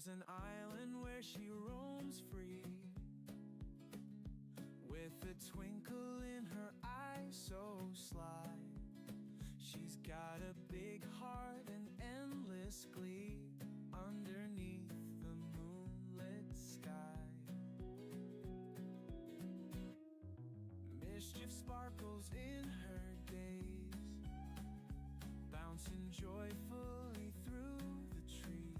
There's an island where she roams free, with a twinkle in her eye so sly. She's got a big heart and endless glee underneath the moonlit sky. Mischief sparkles in her gaze, bouncing joyfully through the trees,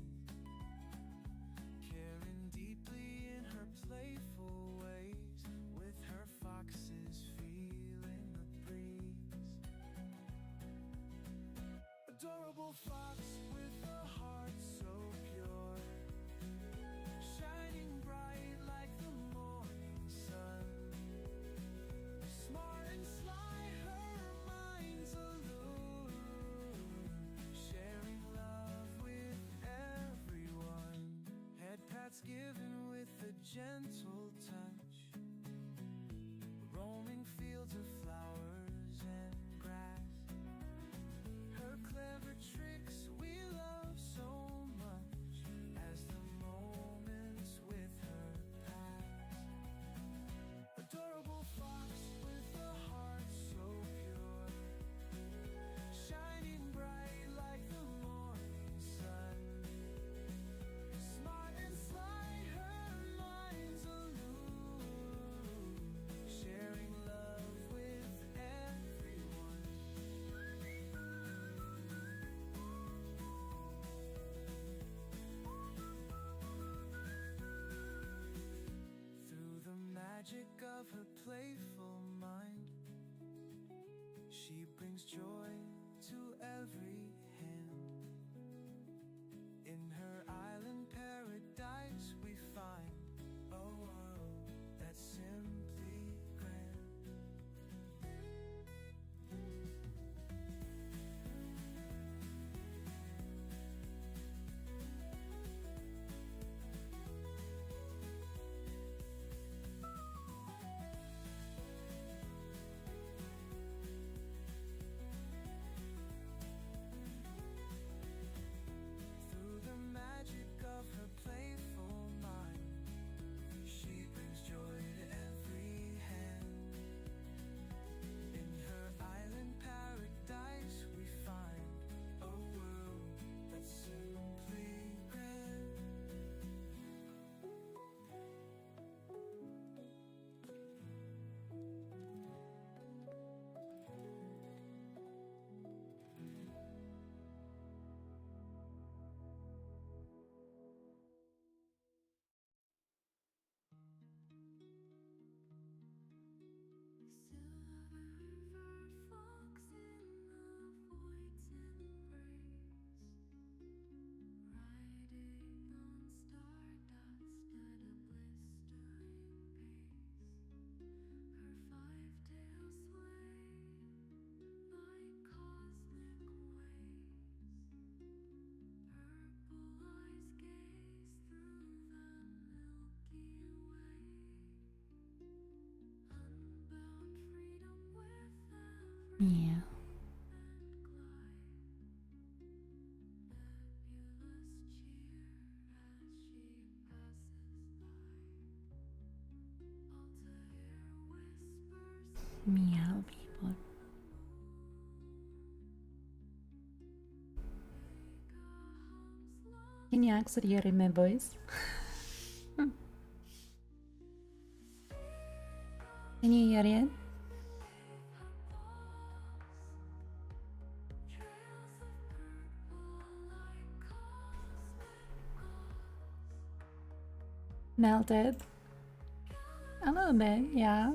caring deeply in her playful ways, with her foxes feeling the breeze. Adorable fox with a heart so pure, shining bright like the morning sun. Smart and sly, her mind's a lure, sharing love with everyone. Head pats given with a gentle touch, roaming fields of flowers and grass. Her clever tricks we love so much, as the moments with her pass. Adorable fox with a heart so pure, shining bright like the morning sun. Smart and sly, her mind's a lure, sharing love with everyone. Through the magic of her playful mind, she brings joy to every hand. In her island paradise we find a world that's simply grand. Through the magic of her playful mind, she brings joy to every hand. In her island paradise we find a world that's simply grand. Silver fox in the void's embrace, riding on stardust at a blistering pace. Her five-tailed sway like cosmic waves. Purple eyes gaze through the Milky Way. Unbound freedom with every Yeah. and glide. Nebulous cheer as she passes by. Altair whispers Meow people. Vega hums love. Can you actually hear my voice? Can you hear it? Trails of purple like cosmic gauze. Melted? A little bit, yeah.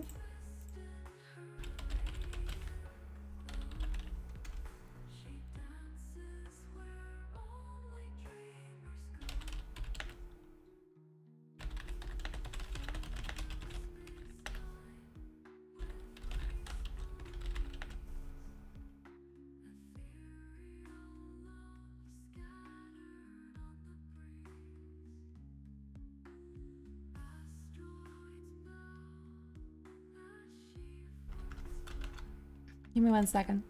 She dances where only dreamers go. Give me 1 second.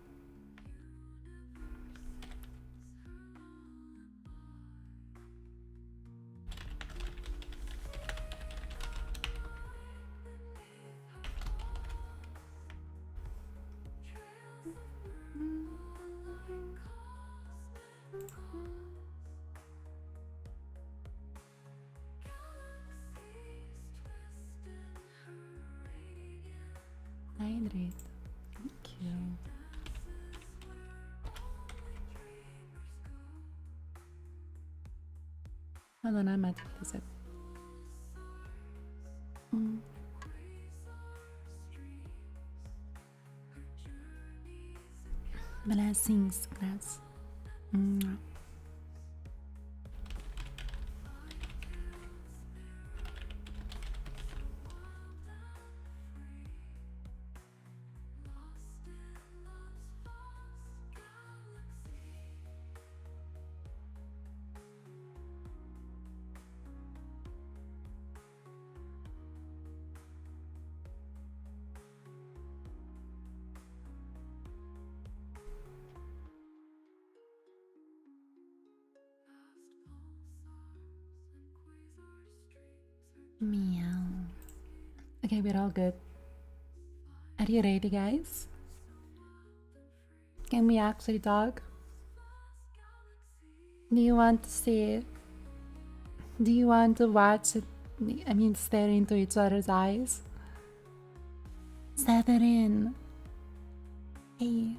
Madonna, I'm at this. Blessings, grass. Meow. Okay, we're all good. Are you ready, guys? Can we actually talk? Do you want to see? Do you want to watch it? I mean, stare into each other's eyes? Settle in. Hey.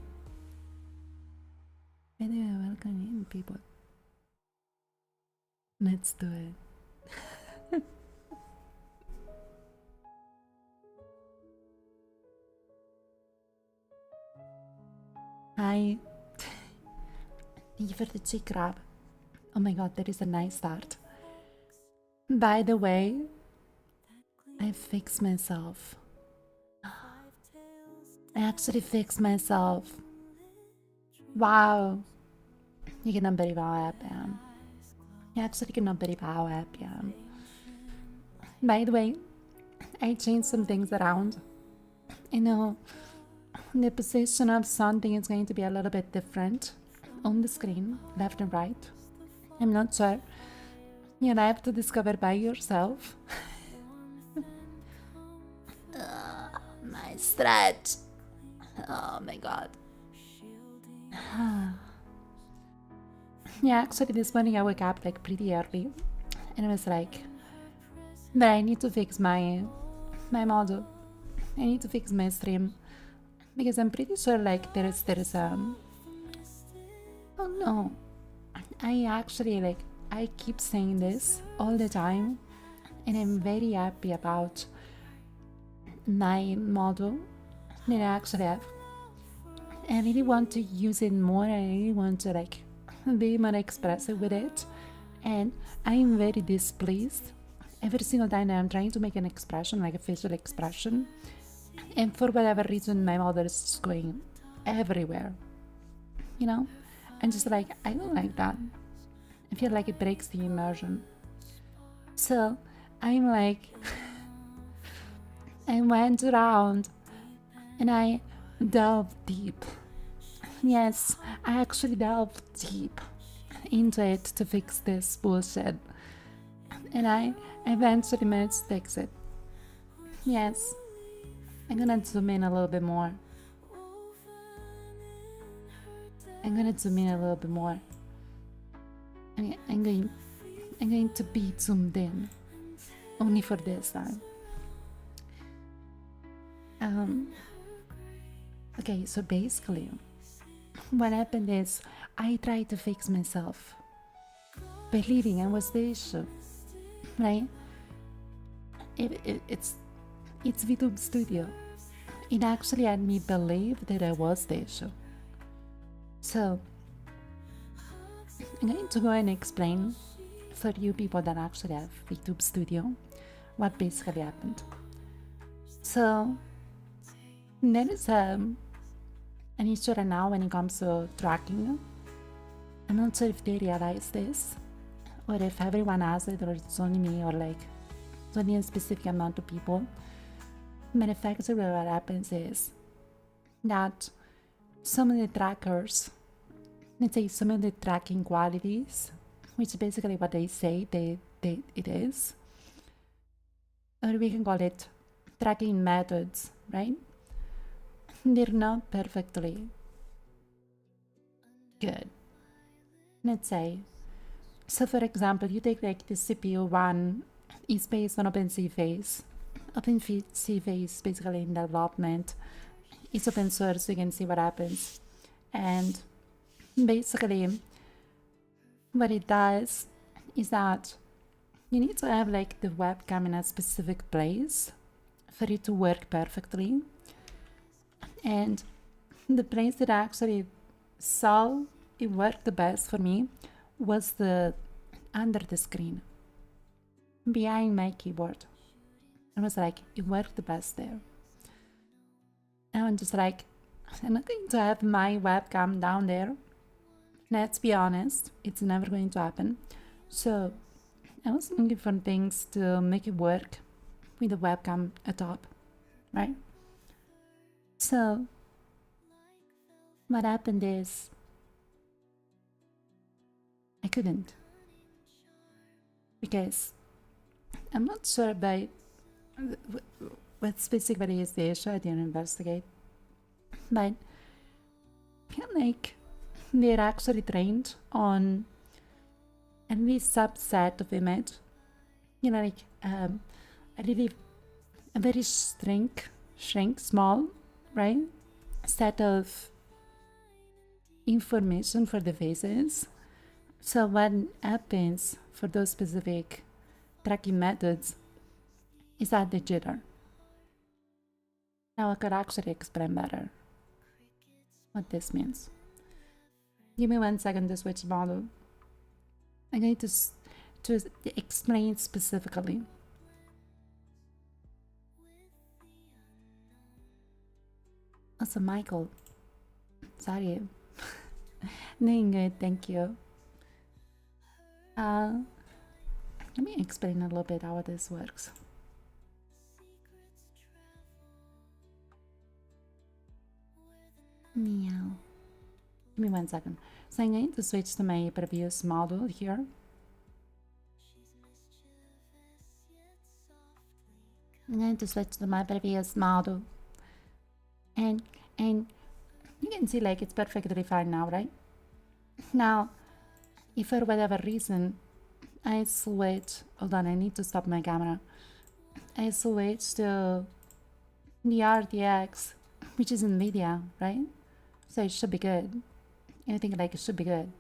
By the way, welcome in, people. Let's do it. Hi. Thank you for the cheek rub. Oh my god, that is a nice start. By the way, I fixed myself. I actually fixed myself. Wow. You cannot believe how happy I am. You actually cannot believe how happy I am. By the way, I changed some things around. You know, the position of something is going to be a little bit different on the screen, left and right. I'm not sure. You'll have to discover by yourself. My stretch. Oh my god. Yeah, actually this morning I woke up like pretty early and I was like, but I need to fix my model. I need to fix my stream because I'm pretty sure like there's oh no, I actually like I keep saying this all the time and I'm very happy about my model that I actually have. I really want to use it more. I really want to like be more expressive with it, and I'm very displeased every single time that I'm trying to make an expression, like a facial expression, and for whatever reason my model is just going everywhere, you know. And just like I don't like that. I feel like it breaks the immersion. So I'm like I went around and I delved deep. Yes, I actually delved deep into it to fix this bullshit. And I eventually managed to fix it. Yes, I'm gonna zoom in a little bit more. I'm gonna zoom in a little bit more. I'm going to be zoomed in. Only for this time. Okay, so basically what happened is I tried to fix myself, believing I was the issue, right? It's VTube Studio. It actually had me believe that I was the issue. So I'm going to go and explain for you people that actually have VTube Studio what basically happened. So there is an issue right now when it comes to tracking. I'm not sure if they realize this or if everyone has it or it's only me or like it's only a specific amount of people. But effectively what happens is that some of the trackers, let's say some of the tracking qualities, which is basically what they say it is, or we can call it tracking methods, right? They're not perfectly good. Let's say, so for example, you take like the CPU one is based on OpenCFace. OpenCFace is basically in development. It's open source, so you can see what happens. And basically, what it does is that you need to have like the webcam in a specific place for it to work perfectly. And the place that I actually saw it worked the best for me was the under the screen, behind my keyboard. I was like, it worked the best there. And I'm just like, I'm not going to have my webcam down there. Let's be honest, it's never going to happen. So I was looking for things to make it work with the webcam atop, right? So what happened is I couldn't, because I'm not sure about what specifically is the issue. I didn't investigate, but I feel like they're actually trained on a really subset of image, like a very shrink, small, right, set of information for the faces. So what happens for those specific tracking methods is that they jitter. Now I could actually explain better what this means. Give me 1 second to switch model. I'm going to explain specifically. Also, Michael, sorry. Doing good, thank you. Let me explain a little bit how this works. Meow. Give me 1 second. So I'm going to switch to my previous model here. I'm going to switch to my previous model. And you can see like it's perfectly fine now, right? Now, if for whatever reason I switch, hold on, I need to stop my camera. I switch to the RTX, which is NVIDIA, right? So it should be good. I think like it should be good.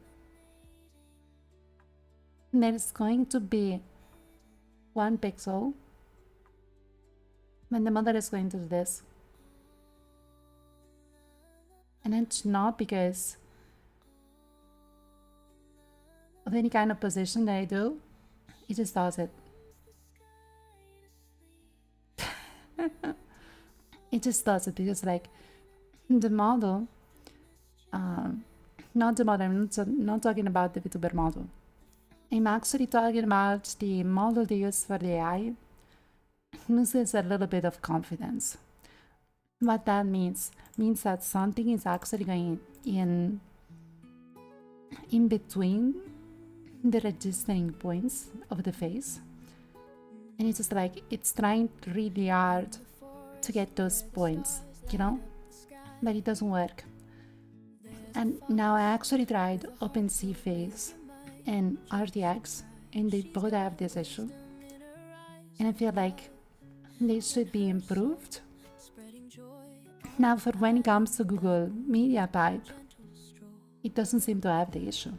There's going to be 1 pixel when the mother is going to do this. And it's not because of any kind of position that I do. It just does it. It just does it because like the model, not the model, I'm not talking about the vtuber model. I'm actually talking about the model they use for the AI. This is a little bit of confidence. What that means that something is actually going in between the registering points of the face, and it's just like it's trying really hard to get those points, but it doesn't work. And now I actually tried OpenSea Face and RTX, and they both have this issue, and I feel like they should be improved. Now, for when it comes to Google Media Pipe, it doesn't seem to have the issue.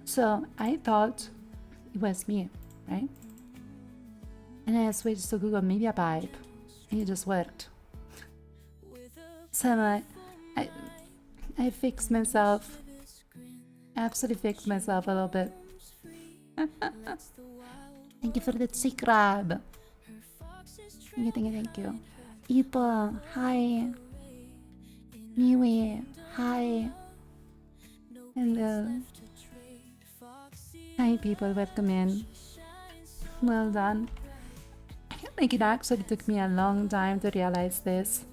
So I thought it was me, right? And I switched to Google Media Pipe, and it just worked. So I fixed myself. I actually fixed myself a little bit. Thank you for the crab. Thank you. Ipa, hi. Miwi, hi. Hello. Hi people, welcome in. Well done. I feel like it actually took me a long time to realize this.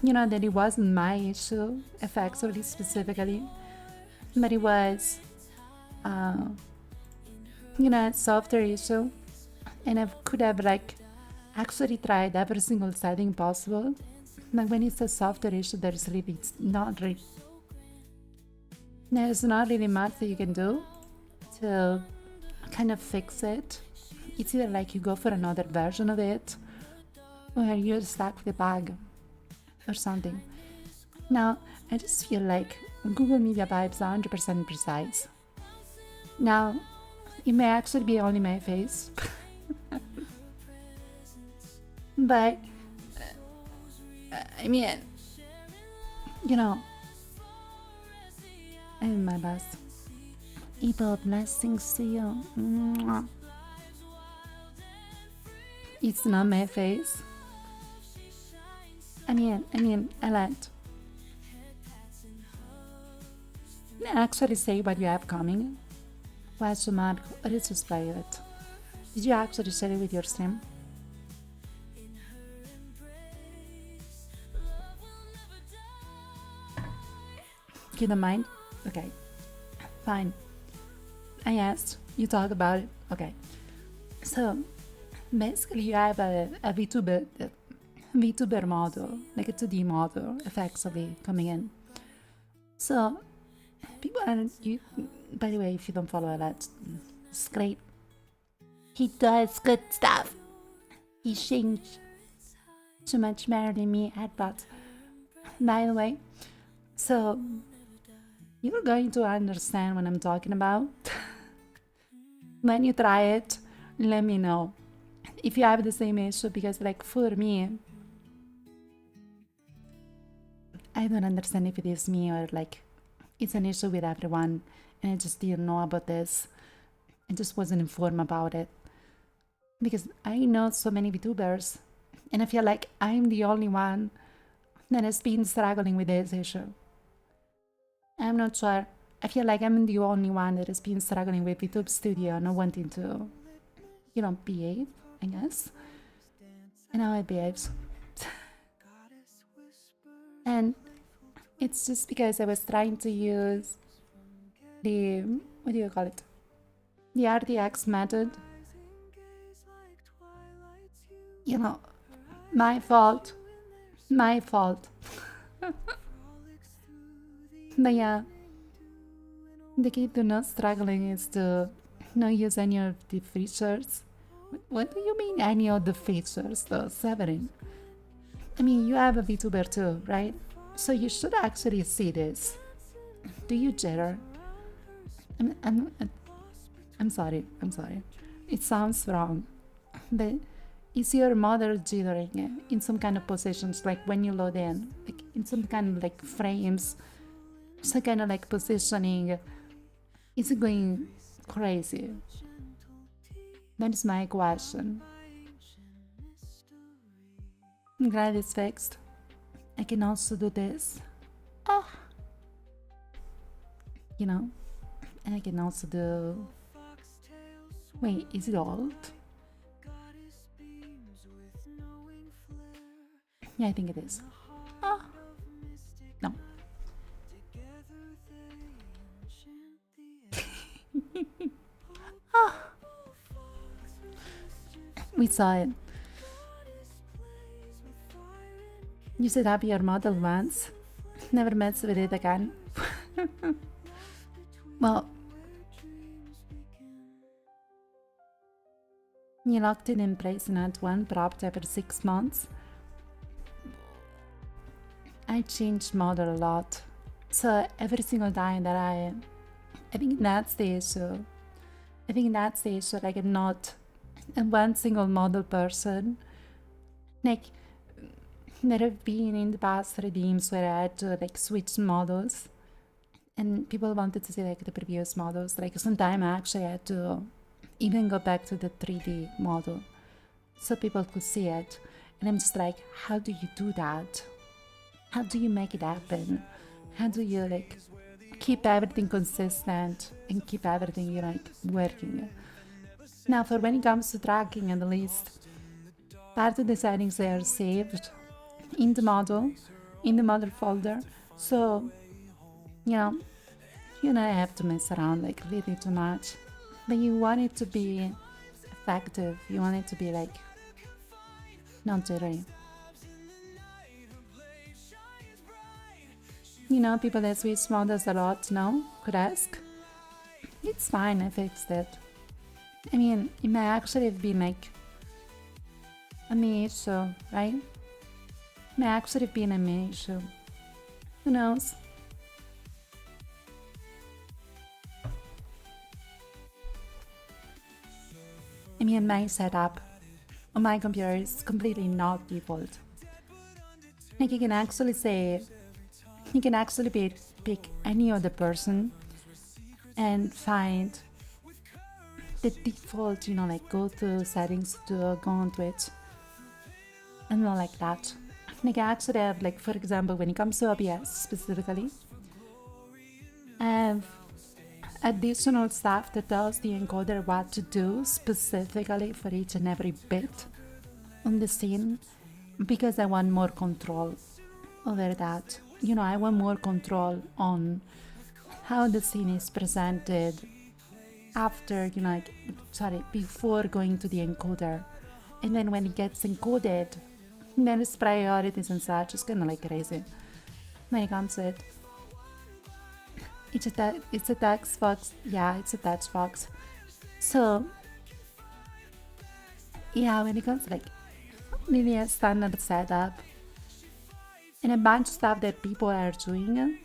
That it wasn't my issue, effectively, specifically. But it was, a software issue. And I could have actually tried every single setting possible. But when it's a software issue, there's not really much that you can do to kind of fix it. It's either you go for another version of it, or you're stuck with a bug or something. Now, I just feel like Google Media Pipes are 100% precise. Now, it may actually be only my face, But I mean, you know, I'm my best. Evil blessings to you. Mwah. It's not my face. I mean, I let. Actually say what you have coming. Question mark, or it's just private. Did you actually share it with your stream? You don't mind? Okay. Fine. I asked. You talk about it. Okay. So, basically you have a VTuber model, like a 2D model, effectively coming in. So, people are, you, by the way, if you don't follow that, it's great. He does good stuff. He sings so much better than me at but by the way, so you're going to understand what I'm talking about. When you try it, let me know if you have the same issue, because like for me, I don't understand if it is me or like it's an issue with everyone and I just didn't know about this. I just wasn't informed about it. Because I know so many VTubers and I feel like I'm the only one that has been struggling with this issue. I'm not sure. I feel like I'm the only one that has been struggling with VTube Studio, not wanting to, you know, behave, I guess. And how it behaves. And it's just because I was trying to use the, what do you call it? The RTX method. You know, my fault. My fault. But yeah, the key to not struggling is to not use any of the features. What do you mean any of the features though, Severin? I mean, you have a VTuber too, right? So you should actually see this. Do you jitter? I'm sorry. It sounds wrong. But is your mother jittering in some kind of positions, like when you load in, like in some kind of like frames, some kind of like positioning? Is it going crazy? That is my question. I'm glad it's fixed. I can also do this. Oh, you know, and I can also do. Wait, is it old? Yeah, I think it is. Oh, no. Oh. We saw it. You set up your model once, never mess with it again. Well, you locked it in place and had one propped every 6 months. I changed model a lot, so every single time that I think that's the issue. Like I'm not a one single model person. Like there have been in the past redeems where I had to like switch models and people wanted to see like the previous models. Like sometimes I actually had to even go back to the 3D model so people could see it. And I'm just like, how do you do that? How do you make it happen? How do you like keep everything consistent and keep everything, you know, like working? Now for when it comes to tracking, at least part of the settings they are saved in the model folder. So you know, you don't have to mess around like really too much. But you want it to be effective. You want it to be like not jittery. You know, people that switch models a lot now could ask. It's fine, I fixed it. I mean, it may actually have been like a me issue, right? It may actually have been a me issue. Who knows? I mean, my setup on my computer is completely not default. Like you can actually say, you can actually pick any other person and find the default, like go to settings to go onto it and not like that. Like I actually have, like, for example, when it comes to OBS specifically, I have additional stuff that tells the encoder what to do specifically for each and every bit on the scene, because I want more control over that. I want more control on how the scene is presented after, before going to the encoder. And then when it gets encoded, then its priorities and such is kind of like crazy when it comes to it. It's a text box. Yeah, it's a text box. So, yeah, when it comes to like really a standard setup and a bunch of stuff that people are doing,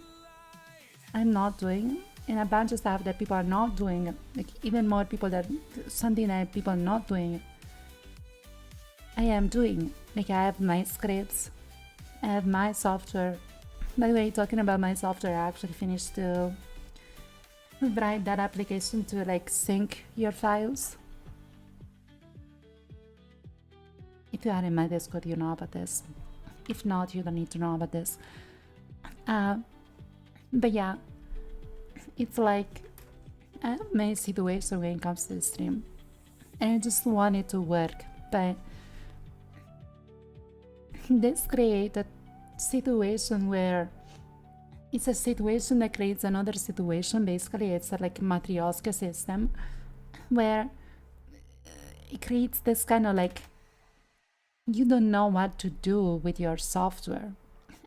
I'm not doing, and a bunch of stuff that people are not doing, like even more people that something that people are not doing, I am doing. Like I have my scripts, I have my software. By the way, talking about my software, I actually finished to write that application to like sync your files. If you are in my Discord, you know about this. If not, you don't need to know about this. But yeah, it's like I have my situation when it comes to the stream, and I just want it to work. But this creates a situation where it's a situation that creates another situation. Basically, it's a like matryoshka system where it creates this kind of like you don't know what to do with your software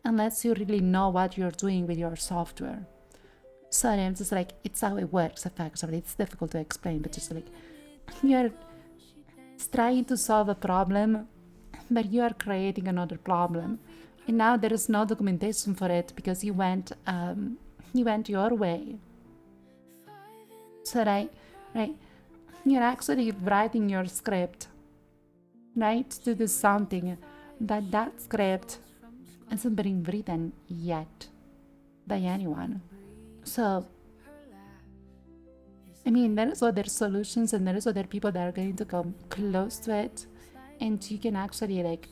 unless you really know what you're doing with your software. Sorry, I'm just like, it's how it works effectively. It's difficult to explain, but just like you're trying to solve a problem, but you are creating another problem. And now there is no documentation for it because you went your way. So right, you're actually writing your script, right, to do something, but that script hasn't been written yet by anyone. So, I mean, there is other solutions and there is other people that are going to come close to it, and you can actually like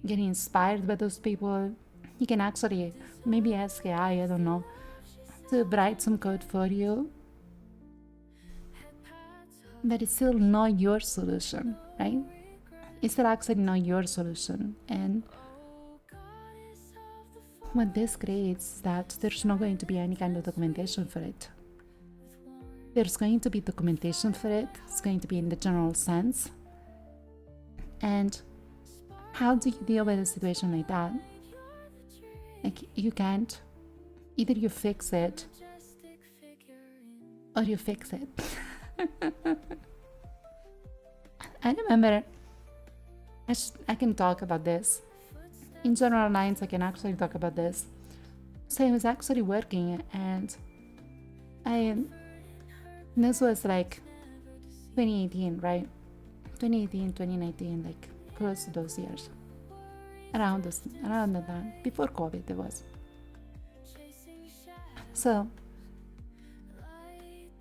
get inspired by those people. You can actually maybe ask AI, I don't know, to write some code for you, but it's still not your solution, right? It's still actually not your solution. And what this creates is that there's not going to be any kind of documentation for it. There's going to be documentation for it. It's going to be in the general sense. And how do you deal with a situation like that? Like, you can't. Either you fix it or you fix it. I remember, I can talk about this. In general lines, I can actually talk about this. So I was actually working, and this was like 2018, right? 2018, 2019, like close to those years. Around the time, before COVID it was. So,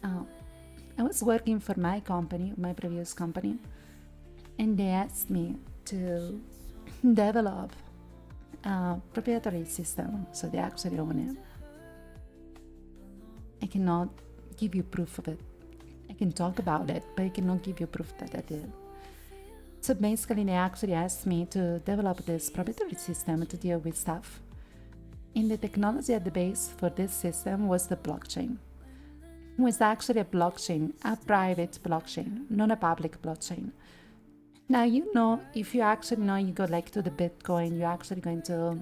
I was working for my company, my previous company, and they asked me to develop a proprietary system, so they actually own it. I cannot give you proof of it. I can talk about it, but I cannot give you proof that I did. So basically, they actually asked me to develop this proprietary system to deal with stuff. And the technology at the base for this system was the blockchain. It was actually a blockchain, a private blockchain, not a public blockchain. Now, if you actually know, you go like to the Bitcoin, you're actually going to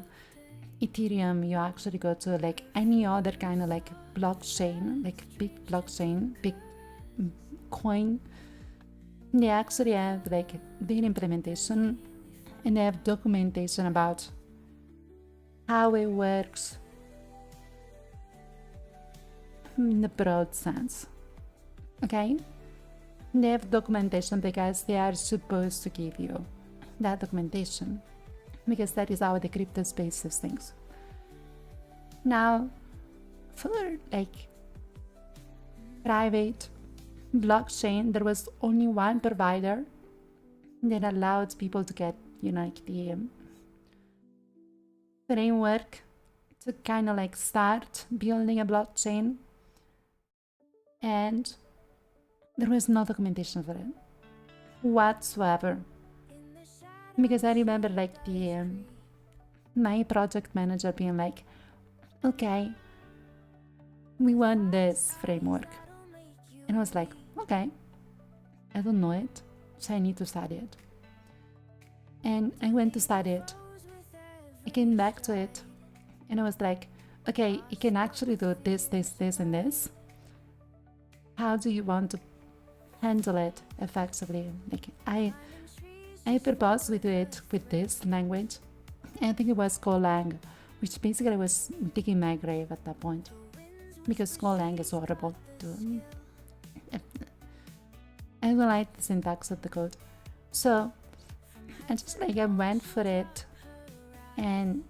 Ethereum, you actually go to like any other kind of like blockchain, like big blockchain, big coin. They actually have like their implementation, and they have documentation about how it works in the broad sense. Okay? They have documentation because they are supposed to give you that documentation, because that is how the crypto space does things. Now, for like private blockchain, there was only one provider that allowed people to get, like the framework to kind of like start building a blockchain, and there was no documentation for it whatsoever. Because I remember like the my project manager being like, okay, we want this framework, and I was like, okay, I don't know it, so I need to study it. And I went to study it. I came back to it, and I was like, okay, it can actually do this, this, this, and this. How do you want to handle it effectively? Like I proposed we do it with this language. I think it was Golang, which basically was digging my grave at that point, because Golang is horrible to. I don't like the syntax of the code, so I just I went for it, and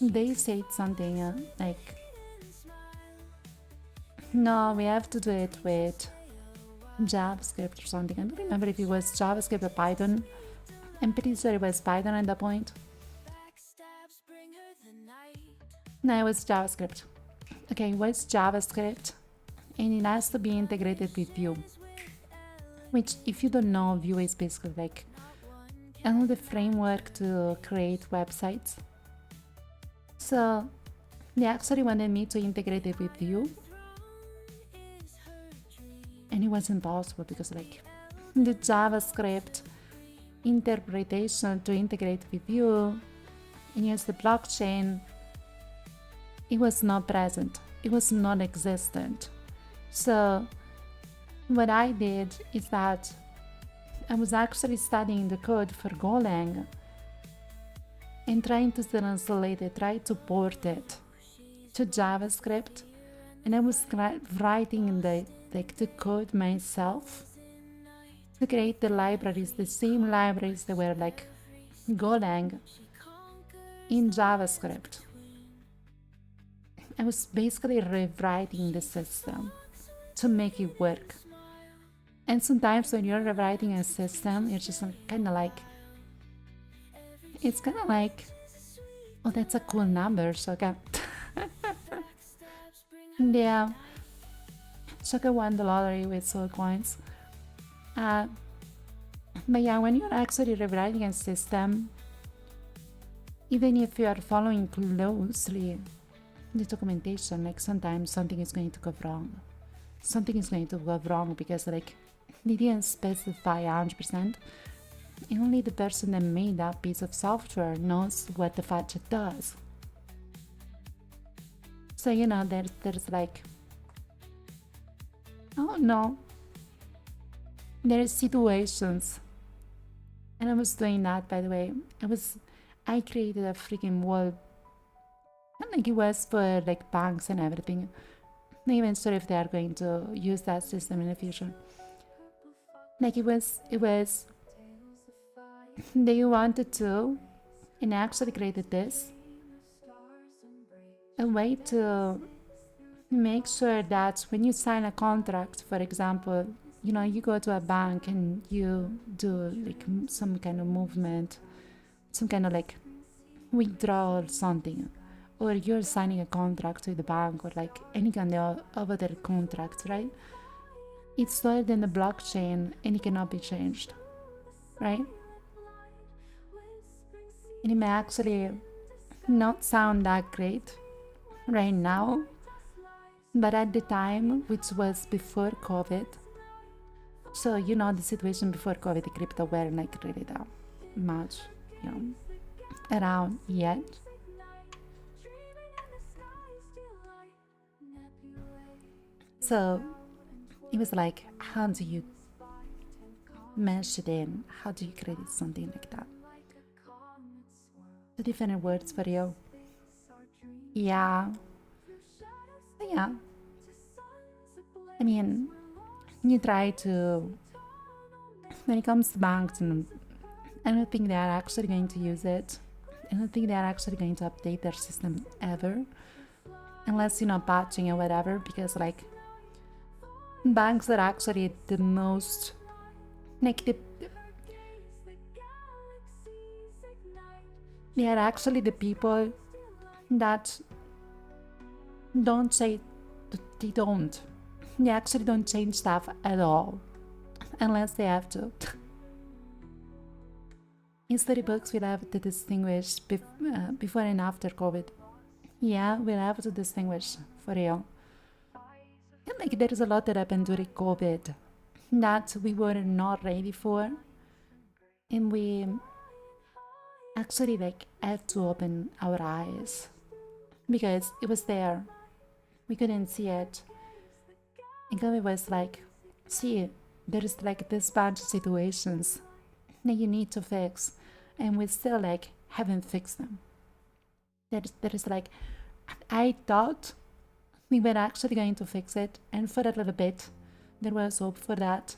they said something like, no, we have to do it with JavaScript or something. I don't remember if it was JavaScript or Python. I'm pretty sure it was Python at that point. No, it was JavaScript. Okay, it was JavaScript, and it has to be integrated with Vue. Which, if you don't know, Vue is basically like another framework to create websites. So they actually wanted me to integrate it with Vue, and it was impossible because like the JavaScript interpretation to integrate with Vue and use the blockchain, it was not present, it was non-existent. So what I did is that I was actually studying the code for Golang and trying to translate it, try to port it to JavaScript, and I was writing the code myself to create the libraries, the same libraries that were like Golang in JavaScript. I was basically rewriting the system to make it work. And sometimes when you're rewriting a system, you're just kind of like, it's kind of like, oh, that's a cool number, Shoka. Yeah, Shoka won the lottery with soul coins. But yeah, when you're actually rewriting a system, even if you are following closely the documentation, like sometimes something is going to go wrong. Something is going to go wrong because like they didn't specify 100%, and only the person that made that piece of software knows what the fudge it does. So there's like, oh no, there are situations, and I was doing that, by the way. I created a freaking wall, and like it was for like banks and everything. Not even sure if they are going to use that system in the future. Like it was they wanted to, and I actually created this, a way to make sure that when you sign a contract, for example, you go to a bank and you do like some kind of movement, some kind of like withdrawal or something, or you're signing a contract with the bank or like any kind of other contract, right? It's stored in the blockchain and it cannot be changed, right? And it may actually not sound that great right now, but at the time, which was before COVID, so the situation before COVID, the crypto weren't like really that much, around yet. So it was like, how do you mesh it in? How do you create something like that? The different words for you. Yeah. Yeah. I mean, you try to, when it comes to banks, and I don't think they're actually going to use it. I don't think they're actually going to update their system ever, unless, patching or whatever, because, like, banks are actually the most, like, they are actually the people that don't say, they actually don't change stuff at all, unless they have to. In storybooks, we'll have to distinguish before and after COVID. Yeah, we'll have to distinguish, for real. And, like, there is a lot that happened during COVID that we were not ready for, and we actually, like, had to open our eyes because it was there. We couldn't see it. And COVID was like, see, there is, like, this bunch of situations that you need to fix, and we still, like, haven't fixed them. There is like, I thought we were actually going to fix it, and for a little bit there was hope for that,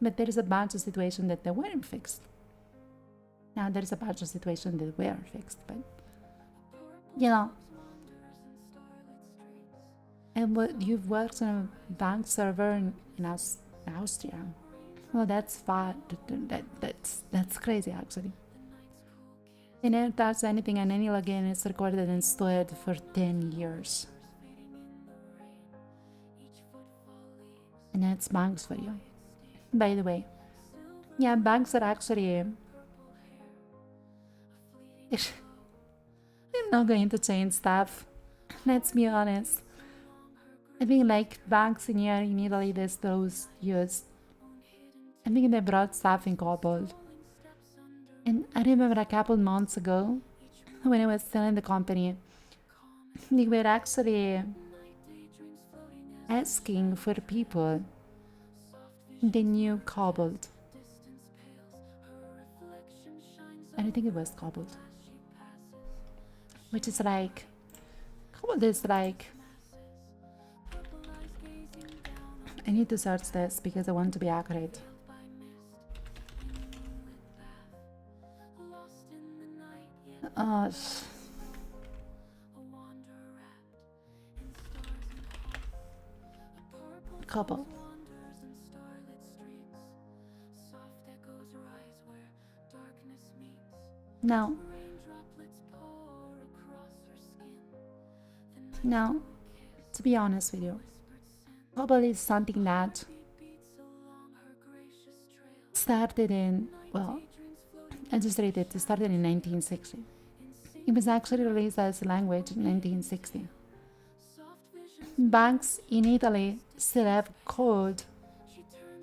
but there is a bunch of situations that they weren't fixed. Now there is a bunch of situations that were fixed, but and what you've worked on a bank server in Austria. Well, that's far. That's crazy, actually. They never touched anything, and any login is recorded and stored for 10 years. And that's banks for you. By the way, yeah, banks are actually they're not going to change stuff. Let's be honest. I think, like, banks in here in Italy, they still use. I think they brought stuff in Cobalt. And I remember a couple months ago, when I was still in the company, they were actually asking for people the new Cobalt. I don't think it was Cobalt. Which is like, Cobalt is like, I need to search this because I want to be accurate. Cobalt. Now, to be honest with you, Cobalt is something that started in, well, I just read it started in 1960. It was actually released as a language in 1960. Banks in Italy still have code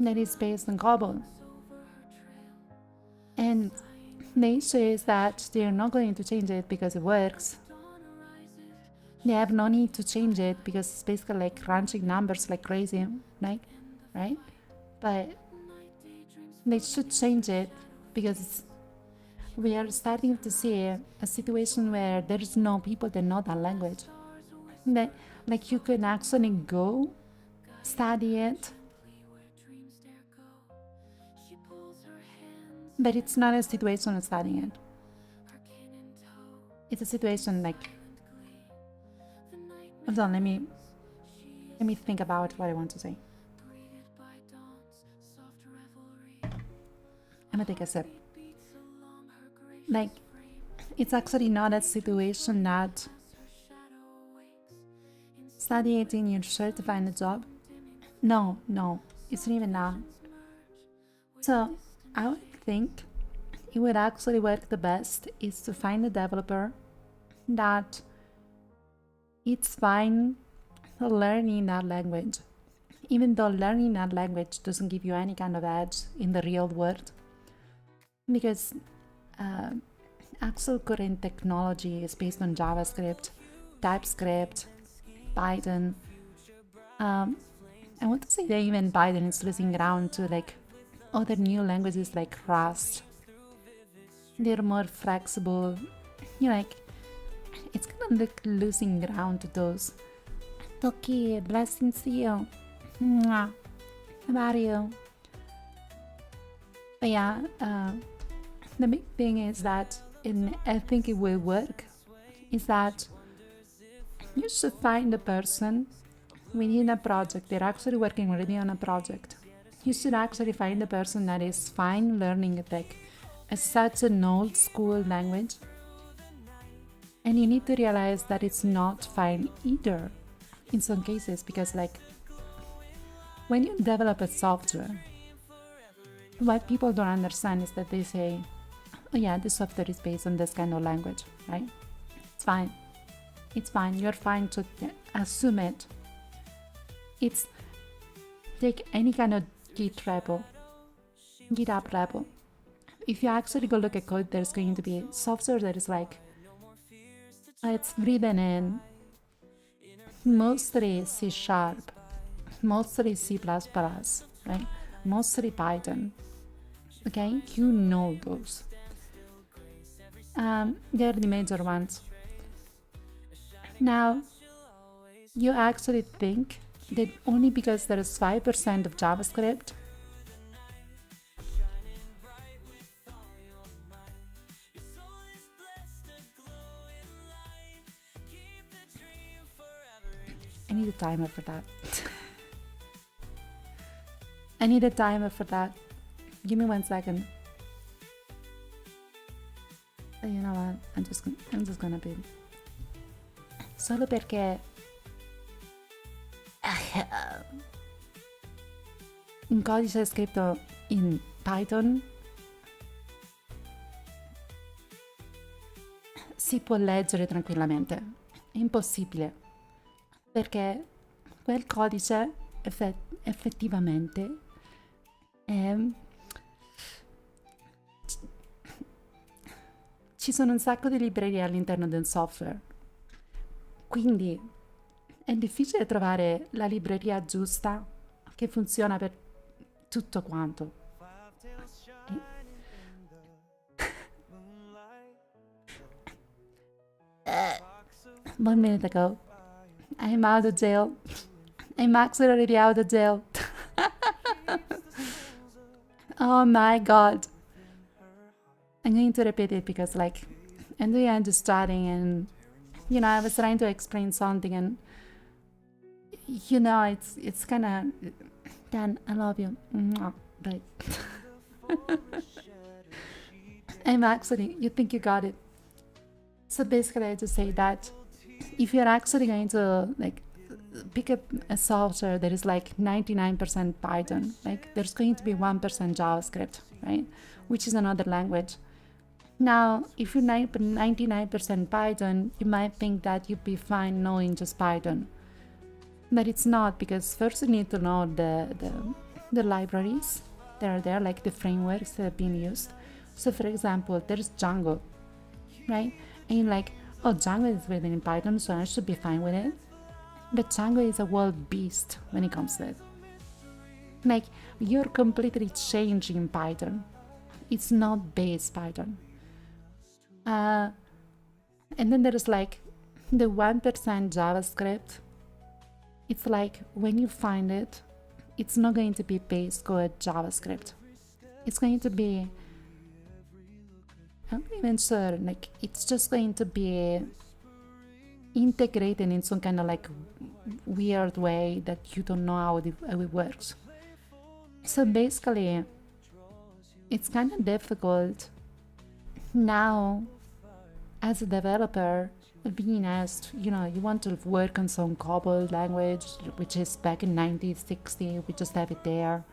that is based on Cobalt. And the issue is that they're not going to change it because it works. They have no need to change it because it's basically like crunching numbers like crazy, like, right? But they should change it because we are starting to see a situation where there is no people that know that language. Like, you can actually go study it, but it's not a situation of studying it. It's a situation like, hold on, let me think about what I want to say. I'm gonna take a sip. Like, it's actually not a situation that study it in your shirt to find a job. No, it's not even that. So I would think it would actually work the best is to find a developer that it's fine learning that language, even though learning that language doesn't give you any kind of edge in the real world, because actual current technology is based on JavaScript, TypeScript, Python. I want to say that even Python is losing ground to like other new languages like Rust. They're more flexible. Like, it's kind of like losing ground to those. Toki, blessings to you. Mwah. How about you? But yeah, the big thing is that, I think it will work, is that you should find a person within a project. They're actually working already on a project. You should actually find a person that is fine learning like such an old school language. And you need to realize that it's not fine either in some cases, because like when you develop a software, what people don't understand is that they say, oh yeah, this software is based on this kind of language, right? It's fine. It's fine. You're fine to assume it. It's take any kind of GitHub repo. If you actually go look at code, there's going to be software that is like, it's written in mostly C#, mostly C++, right? Mostly Python. Okay, you know those. They're the major ones. Now, you actually think that only because there is 5% of JavaScript, I need a timer for that. I need a timer for that. Give me 1 second. You know what? I'm just gonna be. Solo perché un codice scritto in Python si può leggere tranquillamente. È impossibile. Perché quel codice effettivamente ci sono un sacco di librerie all'interno del software, quindi è difficile trovare la libreria giusta che funziona per tutto quanto. 1 minute ago, I'm out of jail. I'm actually already out of jail. Oh my god. I'm going to repeat it because like I'm doing understanding, and you know I was trying to explain something, and you know it's kind of Dan, I love you. But I'm actually, you think you got it. So basically I just say that if you're actually going to like pick up a software that is like 99% Python, like there's going to be 1% JavaScript, right? Which is another language. Now, if you're 99% Python, you might think that you'd be fine knowing just Python. But it's not, because first you need to know the libraries that are there, like the frameworks that have been used. So for example, there's Django, right? And you're like, oh, Django is written in Python, so I should be fine with it. But Django is a wild beast when it comes to it. Like, you're completely changing Python. It's not base Python. And then there's like the 1% JavaScript. It's like when you find it, it's not going to be base code JavaScript. It's going to be, I'm not even sure, like it's just going to be integrated in some kind of like weird way that you don't know how it works. So basically, it's kind of difficult now as a developer being asked, you know, you want to work on some COBOL language, which is back in 1960, we just have it there.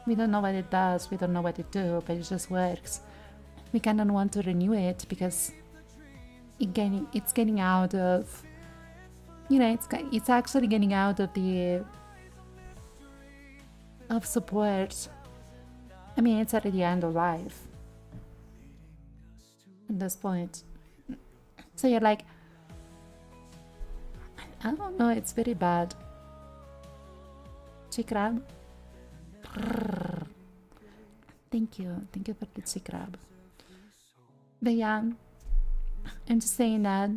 We don't know what it does, we don't know what it do, but it just works. We kind of want to renew it because it's getting out of, you know, it's actually getting out of of support. I mean, it's at the end of life at this point. So you're like, I don't know, it's very bad. Chick crab? Thank you for the chick crab. But yeah, I'm just saying that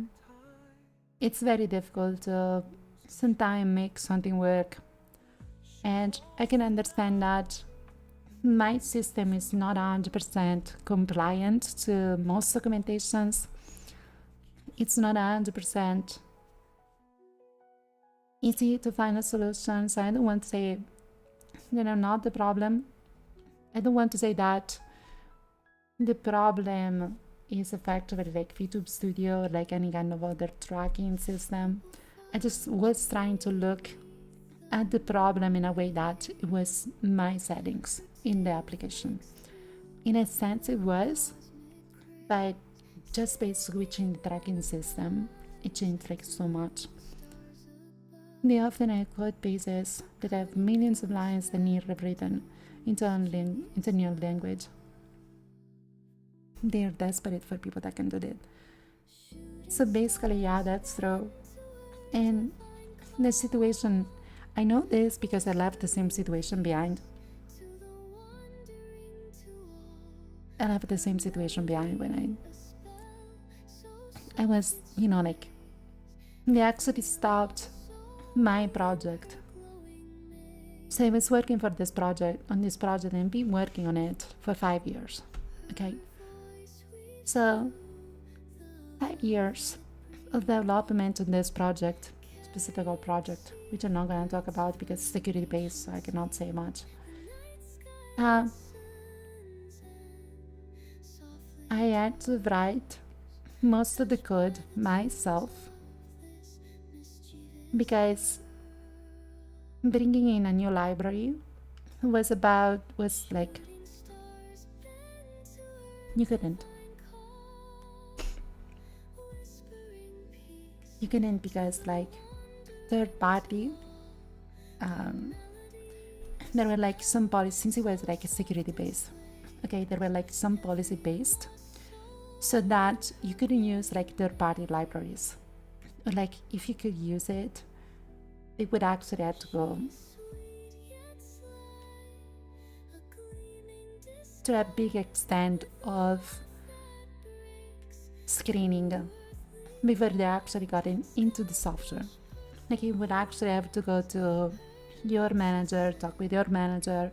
it's very difficult to sometimes make something work. And I can understand that my system is not 100% compliant to most documentations. It's not 100% easy to find a solution. So I don't want to say, not the problem. I don't want to say that the problem is effectively like VTube Studio or like any kind of other tracking system. I just was trying to look at the problem in a way that it was my settings in the application. In a sense it was, but just by switching the tracking system, it changed like so much. They often have code bases that have millions of lines that need rewritten into new language. They're desperate for people that can do that. So basically, yeah, that's true. And the situation, I know this because I left the same situation behind. I left the same situation behind when I was, like, they actually stopped my project. So I was working on this project and been working on it for 5 years. Okay. So 5 years of development on this project, specific project, which I'm not going to talk about because it's security based, so I cannot say much. I had to write most of the code myself because bringing in a new library was like, you couldn't because like third party, there were like some policies, since it was like a security based, okay, there were like some policy based, so that you couldn't use like third party libraries, or like if you could use it, it would actually have to go to a big extent of screening before they actually got into the software. Like you would actually have to go to your manager, talk with your manager,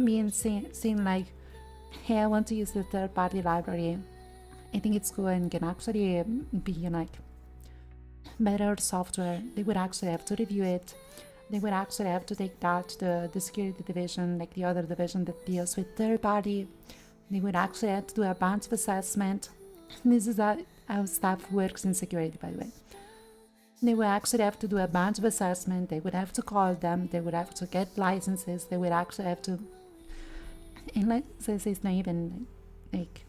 being seen like, hey, I want to use the third party library. I think it's cool and can actually be like better software. They would actually have to review it. They would actually have to take that to the security division, like the other division that deals with third party. They would actually have to do a bunch of assessment. This is how stuff works in security, by the way. They would actually have to do a bunch of assessment. They would have to call them. They would have to get licenses. They would actually have to, and like this is not even like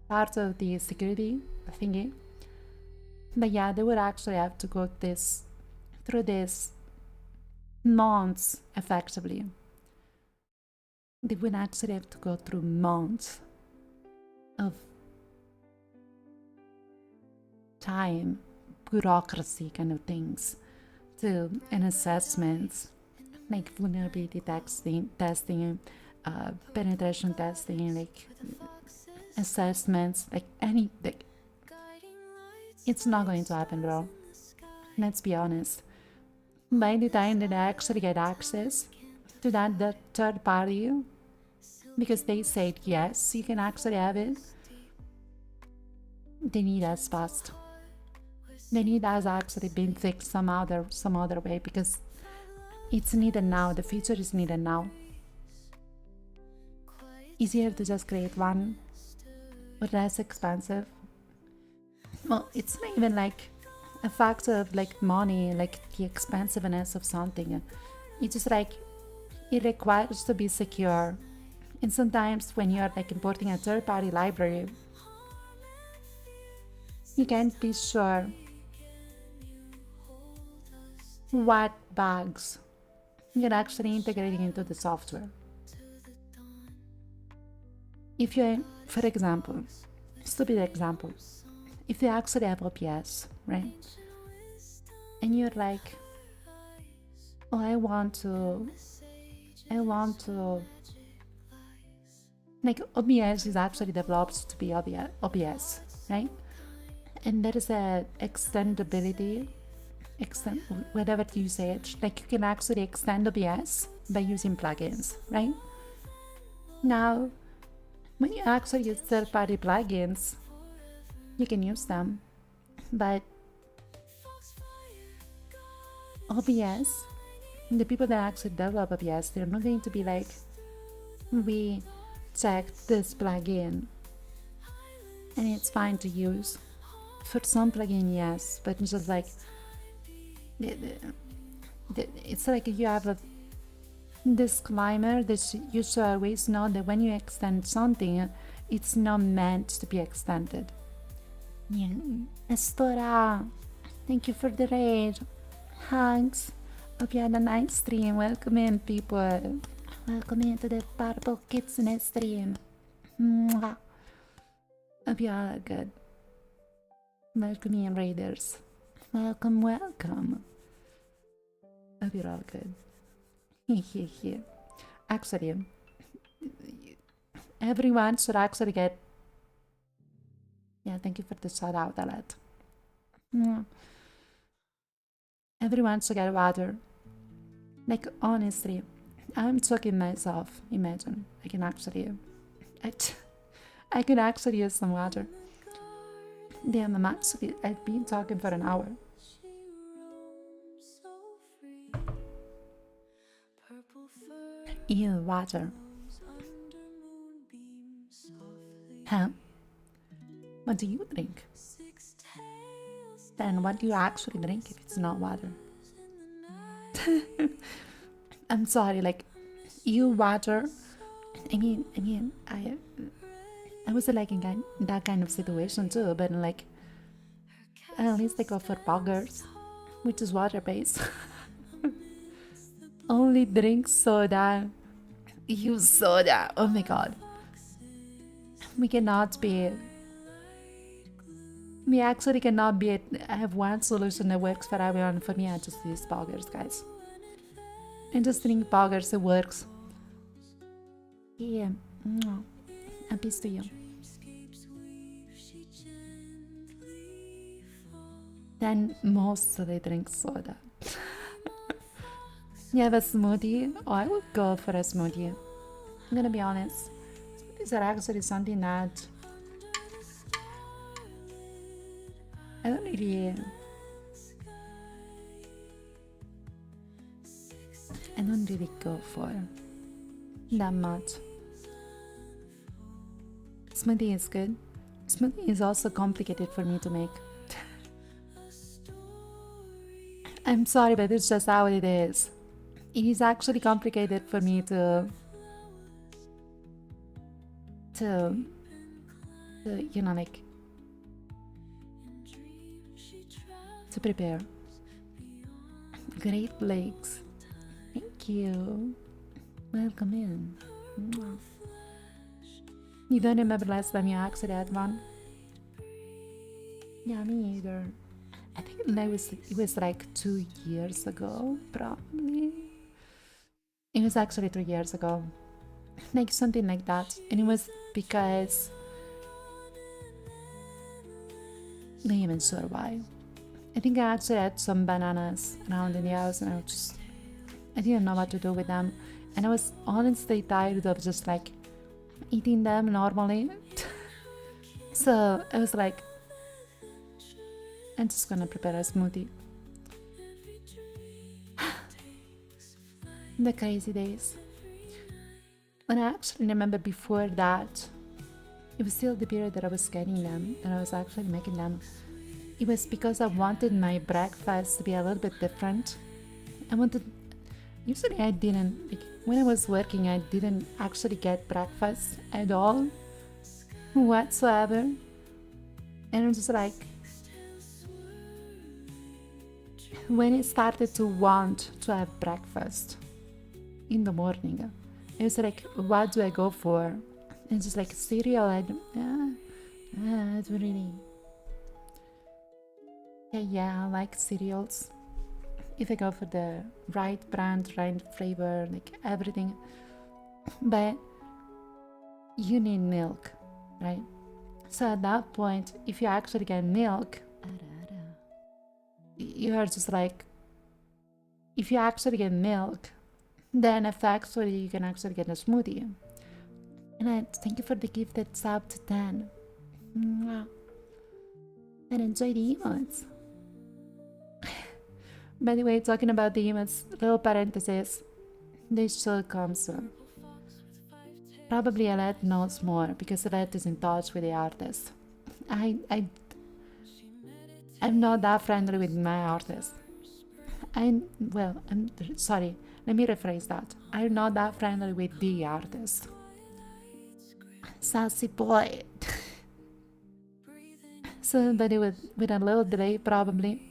part of the security thingy. But yeah, they would actually have to go through this months effectively. They would actually have to go through months of time, bureaucracy kind of things, and assessments like vulnerability testing, penetration testing, like assessments, like it's not going to happen, bro. Let's be honest. By the time that I actually get access to the third party, because they said yes, you can actually have it, they need us fast. They need us actually being fixed some other way, because it's needed now. The feature is needed now. Easier to just create one, but less expensive. Well, it's not even like a factor of like money, like the expensiveness of something. It's just like it requires to be secure. And sometimes when you're like importing a third-party library, you can't be sure what bugs you're actually integrating into the software. If you, for example, stupid example, if you actually have OPS, right? And you're like, oh, I want to, like OBS is actually developed to be OBS, right? and there is a extendability, whatever you say it, like you can actually extend OBS by using plugins, right? Now, when you actually use third-party plugins, you can use them, but OBS, the people that actually develop OBS, they're not going to be like, we checked this plugin and it's fine to use. For some plugin, yes, but it's just like, it's like you have a disclaimer that you should always know that when you extend something, it's not meant to be extended. Yeah. Estora, thank you for the raid. Hugs. Hope you had a nice stream. Welcome in, people. Welcome into the Purple Kitsune stream. Mwah. Hope you all are good. Welcome in, raiders. Welcome, welcome. Hope you're all good. Actually, everyone should actually get. Yeah, thank you for the shout out, Alet. Everyone should get water. Like, honestly, I'm choking myself. Imagine. I can actually use some water. Damn, I've been talking for an hour. Ew, water. Huh? What do you drink? Then what do you actually drink if it's not water? I'm sorry, like, you water. I mean, I was like in that kind of situation too, but like, at least I go for poggers, which is water based. Only drink soda. You soda. Oh my god. We actually cannot be. I have one solution that works for everyone. For me, I just use poggers, guys. I just drink poggers, it works. Yeah. A peace to you. Then mostly drink soda. You have a smoothie? Oh, I would go for a smoothie. I'm gonna be honest. Smoothies are actually something that I don't really go for that much. Smoothie is good. Smoothie is also complicated for me to make. I'm sorry, but it's just how it is. It is actually complicated for me to you know, like, to prepare. Great Lakes. Thank you. Welcome in. You don't remember last time you actually had one? Yeah, me either. I think it was like 2 years ago, probably. It was actually 3 years ago. Like something like that. And it was because I'm not even sure why. I think I actually had some bananas around in the house and I didn't know what to do with them. And I was honestly tired of just like eating them normally. So I was like, I'm just gonna prepare a smoothie. The crazy days. And I actually remember before that, it was still the period that I was getting them, that I was actually making them. It was because I wanted my breakfast to be a little bit different. Usually I didn't, like, when I was working, I didn't actually get breakfast at all, whatsoever. And I'm just like, when I started to want to have breakfast in the morning, it was like, what do I go for? And it's just like cereal. I don't really. Yeah, I like cereals. If I go for the right brand, right flavor, like everything. But you need milk, right? So at that point, if you actually get milk, you are just like, if you actually get milk, then effectively you can actually get a smoothie. And I thank you for the gift that's up to 10. Mwah. And enjoy the emotes. By the way, talking about the emotes, little parenthesis, this should come soon. Probably Alette knows more because Alette is in touch with the artist. I'm not that friendly with my artist. I'm sorry, let me rephrase that. I'm not that friendly with the artist. Sassy boy. Somebody with a little delay, probably.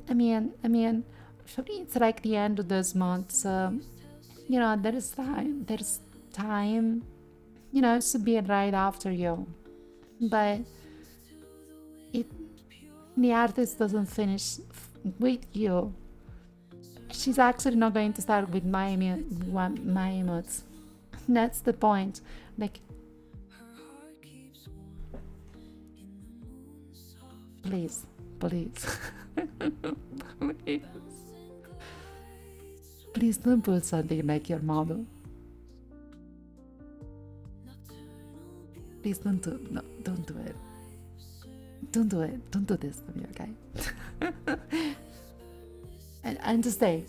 I mean, for me, it's like the end of this month, so, there's time, it should be right after you. But the artist doesn't finish with you. She's actually not going to start with my emotes. That's the point. Like, please, please don't put something like your model. Please don't do it. No, don't do it. Don't do it. Don't do this to me, okay? and just say,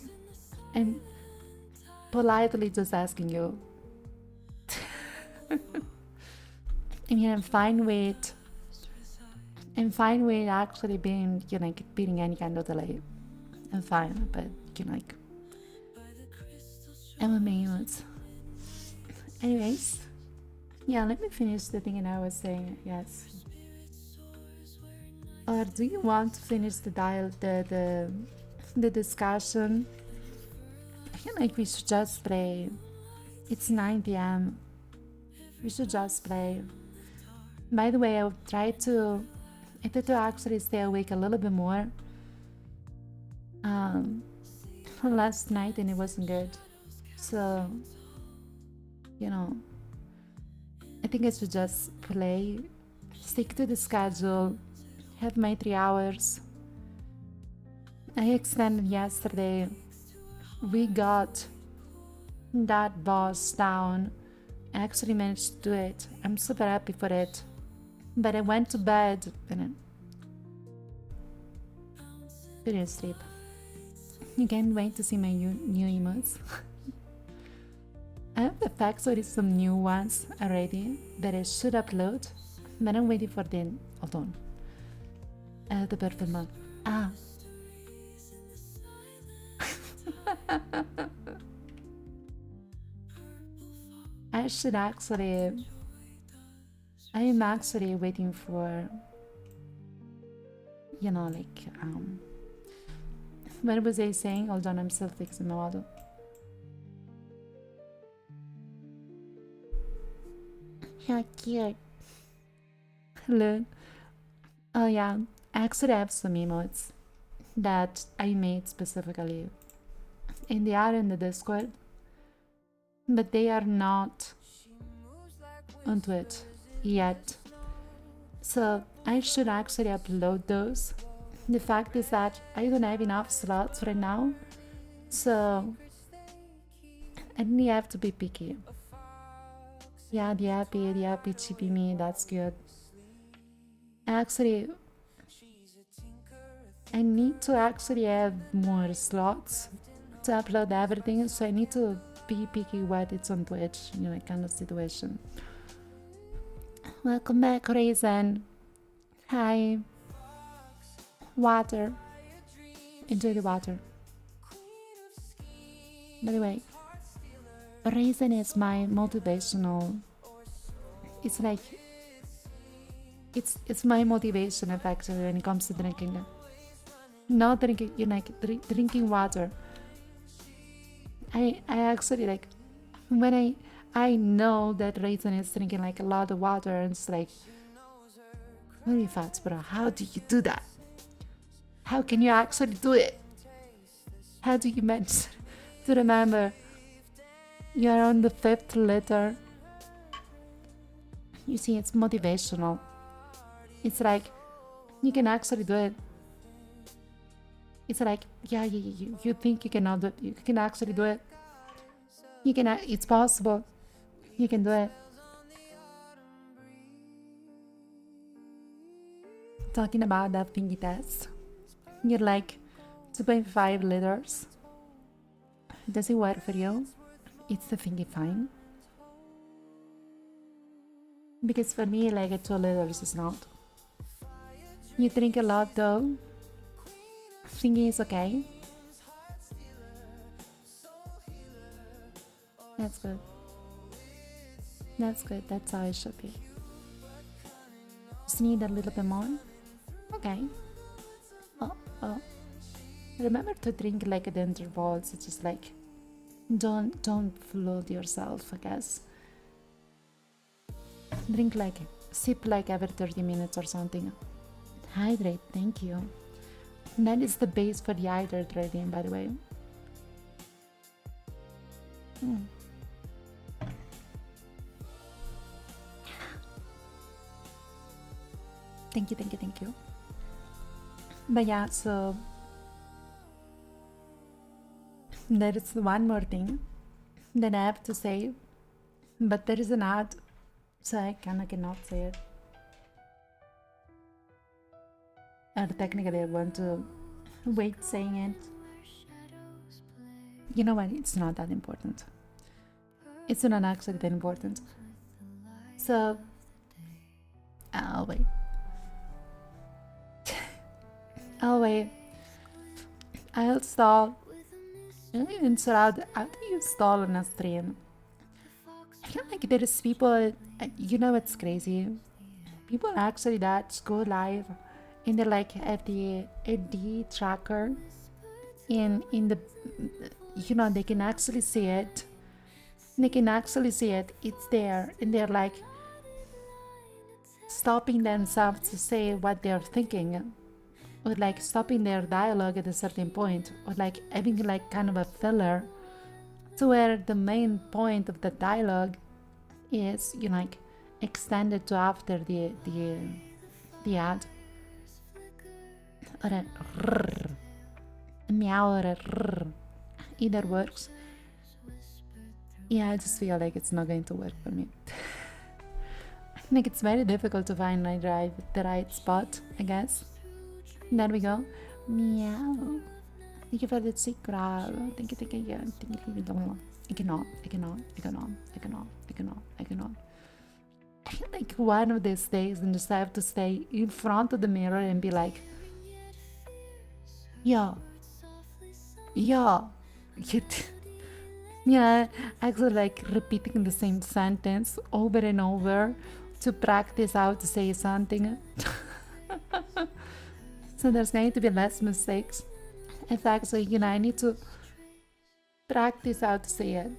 and politely just asking you. I'm fine with actually being, beating any kind of delay. I'm fine, but I'm amazed. Anyways, yeah, let me finish the thing I was saying. Yes. Or do you want to finish the discussion? I feel like we should just play. It's 9 p.m. We should just play. By the way, I tried to actually stay awake a little bit more last night, and it wasn't good. So, I think I should just play, stick to the schedule, have my 3 hours. I extended yesterday. We got that boss down. I actually managed to do it. I'm super happy for it. But I went to bed and I didn't sleep. You can't wait to see my new emotes. I have the facts with some new ones already that I should upload, but I'm waiting for the... Hold on. The perfect month. I am actually waiting for, what was I saying? Hold on, I'm still fixing my model. Yeah, cute. Hello. Oh yeah, I actually have some emotes that I made specifically, and they are in the Discord, but they are not onto it yet. So I should actually upload those. The fact is that I don't have enough slots right now, so I really have to be picky. Yeah, the happy chippy me, that's good. Actually, I need to actually have more slots to upload everything, so I need to be picky what it's on Twitch, kind of situation. Welcome back, Raisin. Hi. Water. Enjoy the water. By the way, Raisin is my motivational. It's like it's my motivation effectively when it comes to drinking. Not drinking, drinking water. I actually when I know that Raisin is drinking a lot of water, and it's like, really fast, bro. How do you do that? How can you actually do it? How do you manage to remember you're on the 5th liter? You see, it's motivational. It's like you can actually do it. It's like, yeah, you think you cannot do it. You can actually do it. You can. It's possible. You can do it. Talking about that thingy test, you're like 2.5 liters. Does it work for you? It's the thingy fine. Because for me, like a 2 liters is not. You drink a lot though. Thingy is okay. That's good. That's good. That's how it should be. Just need a little bit more. Okay. Oh. Remember to drink like at the intervals. It's just like don't flood yourself, I guess. Drink like sip like every 30 minutes or something. Hydrate, thank you. And that is the base for the hydrating, by the way. Thank you. But yeah, so there is one more thing that I have to say, but there is an ad, so I cannot say it. Or technically I want to wait saying it. You know what, it's not that important. It's not actually that important. So, I'll wait. I'll stall. How do you stall on a stream? I feel like there is people, you know what's crazy? People actually that go live and they like have the AD tracker in the, you know, they can actually see it. It's there, and they're like stopping themselves to say what they're thinking, or like stopping their dialogue at a certain point, or like having like kind of a filler to where the main point of the dialogue is, you know, like extended to after the ad, or a meow or a either works. Yeah, I just feel like it's not going to work for me. Like it's very difficult to find the right spot, I guess. There we go. Meow. Thank you for the secret. Thank you. I cannot. I feel like one of these days and just have to stay in front of the mirror and be like, yeah, actually like repeating the same sentence over and over to practice how to say something. So there's going to be less mistakes. If actually, you know, I need to practice how to say it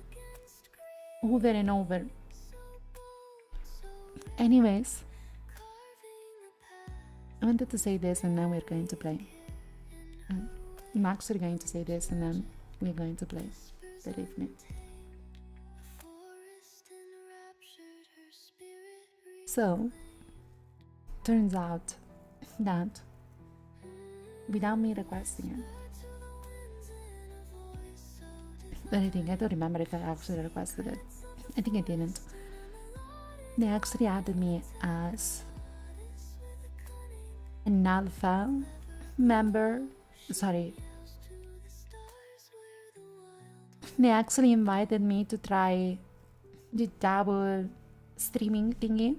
over and over. Anyways, I wanted to say this and then we're going to play. I'm actually going to say this and then we're going to play. Believe me. So, turns out that without me requesting it, but I don't remember if I actually requested it. I think I didn't. They actually added me as an alpha member. Sorry. They actually invited me to try the double streaming thingy.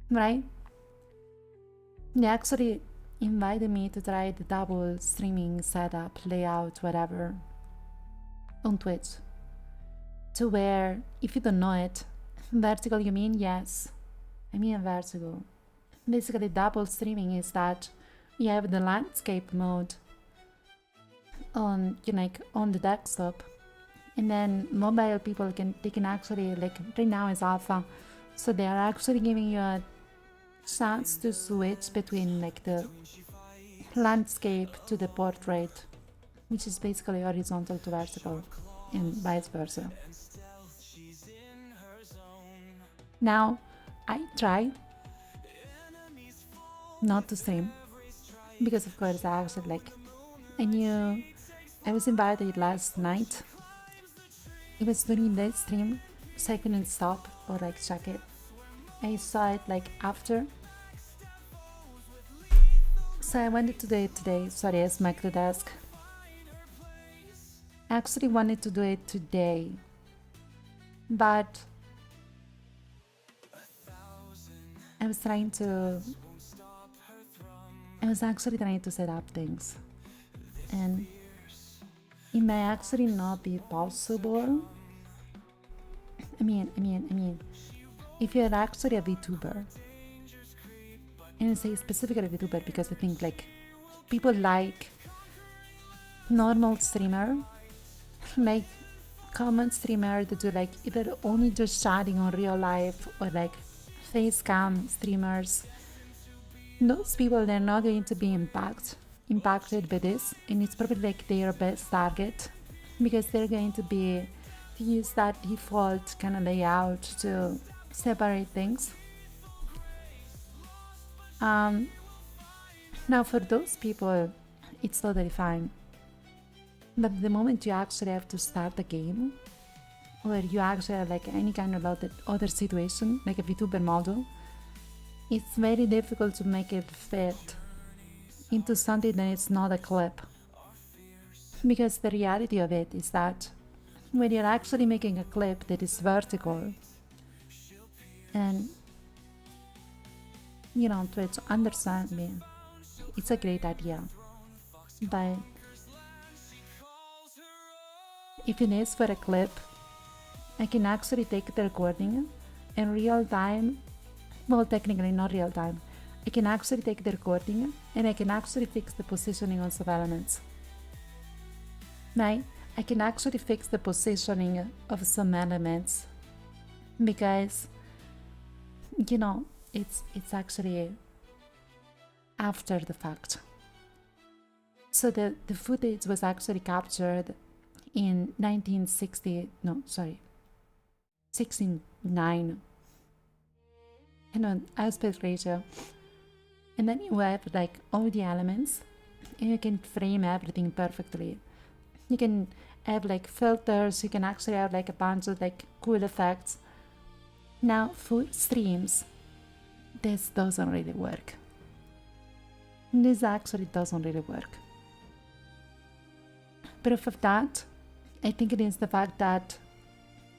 Right? They actually invited me to try the double streaming setup, layout, whatever on Twitch. To where, if you don't know it, vertical you mean? Yes, I mean vertical. Basically double streaming is that you have the landscape mode on, you know, like on the desktop, and then mobile people can actually, like right now is alpha, so they are actually giving you a chance to switch between like the landscape to the portrait, which is basically horizontal to vertical and vice versa. Now I tried not to stream because, of course, I actually like I knew I was invited last night. It was during the stream, so I couldn't stop or like check it. I saw it like after, so I wanted to do it today. Sorry, I smacked the desk. I actually wanted to do it today, but I was actually trying to set up things, and it may actually not be possible. I mean, if you're actually a VTuber, and I say specifically VTuber because I think like people like normal streamer, like common streamer that do like either only just chatting on real life or like face cam streamers. Those people, they're not going to be impacted by this, and it's probably like their best target because they're going to use that default kind of layout to separate things. Now for those people, it's totally fine. But the moment you actually have to start the game, or you actually have like any kind of other situation, like a VTuber model, it's very difficult to make it fit into something that is not a clip. Because the reality of it is that when you're actually making a clip that is vertical, and Twitch, understand me, it's a great idea. But if it is for a clip, I can actually take the recording in real time. Well, technically not real time. I can actually take the recording and I can actually fix the positioning on some elements. Right? I can actually fix the positioning of some elements because it's actually after the fact. So the footage was actually captured in 69 aspect ratio, and then you have like all the elements and you can frame everything perfectly. You can have like filters, you can actually have like a bunch of like cool effects. Now for streams, this doesn't really work. This actually doesn't really work. Proof of that, I think it is the fact that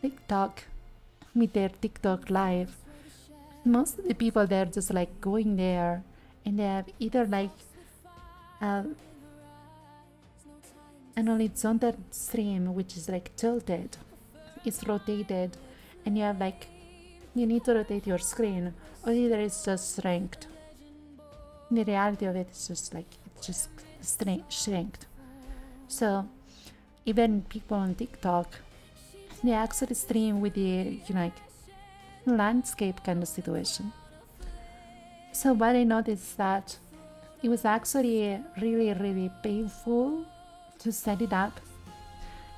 TikTok, with their TikTok live, most of the people, they're just like going there and they have either like an horizontal stream which is like tilted, it's rotated, and you need to rotate your screen, or either it's just shrinked. The reality of it is just like it's just shrinked. So even people on TikTok, they actually stream with the landscape kind of situation. So what I noticed is that it was actually really, really painful to set it up.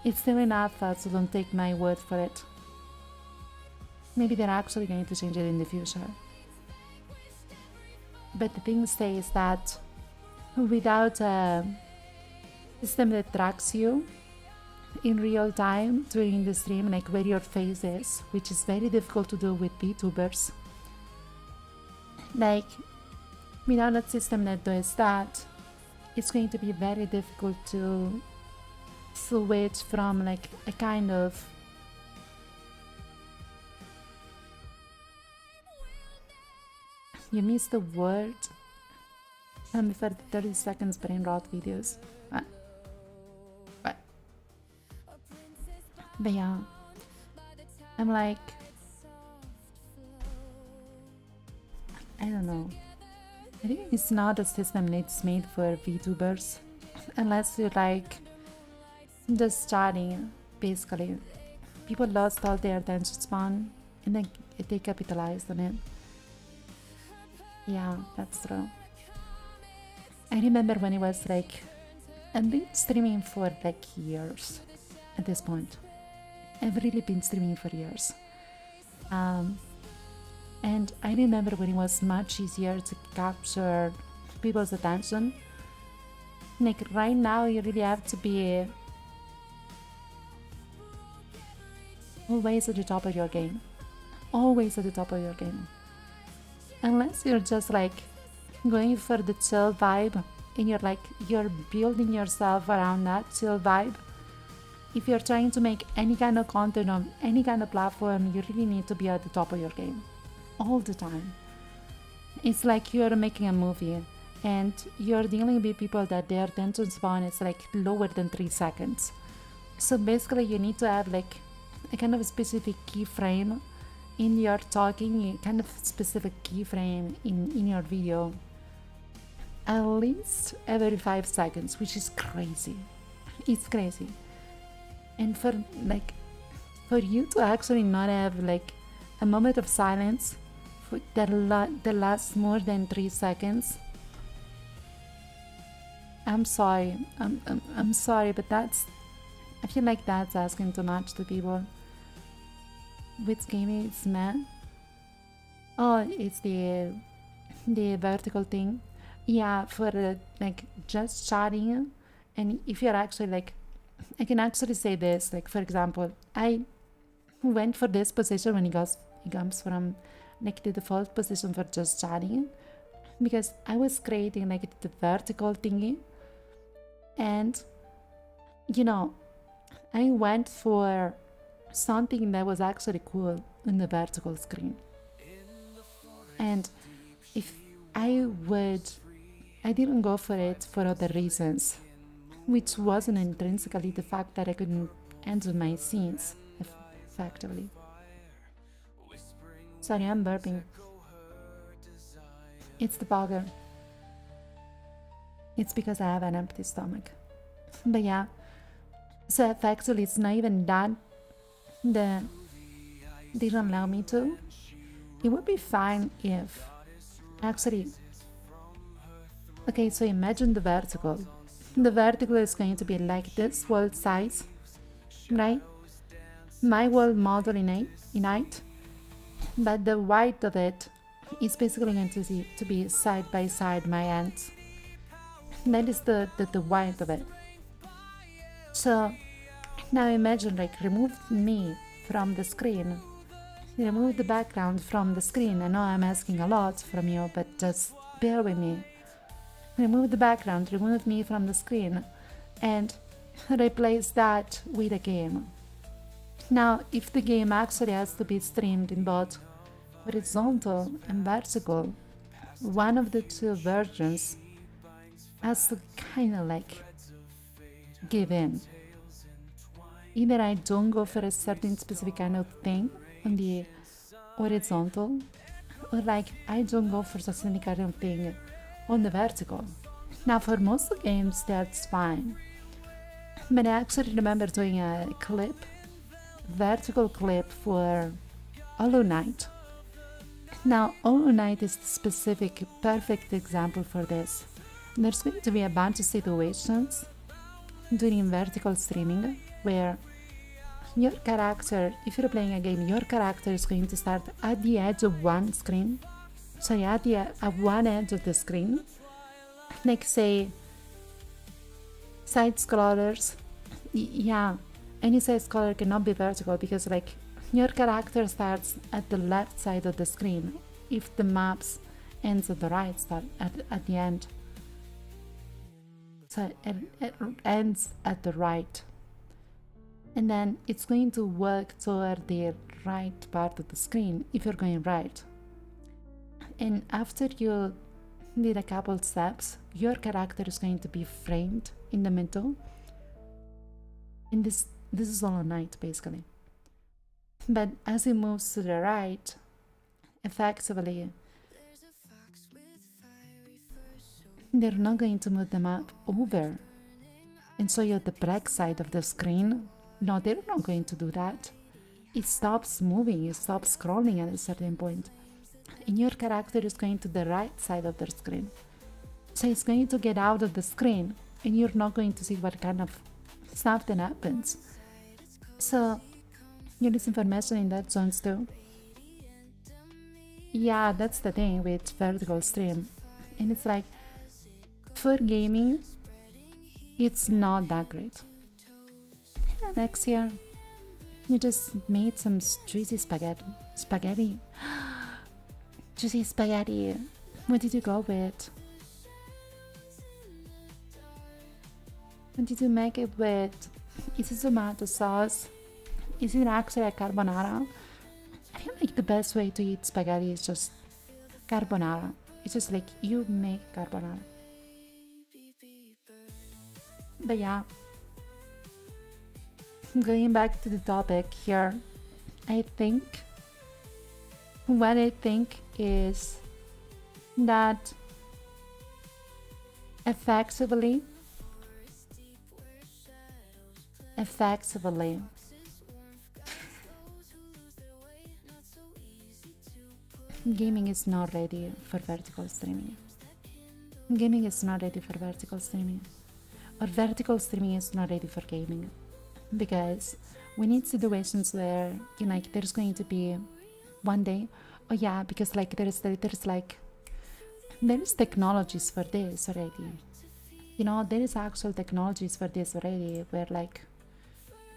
It's still enough, so don't take my word for it. Maybe they're actually going to change it in the future. But the thing is that without a system that tracks you in real time during the stream, like where your face is, which is very difficult to do with VTubers. Like, without a system that does that, it's going to be very difficult to switch from like a kind of you missed the word for 30 seconds brain rot videos. But yeah, I'm like, I don't know. I think it's not a system that's made for VTubers, unless you're like just starting. Basically, people lost all their attention span and then they capitalized on it. Yeah, that's true. I remember when it was like, I've been streaming for like years at this point. I've really been streaming for years. And I remember when it was much easier to capture people's attention. Like right now, you really have to be always at the top of your game. Always at the top of your game. Unless you're just like going for the chill vibe and you're building yourself around that chill vibe. If you're trying to make any kind of content on any kind of platform, you really need to be at the top of your game all the time. It's like you're making a movie and you're dealing with people that their attention span is like lower than 3 seconds. So basically you need to have like a kind of a specific keyframe in your talking, a kind of specific keyframe in your video at least every 5 seconds, which is crazy. It's crazy. And for you to actually not have like a moment of silence that lasts more than 3 seconds, I'm sorry. I'm sorry, but I feel like that's asking too much to people. Which game is man? Oh, it's the vertical thing. Yeah, for like just chatting. And if you're actually like, I can actually say this, like for example, I went for this position when it comes from like the default position for just chatting, because I was creating like the vertical thingy, and you know, I went for something that was actually cool in the vertical screen. And if I didn't go for it for other reasons, which wasn't intrinsically the fact that I couldn't enter my scenes effectively. Sorry, I'm burping. It's the bugger. It's because I have an empty stomach. But yeah, so effectively it's not even that they didn't allow me to. It would be fine if actually, okay, so imagine the vertical. The vertical is going to be like this world size, right? My world model in 8, but the width of it is basically going to be side by side my ends. That is the width of it. So now imagine like remove me from the screen, remove the background from the screen. I know I'm asking a lot from you, but just bear with me. Remove the background, remove me from the screen, and replace that with a game. Now, if the game actually has to be streamed in both horizontal and vertical, one of the two versions has to kind of like give in. Either I don't go for a certain specific kind of thing on the horizontal, or like I don't go for a certain kind of thing on the vertical. Now for most of the games that's fine, but I actually remember doing a vertical clip for Hollow Knight. Now Hollow Knight is the specific perfect example for this. There's going to be a bunch of situations during vertical streaming where your character, if you're playing a game, your character is going to start at the edge of one screen. So at one edge of the screen, like say side scrollers, yeah, any side scroller cannot be vertical because like your character starts at the left side of the screen if the maps ends at the right side at the end. So it ends at the right, and then it's going to work toward the right part of the screen if you're going right. And after you did a couple steps, your character is going to be framed in the middle. And this is Hollow Knight basically. But as it moves to the right, effectively, they're not going to move the map over and show you the black side of the screen. No, they're not going to do that. It stops moving, it stops scrolling at a certain point. And your character is going to the right side of the screen. So it's going to get out of the screen and you're not going to see what kind of stuff that happens. So you need information in that zones too. Yeah, that's the thing with vertical stream. And it's like, for gaming, it's not that great. Yeah, next year, you just made some juicy spaghetti. Juicy spaghetti. What did you go with? What did you make it with? Is it tomato sauce? Is it actually a carbonara? I feel like the best way to eat spaghetti is just carbonara. It's just like you make carbonara. But yeah, going back to the topic here, I think what I think is that effectively gaming is not ready for vertical streaming. Gaming is not ready for vertical streaming. Or vertical streaming is not ready for gaming. Because we need situations where, you know, like there's going to be one day, oh yeah, because like there's technologies for this already. You know, there is actual technologies for this already where like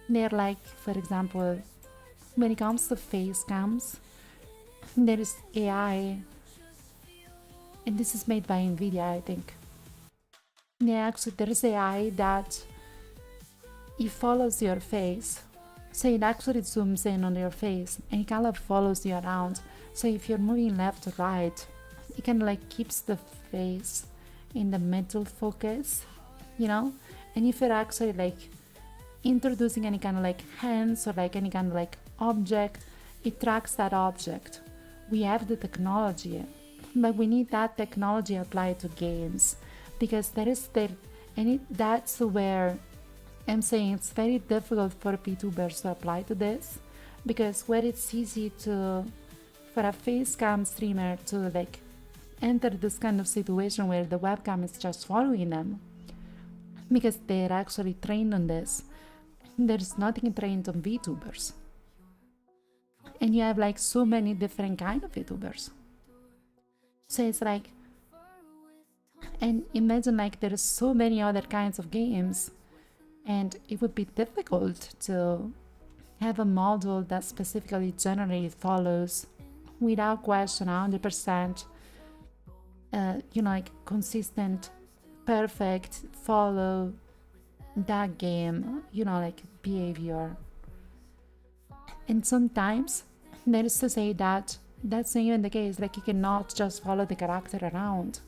they're like, for example, when it comes to face cams, there is AI, and this is made by NVIDIA, I think. Yeah, actually, there is AI that it follows your face. So it actually zooms in on your face and it kind of follows you around. So if you're moving left or right, it kind of like keeps the face in the middle focus, you know? And if you're actually like introducing any kind of like hands or like any kind of like object, it tracks that object. We have the technology, but we need that technology applied to games, because that's where I'm saying it's very difficult for VTubers to apply to this, because where it's easy for a face cam streamer to like enter this kind of situation where the webcam is just following them, because they're actually trained on this. There's nothing trained on VTubers. And you have like so many different kind of VTubers. So it's like, and imagine like there's so many other kinds of games, and it would be difficult to have a model that specifically generally follows without question 100% like consistent, perfect follow that game, like behavior. And sometimes there is to say that that's not even the case, like you cannot just follow the character around.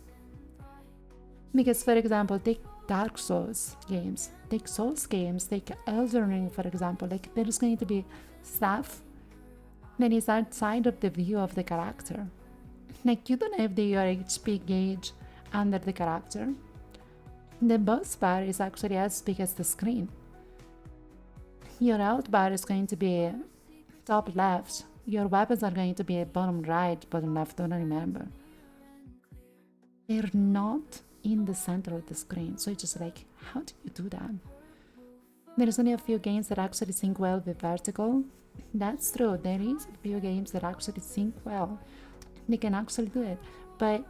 Because, for example, take Dark Souls games, take Elden Ring, for example, like there's going to be stuff that is outside of the view of the character. Like you don't have your HP gauge under the character. The boss bar is actually as big as the screen. Your health bar is going to be top left. Your weapons are going to be bottom right, bottom left, don't remember. They're not in the center of the screen. So it's just like, how do you do that? There's only a few games that actually sync well with vertical. That's true. There is a few games that actually sync well. They can actually do it. But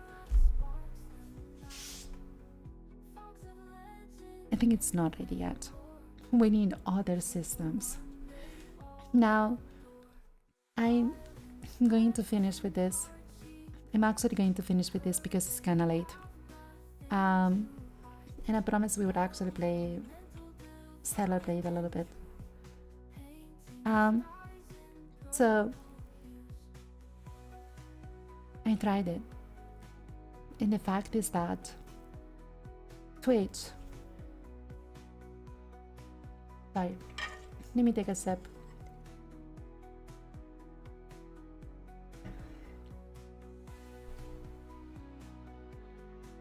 I think it's not ready yet. We need other systems. Now, I'm going to finish with this. I'm actually going to finish with this because it's kind of late. And I promised we would actually celebrate a little bit. So I tried it. And the fact is that Twitch. Sorry, let me take a sip.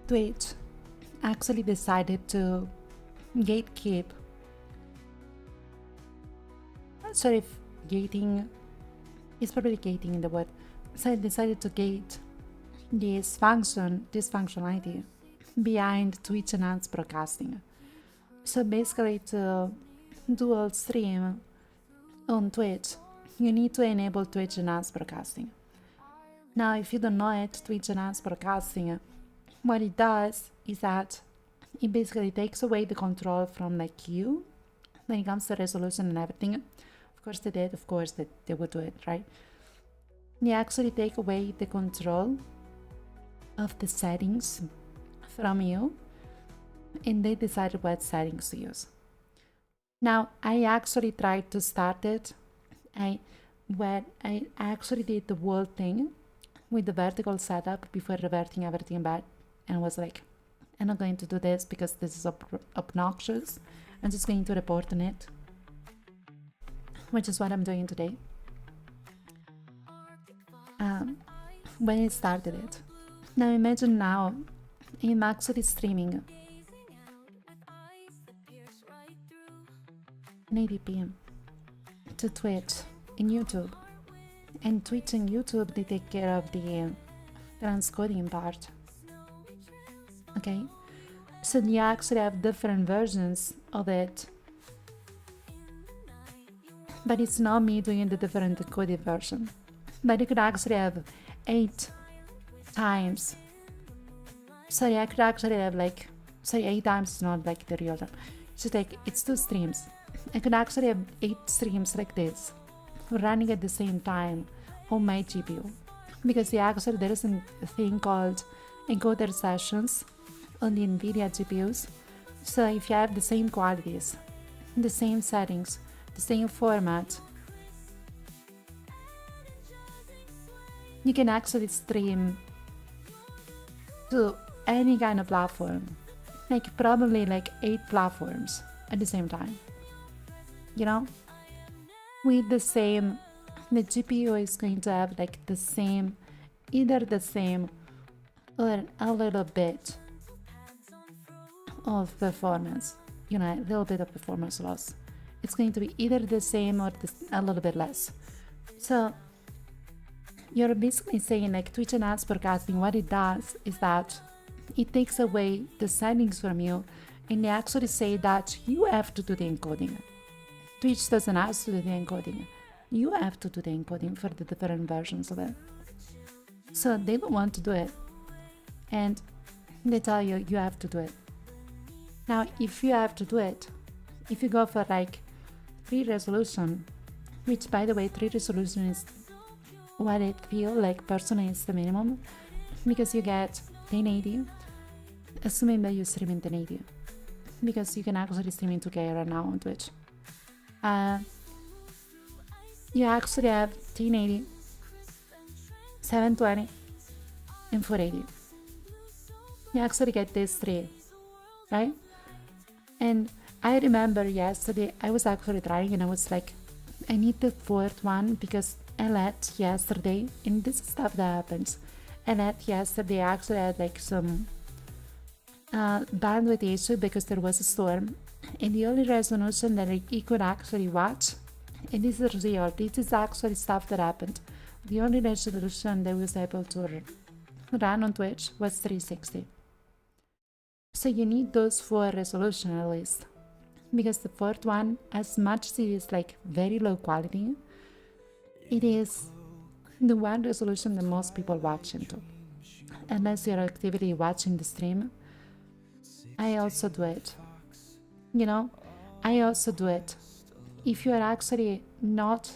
Twitch actually decided to gatekeep. Not sure if gating is probably gating in the word. So I decided to gate this functionality behind Twitch enhanced broadcasting. So basically, to dual stream on Twitch, you need to enable Twitch enhanced broadcasting. Now, if you don't know it, Twitch enhanced broadcasting, what it does is that it basically takes away the control from like you when it comes to resolution and everything. Of course they did, of course they would do it, right? They actually take away the control of the settings from you, and they decided what settings to use. Now, I actually tried to start it. I actually did the whole thing with the vertical setup before reverting everything back, and was like, I'm not going to do this because this is obnoxious. I'm just going to report on it, which is what I'm doing today. When I started it. Now imagine now, I'm actually streaming 1080p to Twitch and YouTube. And Twitch and YouTube, they take care of the transcoding part. Okay? So you actually have different versions of it. But it's not me doing the different encoded version. But you could actually have 8 times. Sorry, I could actually have 8 times is not like the real time. So it's 2 streams. I could actually have 8 streams like this, running at the same time on my GPU. Because there is a thing called encoder sessions on the NVIDIA GPUs. So if you have the same qualities, the same settings, the same format, you can actually stream to any kind of platform, like probably 8 platforms at the same time. You know, with the GPU is going to have either the same or a little bit of performance, a little bit of performance loss. It's going to be either the same or a little bit less. So you're basically saying Twitch enhanced broadcasting, what it does is that it takes away the settings from you, and they actually say that you have to do the encoding. Twitch doesn't ask to do the encoding. You have to do the encoding for the different versions of it. So they don't want to do it. And they tell you you have to do it. Now, if you have to do it, if you go for 3 resolution, which by the way, 3 resolution is what I feel like personally is the minimum, because you get 1080, assuming that you stream in 1080, because you can actually stream in 2K right now on Twitch. You actually have 1080, 720, and 480. You actually get these 3, right? And I remember yesterday, I was actually trying and I was like, I need the 4th one because I let yesterday, and this is stuff that happens, I let yesterday actually had some bandwidth issue because there was a storm, and the only resolution that he could actually watch, and this is real, this is actually stuff that happened, the only resolution that was able to run on Twitch was 360. So you need those 4 resolution at least, because the 4th one, as much as it is very low quality, it is the one resolution that most people watch into. Unless you're actively watching the stream, I also do it. I also do it. If you are actually not,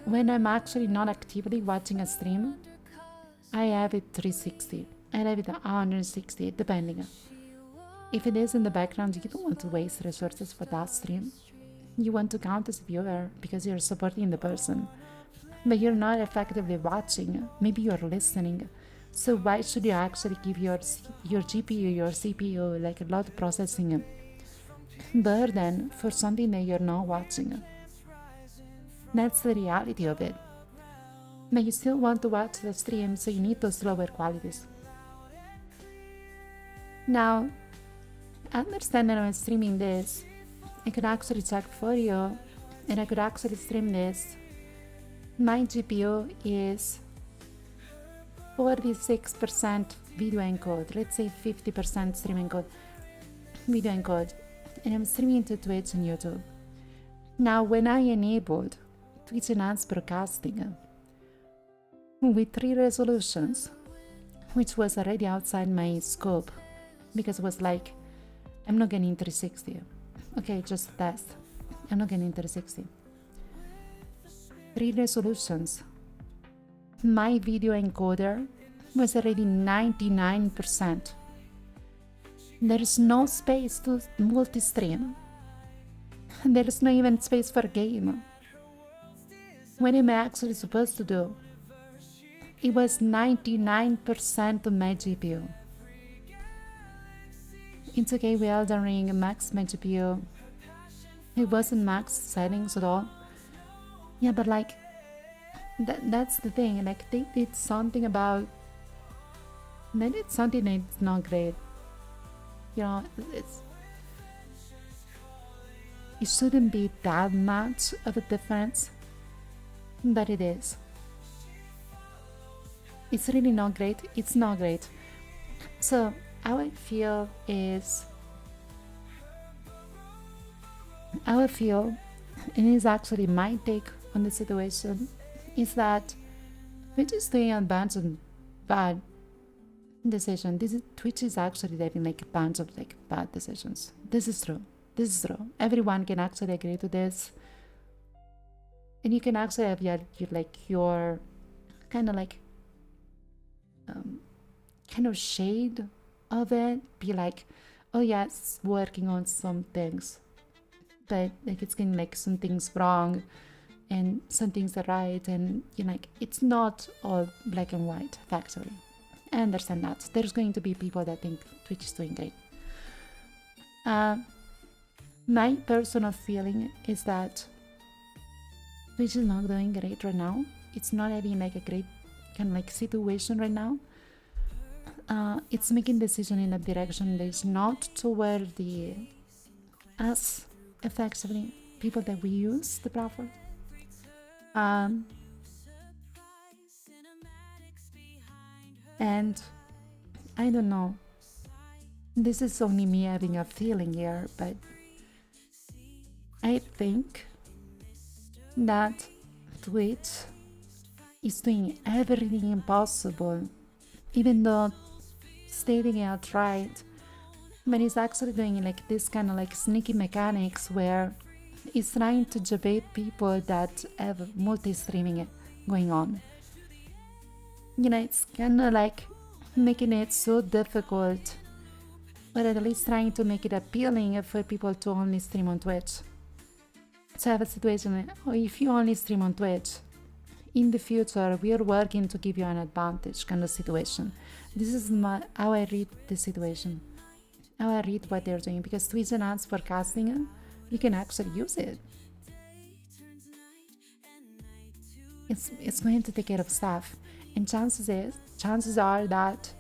when I'm actually not actively watching a stream, I have it 360. I have it 160, depending. If it is in the background, you don't want to waste resources for that stream. You want to count as a viewer because you're supporting the person, but you're not effectively watching. Maybe you're listening. So why should you actually give your GPU, your CPU, a lot of processing burden for something that you're not watching? That's the reality of it. But you still want to watch the stream, so you need those lower qualities. Now, understand that I'm streaming this, I could actually check for you, and I could actually stream this. My GPU is 46% video encode, let's say 50% stream encode, video encode, and I'm streaming to Twitch and YouTube. Now, when I enabled Twitch enhanced broadcasting, with 3 resolutions, which was already outside my scope because it was like, I'm not getting 360. Okay, just a test. I'm not getting 360. 3 resolutions. My video encoder was already 99%. There is no space to multi-stream. There is no even space for game. What am I actually supposed to do? It was 99% of my GPU. It's okay, we Elden Ring max my GPU. It wasn't max settings at all. Yeah, but like, that's the thing. Like, they did something about... They did something that's not great. You know, it shouldn't be that much of a difference, but it is. It's really not great. It's not great. So how I feel, and it's actually my take on the situation, is that we're just doing a bunch of bad decisions. Twitch is actually having like a bunch of like bad decisions. This is true. Everyone can actually agree to this, and you can actually have your kind of like kind of shade of it. Be like, oh yeah, it's working on some things, but like it's getting like some things wrong and some things are right, and you know, like it's not all black and white factually. I understand that there's going to be people that think Twitch is doing great. My personal feeling is that Twitch is not doing great right now. It's not having like a great kind of like situation right now. It's making decision in a direction that is not toward us, effectively, people that we use the platform. And I don't know. This is only me having a feeling here, but I think that Twitch is doing everything possible, even though stating it outright, but it's actually doing like this kind of like sneaky mechanics where it's trying to debate people that have multi-streaming going on. You know, it's kind of like making it so difficult, or at least trying to make it appealing for people to only stream on Twitch. So I have a situation, if you only stream on Twitch, in the future we are working to give you an advantage kind of situation. This is how I read the situation, how I read what they're doing, because Twitch and ads forecasting, you can actually use it. It's going to take care of stuff, and chances are that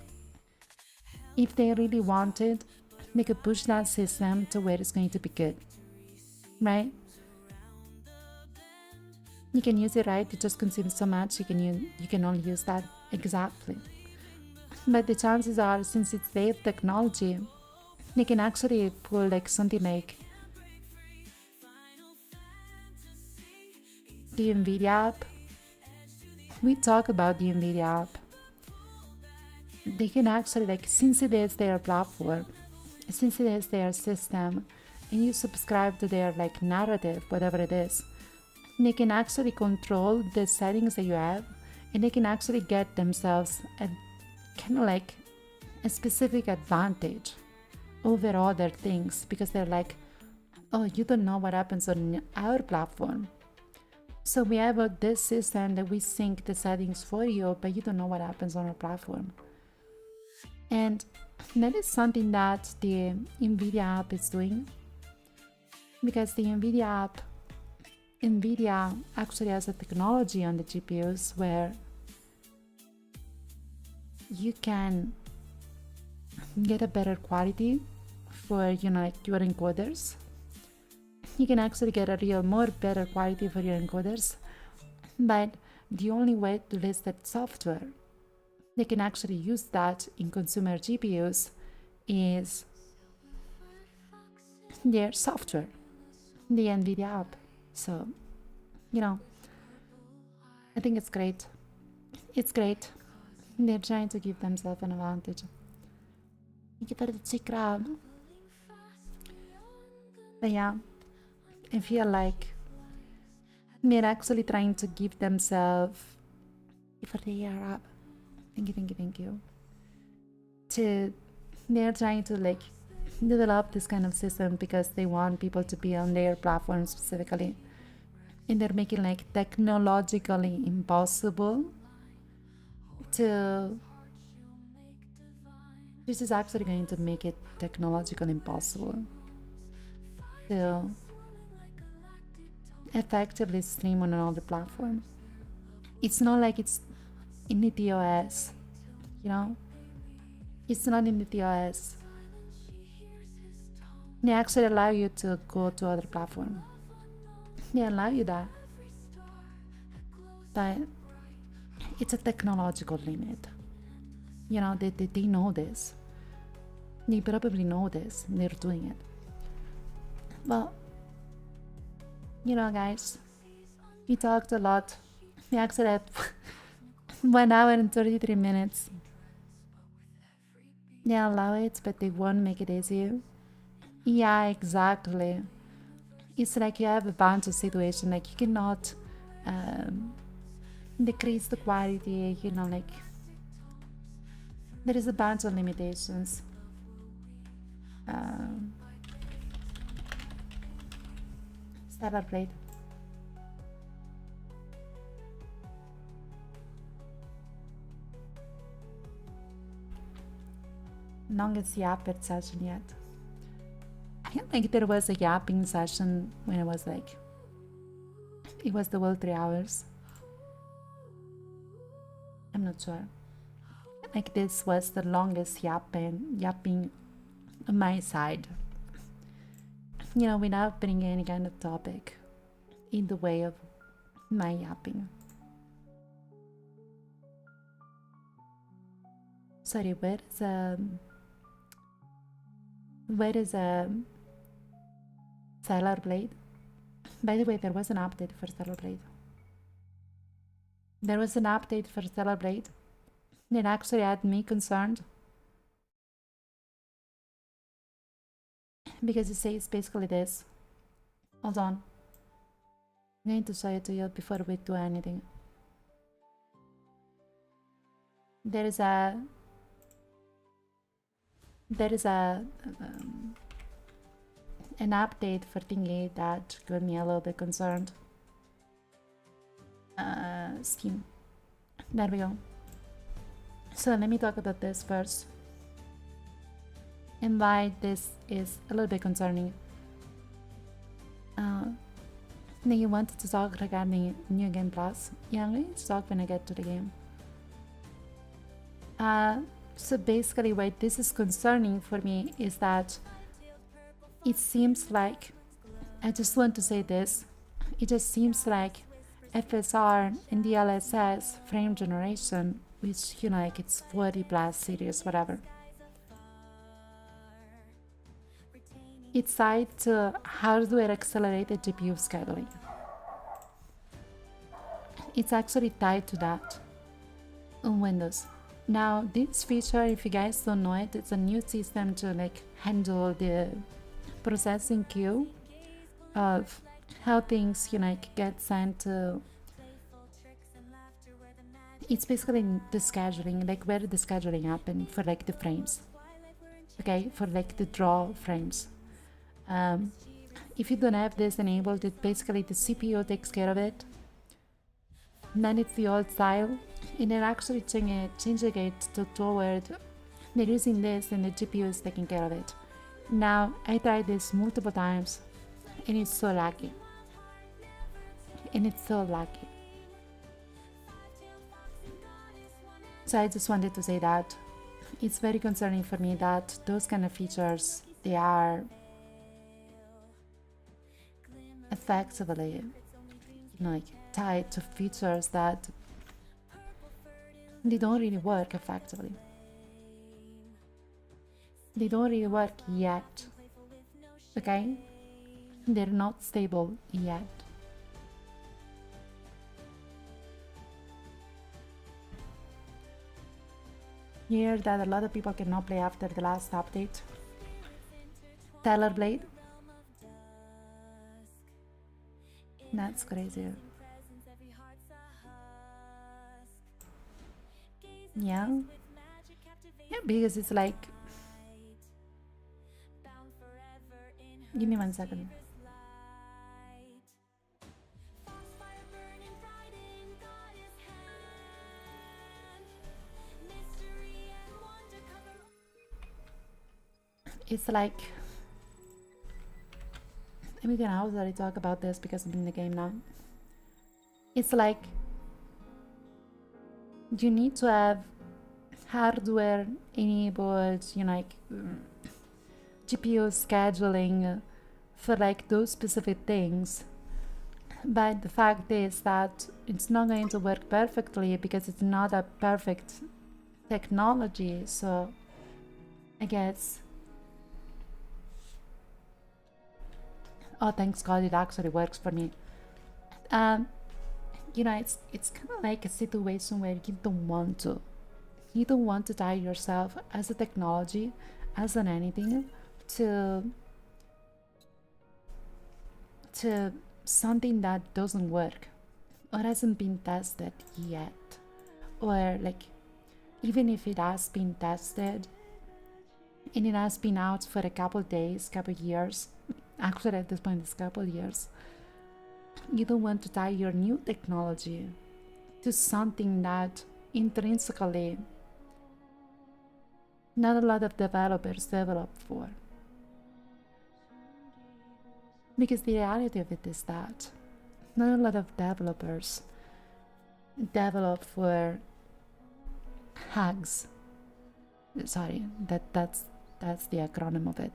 if they really wanted, they could push that system to where it's going to be good, right? You can use it, right? It just consumes so much. You can only use that exactly. But the chances are, since it's their technology, they can actually pull like something like the NVIDIA app. We talk about the NVIDIA app. They can actually like, since it is their platform, since it is their system, and you subscribe to their like narrative, whatever it is, they can actually control the settings that you have, and they can actually get themselves a kind of like a specific advantage over other things, because they're like, oh, you don't know what happens on our platform, so we have this system that we sync the settings for you, but you don't know what happens on our platform. And that is something that the NVIDIA app is doing, because the NVIDIA actually has a technology on the GPUs where you can get a better quality for, you know, like your encoders. You can actually get a more better quality for your encoders, but the only way to list that software, they can actually use that in consumer GPUs, is their software, the NVIDIA app. So, you know, I think it's great. It's great. They're trying to give themselves an advantage. Thank you for the chick crab. But yeah, I feel like they're actually trying to give themselves for the year up. Thank you. They're trying to like develop this kind of system because they want people to be on their platform specifically, and they're making like technologically impossible to. This is actually going to make it technologically impossible to effectively stream on another platform. It's not like it's in the TOS, you know? It's not in the TOS. They actually allow you to go to other platform. They allow you that. But it's a technological limit. You know, they know this. They probably know this. They're doing it. Well, you know, guys, we talked a lot. We actually had 1 hour and 33 minutes. They allow it, but they won't make it easier. Yeah, exactly. It's like you have a bunch of situations, like you cannot decrease the quality, you know, like there is a bunch of limitations. Stellar Blade. Longest yapper session yet. I don't think there was a yapping session when it was like, it was the whole 3 hours. I'm not sure. Like this was the longest yapping on my side. You know, without putting any kind of topic in the way of my yapping. Sorry, where is Stellar Blade? By the way, there was an update for Stellar Blade. There was an update for Stellar Blade that actually had me concerned. Because it says basically this. Hold on. I'm going to show it to you before we do anything. There is an update for thingy that got me a little bit concerned. Steam. There we go. So let me talk about this first and why this is a little bit concerning. Then you wanted to talk regarding New Game Plus. Yeah, I'm going to talk when I get to the game. So basically why this is concerning for me is that it seems like, I just want to say this, it just seems like FSR and DLSS frame generation, which, you know, like it's 40 plus series, whatever, it's tied to hardware accelerated GPU scheduling. It's actually tied to that on Windows. Now, this feature, if you guys don't know it, it's a new system to like handle the processing queue of how things, you know, like get sent to. It's basically the scheduling, like where the scheduling happen for like the frames. Okay, for like the draw frames. If you don't have this enabled, it basically the CPU takes care of it. And then it's the old style, and they're actually changing it toward they're using this and the GPU is taking care of it. Now, I tried this multiple times and it's so laggy. So I just wanted to say that it's very concerning for me that those kind of features, they are effectively, you know, like tied to features that they don't really work effectively. They don't really work yet. Okay? They're not stable yet. hear that a lot of people cannot play after the last update. Stellar Blade. That's crazy. Yeah. Yeah, because it's like, give me 1 second. It's like, we can also talk about this because I'm in the game now. It's like you need to have hardware enabled, like GPU scheduling for like those specific things. But the fact is that it's not going to work perfectly because it's not a perfect technology. So I guess, oh, thanks God, it actually works for me. It's kind of like a situation where you don't want to tie yourself as a technology, as an anything, to something that doesn't work or hasn't been tested yet, or like even if it has been tested and it has been out for a couple days, couple years, actually at this point it's couple years, you don't want to tie your new technology to something that intrinsically not a lot of developers develop for. Because the reality of it is that not a lot of developers develop for hags. Sorry, that's the acronym of it.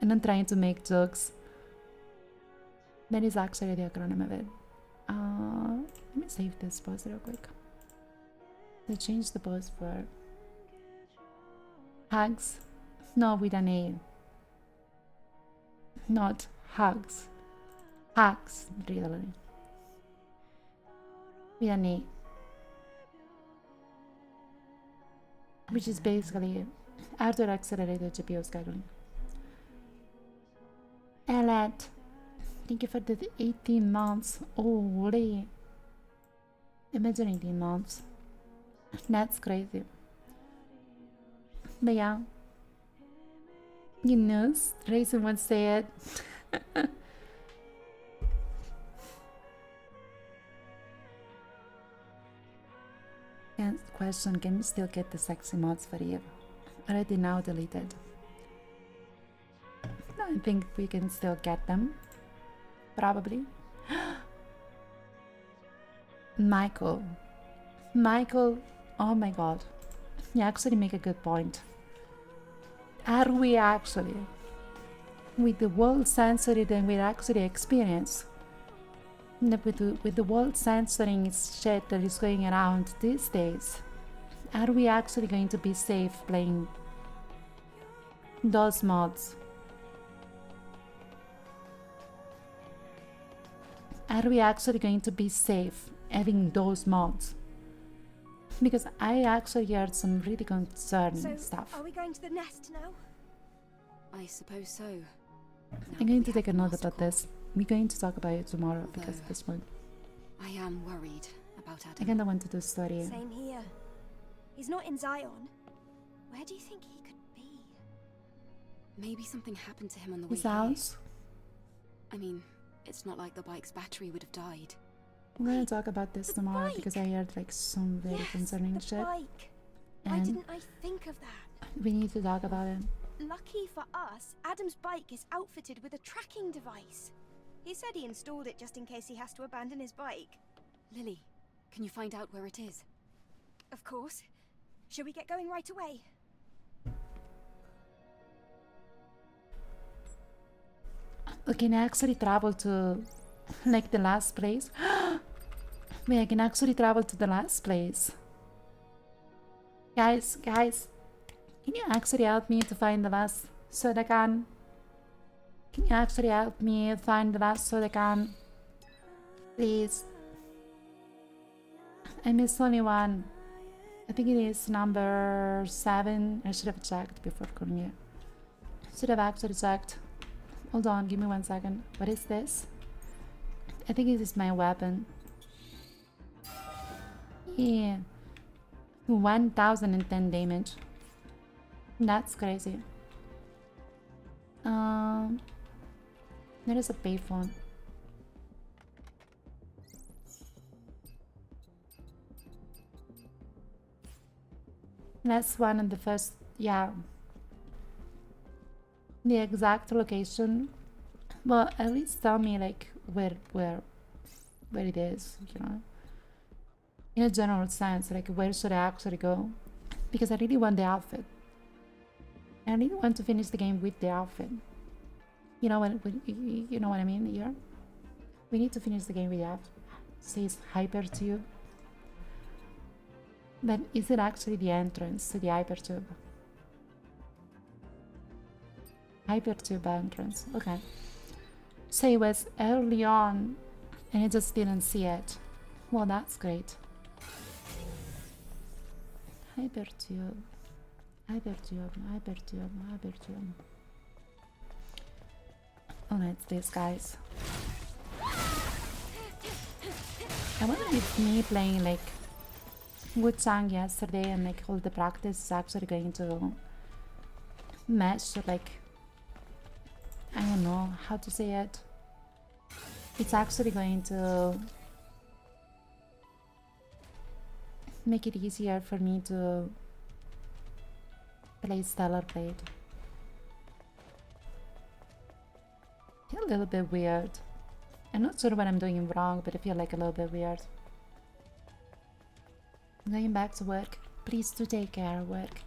And I'm trying to make jokes. That is actually the acronym of it. Let me save this post real quick. They changed the post for hags. No, with an A. Not hugs. Hacks, really. With an A. Which is basically hardware accelerated GPU scheduling. Elad, thank you for the 18 months. Holy. Imagine 18 months. That's crazy. But yeah. You know, Raisin once said. And question, can we still get the sexy mods for you? Already now deleted. No, I think we can still get them. Probably. Michael, oh my god. You actually make a good point. Are we actually, with the world censoring that we actually experience, with the world censoring shit that is going around these days, are we actually going to be safe playing those mods? Are we actually going to be safe having those mods? Because I actually heard some really concerning stuff. Are we going to the nest now? I suppose so. I'm going to take a note about this. We're going to talk about it tomorrow because of this one. I am worried about Adam. I kind of want to do a story. Same here. He's not in Zion. Where do you think he could be? Maybe something happened to him on the way His here. house. I mean, it's not like the bike's battery would have died. I'm going to talk about this the tomorrow bike! because I heard like some very Yes, concerning the shit. bike. Why And didn't I think of that? we need to talk about it. Lucky for us, Adam's bike is outfitted with a tracking device. He said he installed it just in case he has to abandon his bike. Lily, can you find out where it is? Of course. Shall we get going right away? We can actually travel to like the last place. Wait, I can actually travel to the last place. Guys, can you actually help me to find the last soda can? Can you actually help me find the last soda can? Please. I missed only one. I think it is number 7. I should have checked before coming here. Should have actually checked. Hold on, give me 1 second. What is this? I think it is my weapon. Yeah. 1010 damage. That's crazy. There is a payphone. That's one of the first, yeah. The exact location. Well, at least tell me like where it is, you know. In a general sense, like where should I actually go? Because I really want the outfit. I really want to finish the game with the outfit. You know what I mean here? We need to finish the game with the outfit. Says hypertube. But is it actually the entrance to the hypertube? Hypertube entrance, okay. So it was early on and I just didn't see it. Well, that's great. Hypertube. Oh no, it's this, guys. I wonder if me playing like Wu-Chang yesterday and like all the practice is actually going to mesh, like, I don't know how to say it. It's actually going to make it easier for me to play Stellar Blade. I feel a little bit weird. I'm not sure what I'm doing wrong, but I feel like a little bit weird. I'm going back to work. Please do take care, work.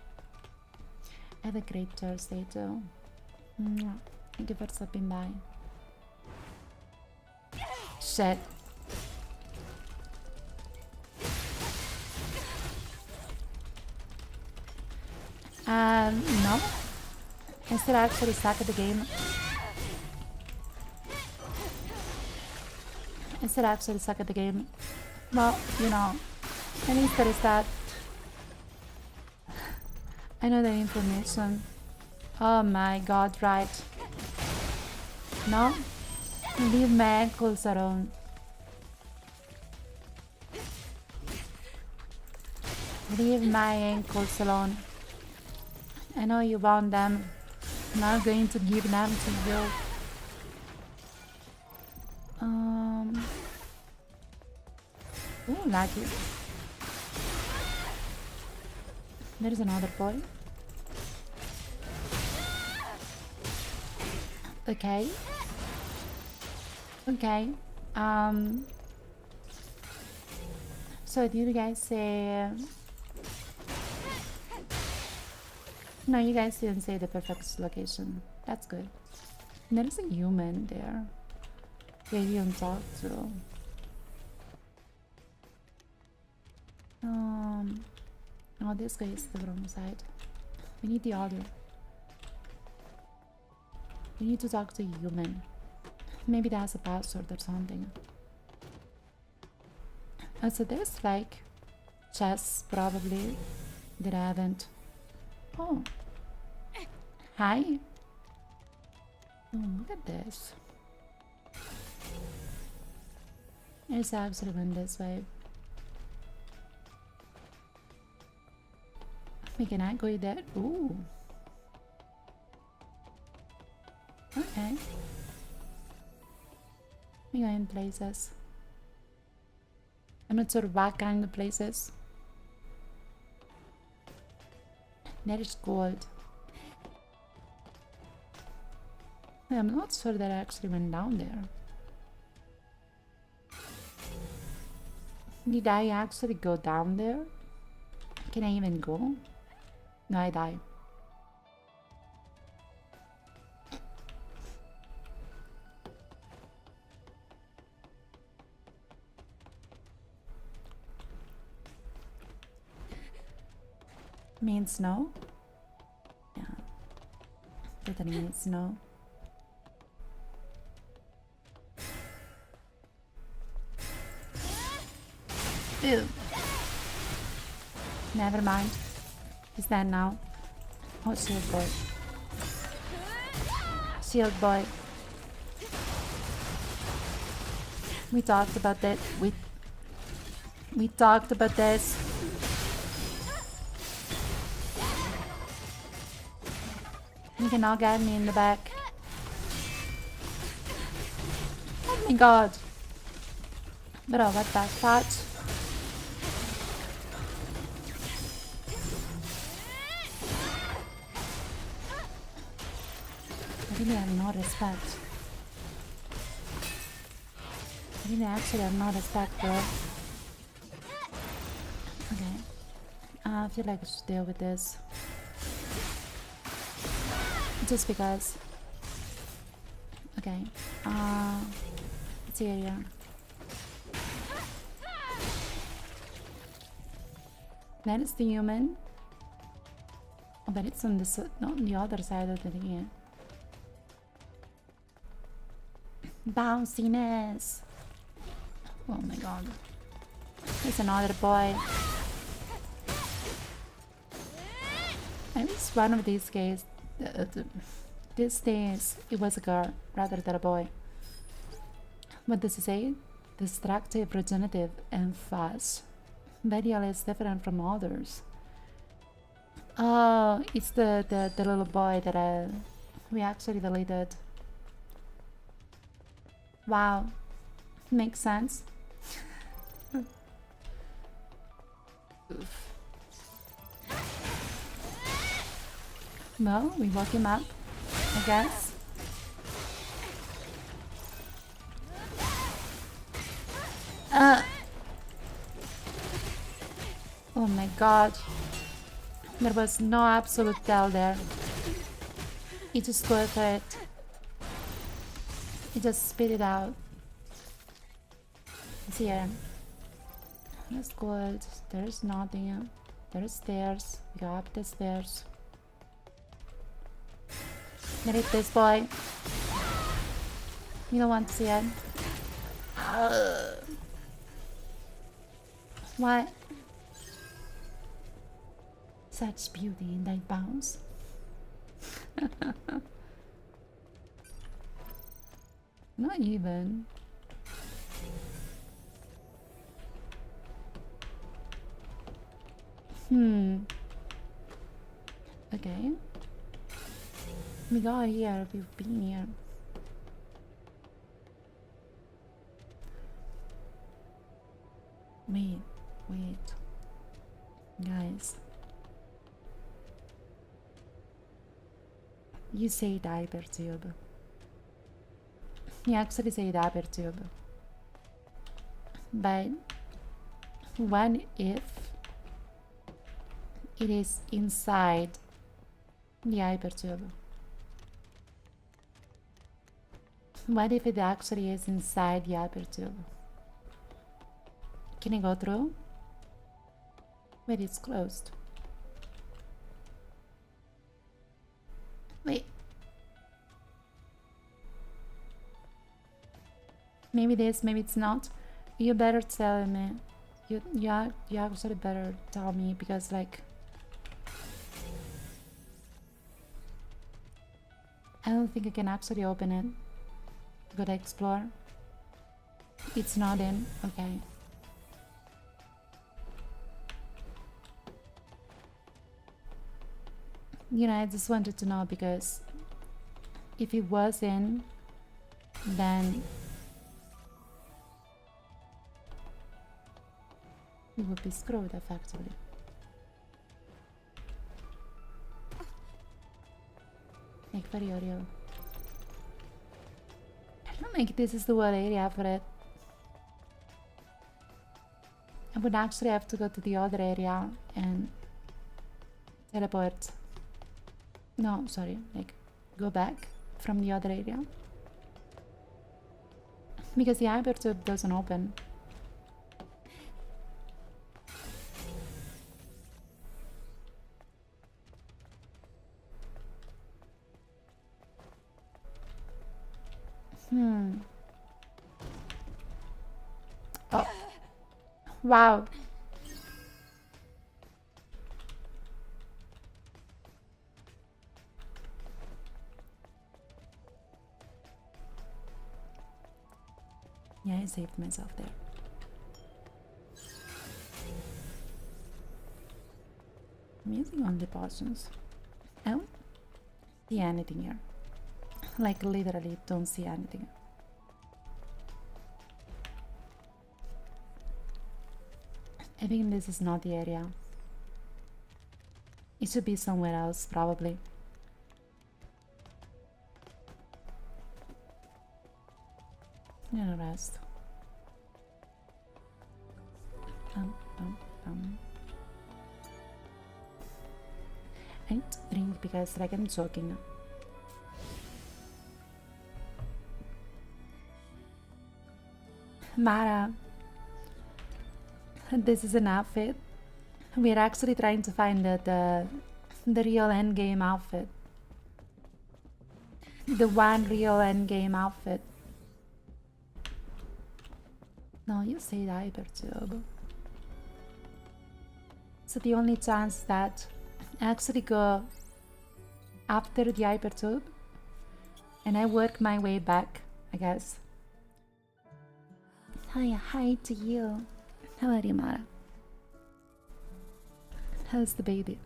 Have a great Thursday too. Thank you for stopping by. Shit. No. I'm still actually stuck at the game. Well, you know, at least there is that. I know the information. Oh my god, right. No? Leave my ankles alone. Leave my ankles alone. I know you want them. I'm not going to give them to you. Ooh, lucky. There's another boy. Okay. Okay. So did you guys say... No, you guys didn't say the perfect location. That's good. And there's a human there. Yeah, you can talk to. Oh, this guy is the wrong side. We need the other. We need to talk to a human. Maybe that's a password or something. Oh, so there's like chests probably that I haven't. Oh. Hi. Oh, look at this. There's actually one this way. We cannot go there. Ooh. Okay. We go in places. I'm not sure what kind of places. There is gold. I'm not sure that I actually went down there. Did I actually go down there? Can I even go? No, I died. Means no? Yeah. Totally means no. Ew. Never mind. He's dead now. Oh, shield boy. Shield boy. We talked about that. We talked about this. You can all get me in the back. Oh my god. Bro, what the fuck? I really have no respect. I really actually have no respect, bro. Okay. I feel like I should deal with this. Just because. Okay. It's area. That is the human. Oh, but it's on this, not on the other side of the thing. Bounciness. Oh my god. There's another boy. At least one of these days, these days, it was a girl rather than a boy. What does it say? Destructive, regenerative, and fast. Very less different from others. Oh, it's the little boy that we actually deleted. Wow, makes sense. Oof. Well, we woke him up, I guess. Oh my god. There was no absolute tell there. He just go for it. He just spit it out. It's here. That's good. There's nothing. There's stairs. We go up the stairs. Get it, this boy. You don't want to see it. What? Such beauty in that bounce. Not even. Okay. We got here, we've been here. Wait. Guys. You say hypertube. You actually say hypertube. But what if it is inside the hypertube? What if it actually is inside the hypertube? Can I go through? Wait, it's closed. Wait. Maybe this, maybe it's not. You better tell me. You actually better tell me, because like I don't think I can actually open it. Go to explore. It's not in. Okay. You know, I just wanted to know, because if it was in, then we would be screwed effectively. Like, very real. I don't think this is the whole area for it. I would actually have to go to the other area and teleport. No, sorry, like go back from the other area. Because the hypertube doesn't open. Oh. Wow. Yeah, I saved myself there. I'm using only potions. I don't see anything here. Like literally don't see anything. I think this is not the area. It should be somewhere else, probably. Yeah, rest. I need to drink because like I'm joking. Mara, this is an outfit. We're actually trying to find the real endgame outfit. The one real endgame outfit. No, you say the hypertube. So the only chance that I actually go after the hypertube and I work my way back, I guess. Hi to you. How are you, Mara? How's the baby?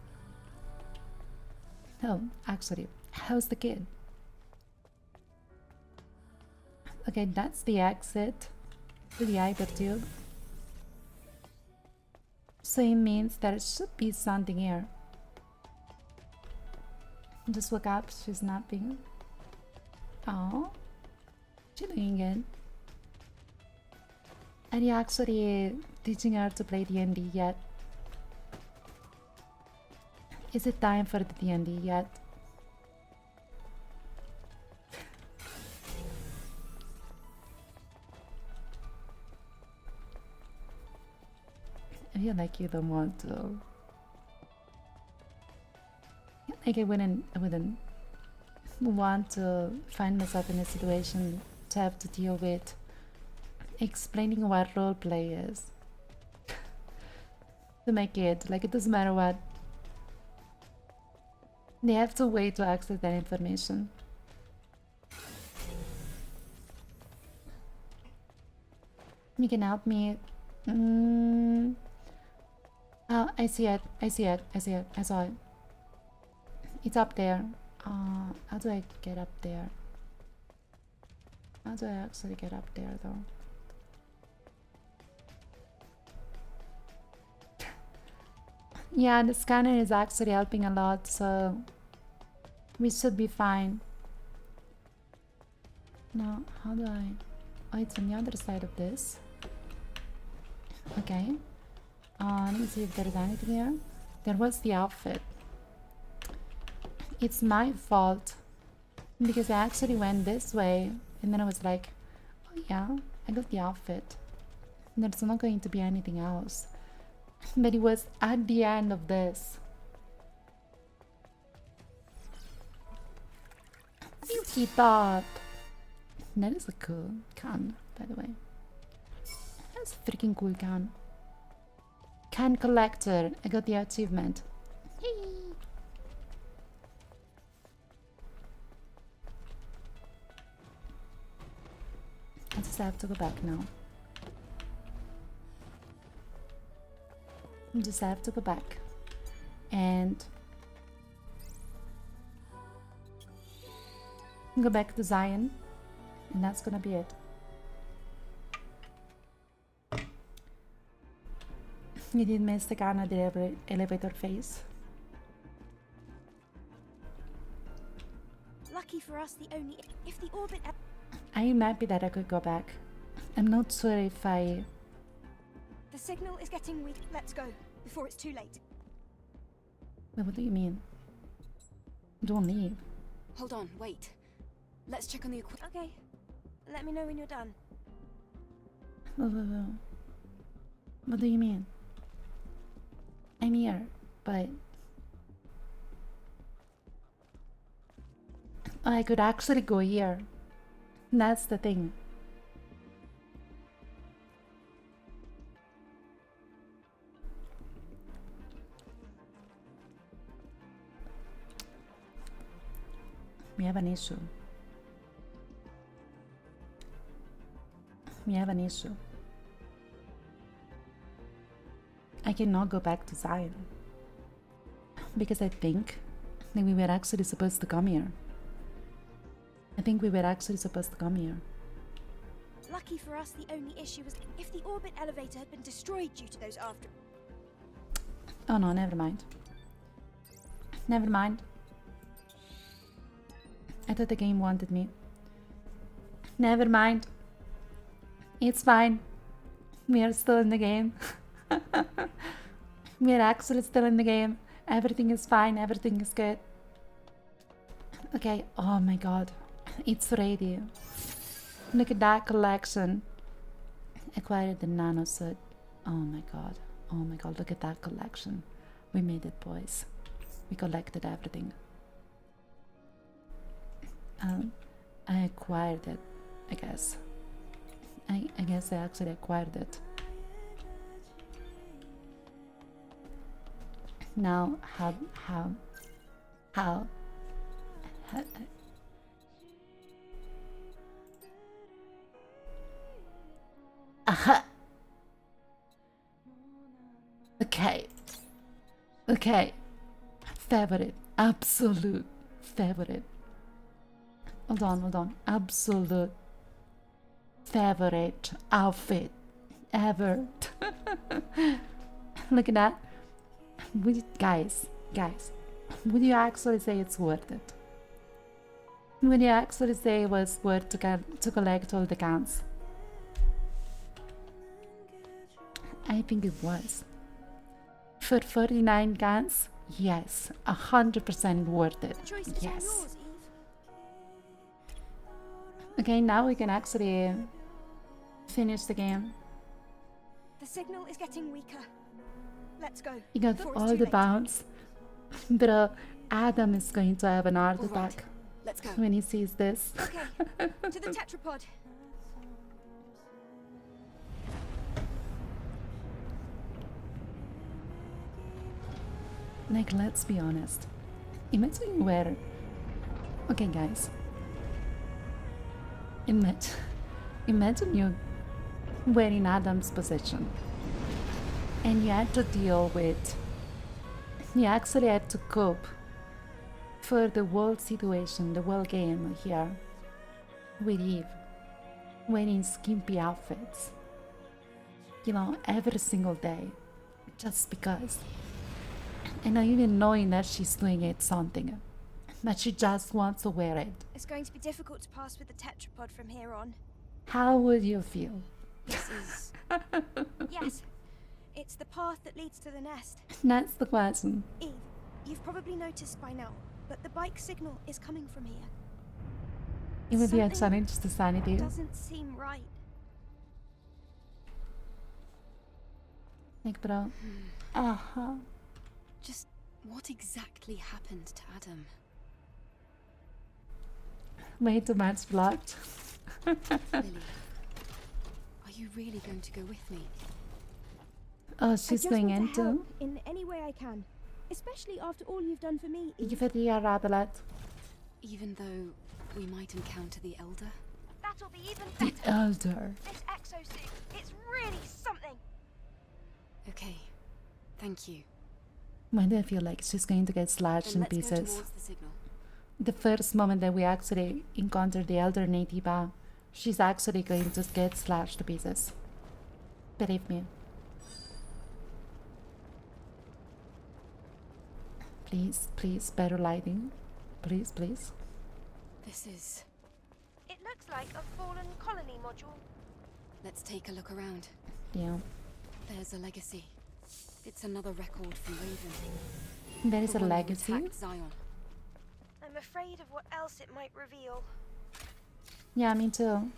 Oh, actually, how's the kid? Okay, that's the exit to the hypertube. So it means there should be something here. Just woke up, she's napping. Oh, she's doing good. Are you actually teaching her to play D&D yet? Is it time for the D&D yet? I feel like you don't want to. Like I wouldn't want to find myself in a situation to have to deal with explaining what roleplay is to my kid. Like it doesn't matter what. They have to wait to access that information. You can help me. Oh, I see it. I saw it. It's up there. How do I get up there? How do I actually get up there though? Yeah, the scanner is actually helping a lot, so we should be fine. No, how do I? Oh, it's on the other side of this. Okay. Let me see if there's anything here. There was the outfit. It's my fault because I actually went this way and then I was like, oh yeah, I got the outfit. There's not going to be anything else. But it was at the end of this. Keep up. That is a cool can, by the way. That's a freaking cool can. Can collector. I got the achievement. Hey. I just have to go back now. Just have to go back and go back to Zion, and that's gonna be it. You did miss the kind of the elevator phase. Lucky for us, if the orbit. I am happy that I could go back. I'm not sure if I. The signal is getting weak. Let's go before it's too late. Wait, what do you mean? Don't leave. Hold on, wait. Let's check on the equipment. Okay. Let me know when you're done. Whoa. What do you mean? I'm here, but I could actually go here. That's the thing. We have an issue. we have an issue. I cannot go back to Zion. Because I think that we were actually supposed to come here. I think we were actually supposed to come here. Lucky for us, the only issue was if the orbit elevator had been destroyed due to those after... Oh no, never mind. Never mind. I thought the game wanted me. Never mind. It's fine. We are still in the game. We are actually still in the game. Everything is fine. Everything is good. Okay. Oh my god. It's ready. Look at that collection. Acquired the nano suit. Oh my god. Oh my god. Look at that collection. We made it, boys. We collected everything. I acquired it, I guess. I guess I actually acquired it. Now, how aha. Okay. Favorite. Absolute favorite. Hold on. Absolute favorite outfit ever. Look at that. Guys, would you actually say it's worth it? Would you actually say it was worth to collect all the cans? I think it was. For 49 cans, yes, 100% worth it. The choice is Yes. all yours, Eve. Okay, now we can actually finish the game. The signal is getting weaker. Let's go. You got before it's all too the late. bounce. Bro, Adam is going to have an heart All right, attack let's go. when he sees this. Okay, to the tetrapod. Like, let's be honest. Imagine you were... Okay, guys. Imagine you were in Adam's position. And you had to deal with... You actually had to cope for the world situation, the world game here. With Eve. Wearing skimpy outfits. You know, every single day. Just because. And not even knowing that she's doing it something. But she just wants to wear it. It's going to be difficult to pass with the tetrapod from here on. How would you feel? This is... Yes, it's the path that leads to the nest. That's the question. Eve, you've probably noticed by now, but the bike signal is coming from here. It would be a Something challenge to sanity. doesn't seem right. Like, bro. Uh-huh. Just what exactly happened to Adam? Way too much blood. Lily, are you really going to go with me? Oh, I she's just going want to into... help in any way I can, especially after all you've done for me, Eve. Give it the rabbit. Even though we might encounter the Elder? That'll be even The better. Elder. This exosuit, it's really something. Okay, thank you. Why do I feel like she's going to get slashed Then in let's go pieces? towards the signal. The first moment that we actually encounter the Elder Nativa, she's actually going to get slashed to pieces. Believe me. Please, better lighting. Please. This is... It looks like a fallen colony module. Let's take a look around. Yeah. There's a legacy. It's another record from Raven. There is The a one who legacy. attacked Zion. I'm afraid of what else it might reveal. Yeah, me too.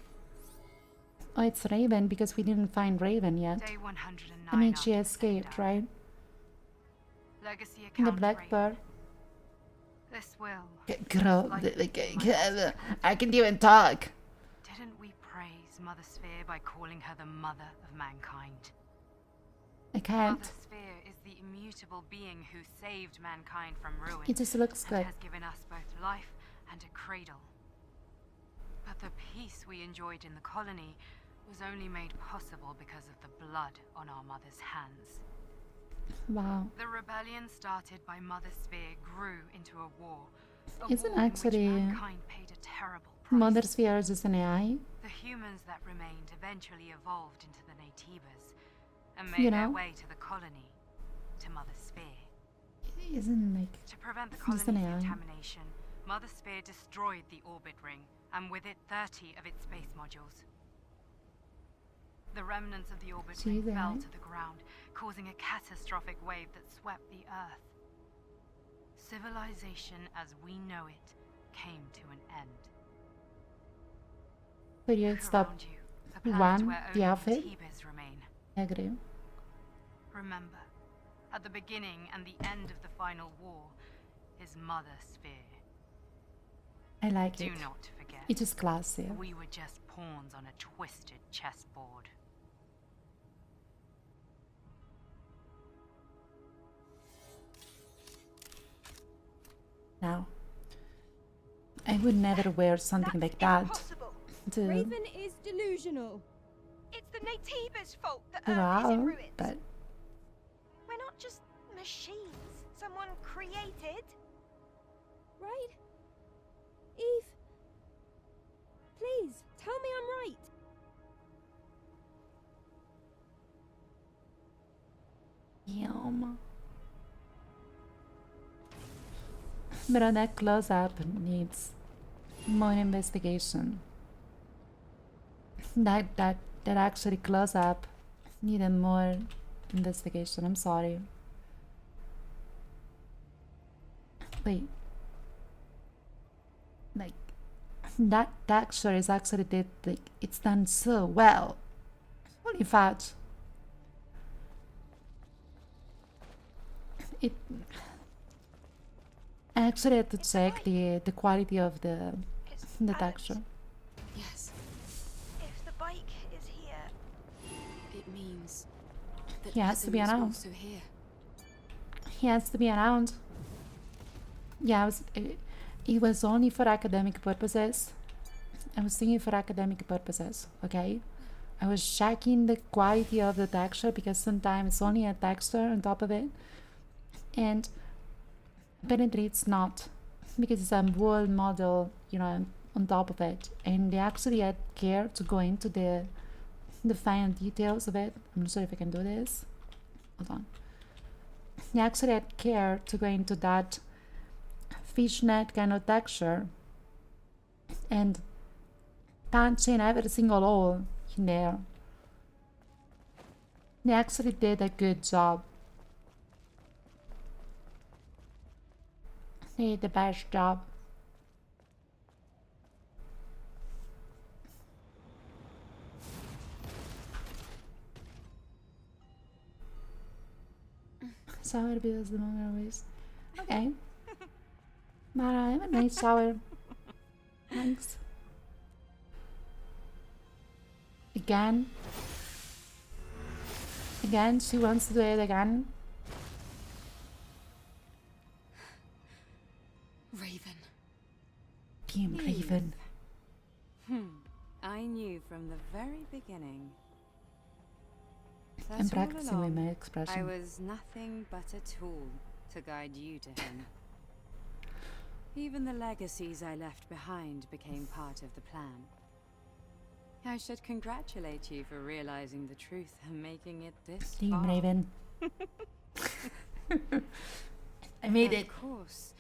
Oh, it's Raven because we didn't find Raven yet. Day 109 I mean, she after the escaped, Citadel. right? Legacy The account Blackbird. This will. Girl, Like I can't even talk. Didn't we praise Mother Sphere by calling her the mother of mankind? I can't. Mother Sphere is the immutable being who saved mankind from ruin. It just looks and good. has given us both life and a cradle. But the peace we enjoyed in the colony was only made possible because of the blood on our mother's hands. Wow. The rebellion started by Mother Sphere grew into a war. A Isn't war in which actually mankind paid a terrible price. Mother Sphere just an AI? The humans that remained eventually evolved into the Noctibers and You made their know? way to the colony, to Mother Sphere. Isn't like To prevent the just an colony's AI? contamination, Mother Sphere destroyed the orbit ring, and with it 30 of its space modules. The remnants of the orbit See ring that? fell to the ground, causing a catastrophic wave that swept the Earth. Civilization as we know it came to an end. Period. Stop. Around you, a planet One, where the only outfit. Tibers remain. I agree. Remember, at the beginning and the end of the final war is Mother Sphere. I like Do it. not forget, It is classy. we were just pawns on a twisted chessboard. Now, I would never wear something like that Impossible. to Raven is delusional. It's the Noctiber's fault that Earth is in wow, ruins. but We're not just machines someone created. Right? Eve, please, tell me I'm right. yum. But on that close-up needs more investigation. That actually close-up needed more investigation. I'm sorry. Wait. Like that texture is actually did like it's done so well. Holy fudge. It I actually had to check the quality of the It's the Adam's. texture. Yes, If the bike is here, it means that He has to Adam be is around. also here. He has to be around. Yeah, it was only for academic purposes. I was thinking for academic purposes, okay? I was checking the quality of the texture because sometimes it's only a texture on top of it. And apparently it's not because it's a whole model, you know, on top of it. And they actually had care to go into the fine details of it. I'm not sure if I can do this. Hold on. They actually had care to go into that fishnet kind of texture and punch in every single hole in there. They actually did a good job. They did the best job. Shower bills the moment always. Okay. Mara, I have a nice shower. Thanks. Again. Again, she wants to do it again. Raven. Team Raven. I knew from the very beginning that I'm all practicing with along my I expression. was nothing but a tool to guide you to him. Even the legacies I left behind became part of the plan. I should congratulate you for realizing the truth and making it this Team far. Raven. I made Of it. course,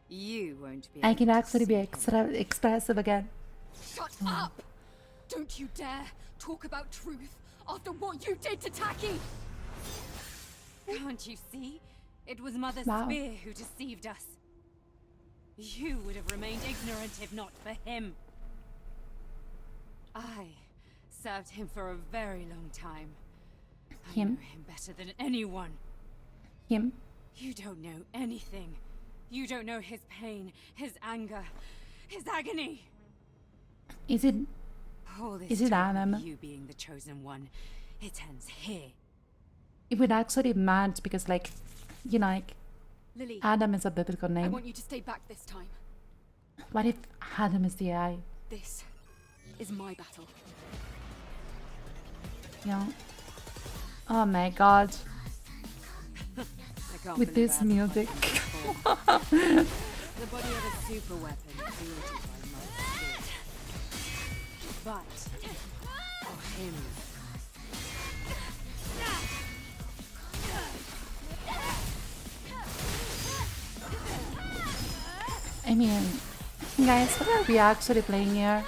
you won't be I able can to actually be see expressive again. Shut up! Don't you dare talk about truth after what you did to Taki! Can't you see? It was Mother Wow. Spear who deceived us. You would have remained ignorant if not for him. I served him for a very long time. I Him? know him better than anyone. Him. You don't know anything. You don't know his pain, his anger, his agony. Is it? All this Is it talk of Adam? you being the chosen one, it ends here. It would actually match because, like, you know, like Lily, Adam is a biblical I name. want you to stay back this time. What if Adam is the AI? This is my battle. Yeah. Oh my god. I can't With believe this I have to music. fight in this form. The body of a super weapon created by Mother Spirit. But for him, I mean, guys, what are we actually playing here?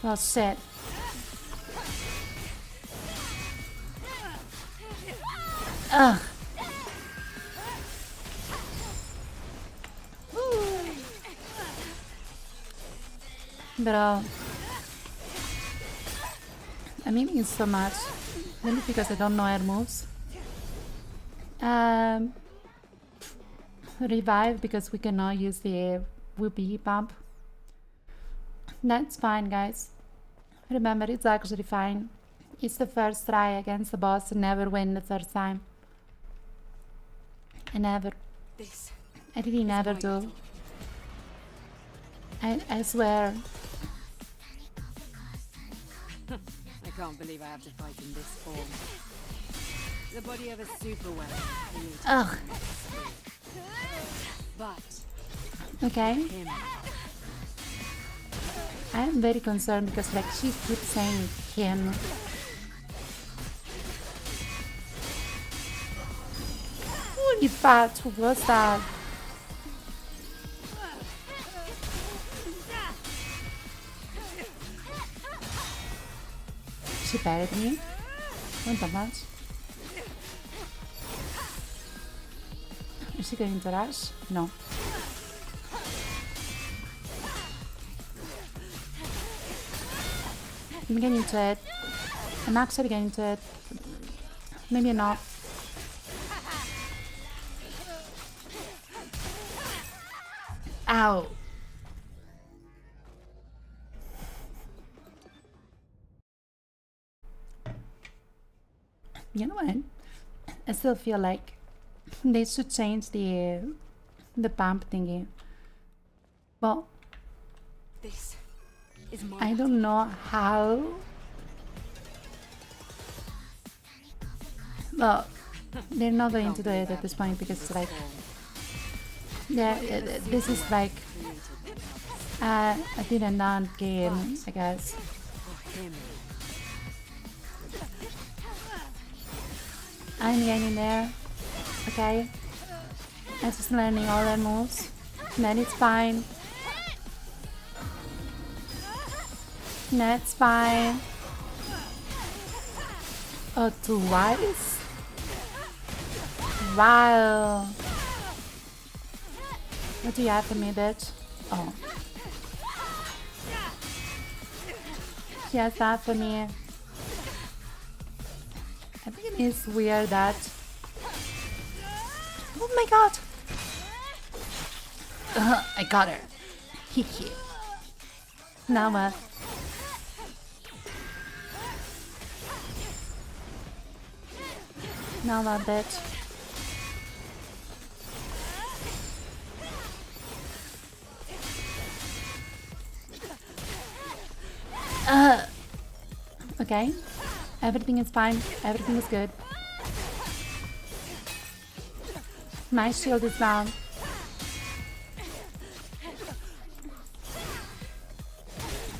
Oh shit. Ugh. Bro, I'm aiming so much, maybe because I don't know air moves. Revive because we cannot use the whoopee pump. That's fine, guys. Remember, it's actually fine. It's the first try against the boss and never win the third time. I really never do. I swear. I can't believe I have to fight in this form. The body of a super weapon created Ugh. but Okay. him. I am very concerned because like she keeps saying him. Holy fat, who was that? She parried me? Not that much. Is she going to rush? No. I'm getting into it. I'm actually getting into it. Maybe not. Ow. You know what? I still feel like they should change the pump thingy. Well, This is my I don't know how. Well, they're not going to do it at this point because it's like, yeah, this is like a didn't done game, I guess. for him. I'm getting there, okay? I'm just learning all their moves, then it's fine. That's fine. Oh, twice? Wow. What do you have for me, bitch? Oh. She has that for me. I think it is weird that... Oh my god! I got her. Hee. Now what? Now what, bitch? Okay. Everything is fine. Everything is good. My shield is down.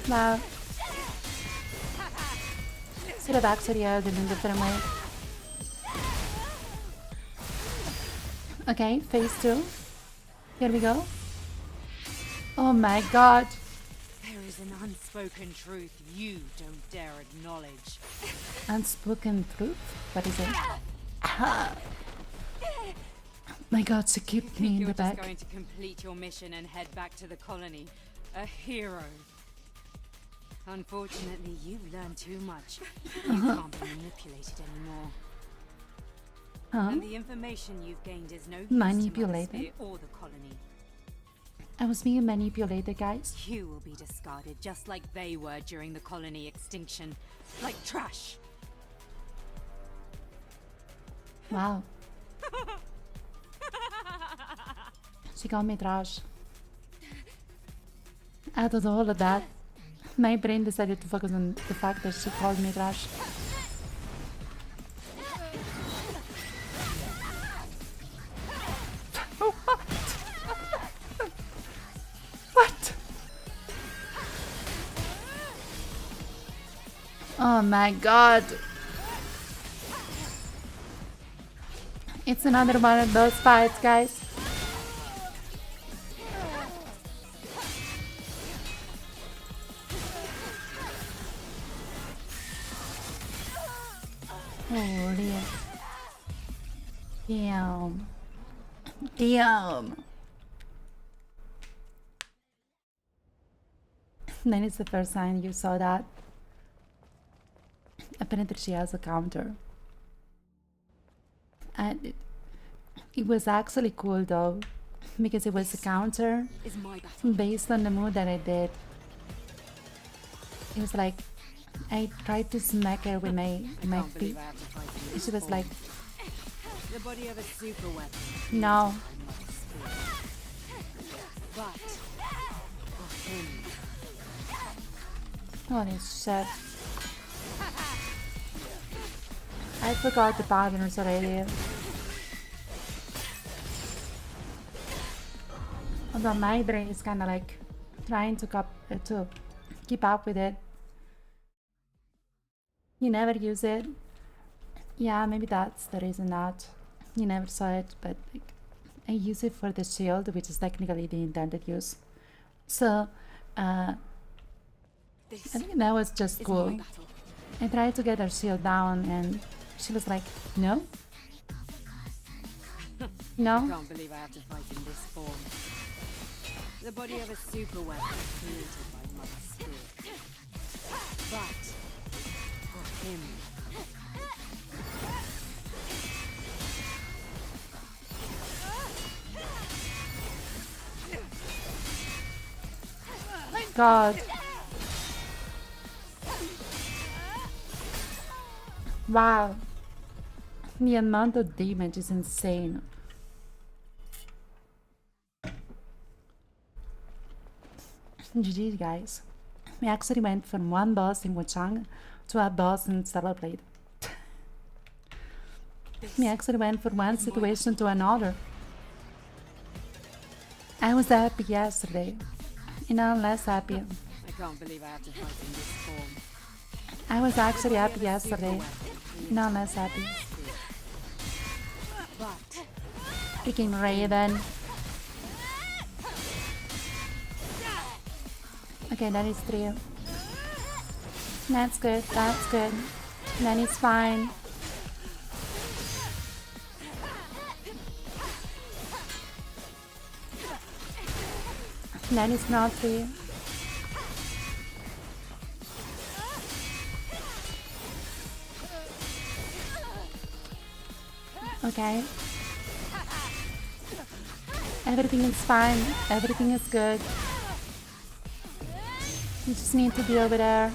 Wow. Should have actually held it in a different way. Okay, phase 2. Here we go. Oh my god. There is an unspoken truth you don't dare acknowledge. Unspoken truth? What is it? Ah. My god, she kicked me in You're the just back. going to complete your mission and head back to the colony. A hero. Unfortunately, you've learned too much. You can't be manipulated anymore. Huh? And the information you've gained is no use to Manipulated? Mother Sphere or the colony. I was being manipulated, guys. You will be discarded just like they were during the colony extinction. Like trash. Wow. She called me trash. Out of all of that, my brain decided to focus on the fact that she called me trash. What? Oh my god. It's another one of those fights, guys. Oh dear. Damn. Damn. Then it's the first time you saw that. Apparently she has a counter. And it was actually cool though, because it was a counter Is my battle. based on the move that I did. It was like I tried to smack her with my Can't feet. believe I have to fight in And this she was form. like, The body of a super weapon. no. But for him, Holy shit. I forgot the patterns already. Although my brain is kind of like trying to keep up with it. You never use it. Yeah, maybe that's the reason that you never saw it, but like, I use it for the shield, which is technically the intended use. So, I This think that was just is cool. my battle. I tried to get her shield down and she was like, no. No? can't believe I have to fight in this form. The body of a super weapon created by Mother Spirit. But for him, My god. Wow. The amount of damage is insane. GG guys. We actually went from one boss in Wuchang to a boss in Stellar Blade. We actually went from one situation to another. I was happy yesterday. And now I'm less happy. I can't believe I have to fight in this form. I was actually happy Body of a super yesterday. weapon created Now I'm by less happy. Mother Spirit. But Freaking Raven. Okay, that is 3. That's good, that's good. That is fine. That is not 3. Okay. Everything is fine. Everything is good. You just need to be over there.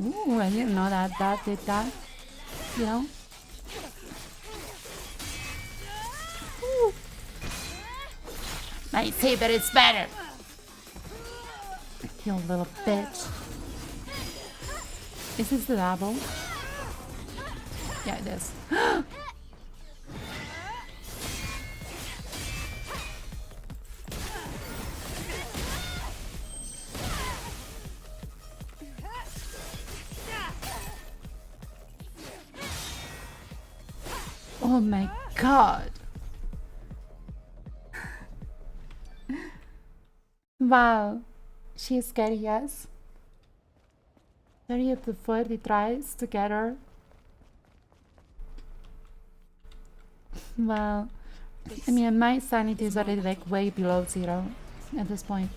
Ooh, I didn't know that did that. You know? Ooh. My saber is better. You little bitch. Is this the double? Yeah, it is. Oh my god. Wow. She's scary, yes. 30 of the 40 tries to get her. Well, I mean, my sanity is already like way below 0 at this point.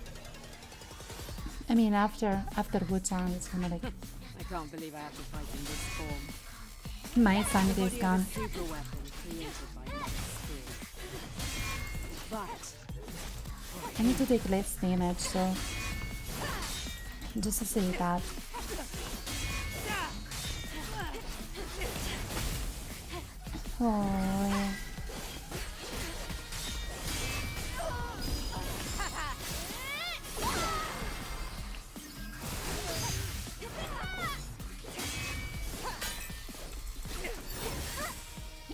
I mean, after Wu-Chang, it's kind of like I can't believe I have to fight in this form. my sanity is Body of a gone. super weapon created by Mother Spirit. But I need to take less damage, so just to say that. Oh.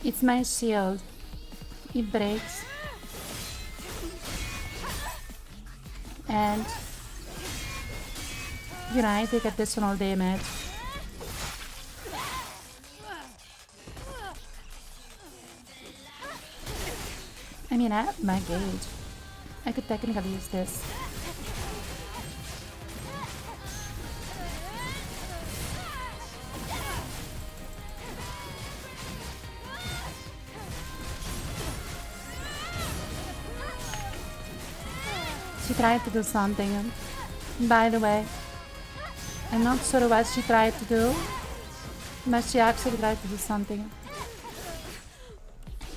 It's my shield. It breaks. And you know, I take additional damage. I mean, I have my gauge. I could technically use this. She tried to do something, by the way. I'm not sure what she tried to do, but she actually tried to do something.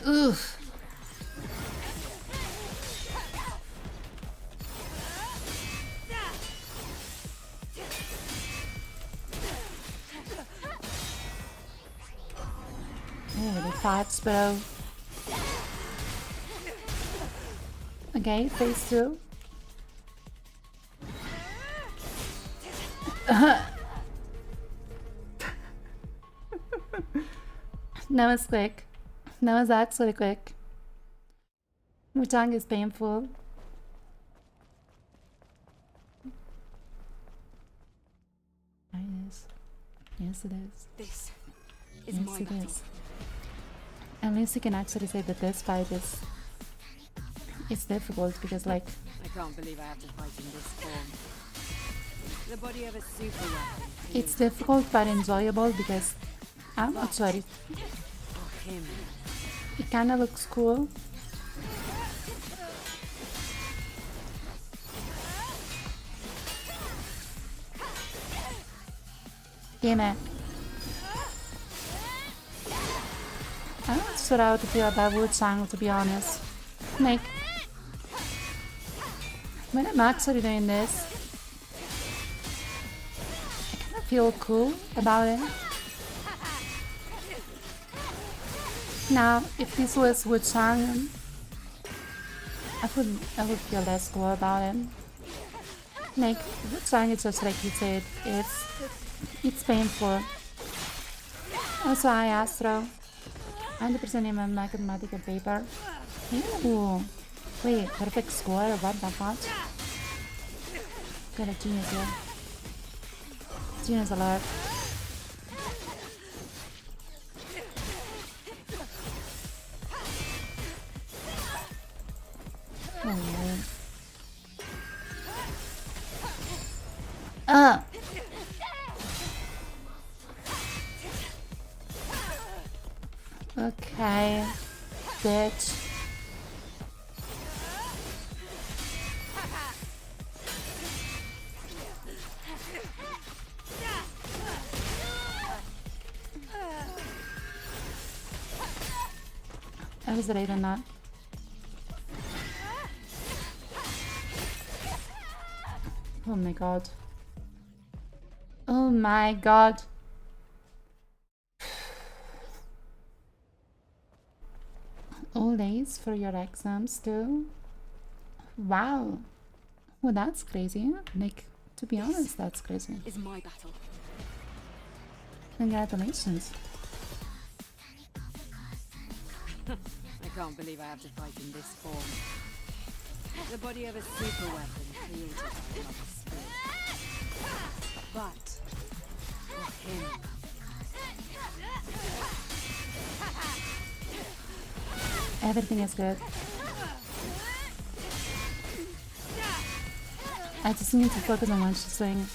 Oof. Oh, the farts, bro. Okay, phase 2. That was quick. That was actually quick. My tongue is painful. It is. Yes, it is. This is Yes, my it battle. is. At least you can actually say that this fight is... It's difficult because, like... I can't believe I have to fight in this form. The body of a super weapon. It's difficult but enjoyable because... I'm not sorry. For him. It kinda looks cool. Damn it. I'm not sure how to feel about Wu-Chang, to be honest. Like, when I'm actually doing this, I kinda feel cool about it. Now, if this was Wu-Chang, I would feel less cool about it. Like, Wu-Chang is just like you said, it's painful. Also, I Astro. 100% in my mathematical paper. Ooh. Wait, perfect score? What the fuck? Got a genius here. Genius alert. Oh. Okay, bitch. I was right on that. Oh my god. Oh my god. All days for your exams too? Wow. Well, that's crazy. Like, to be honest, that's crazy. Is my battle. Congratulations. I can't believe I have to fight in this form. The body of a super weapon created by another spirit. But for him. Everything is good. I just need to focus on what she's doing.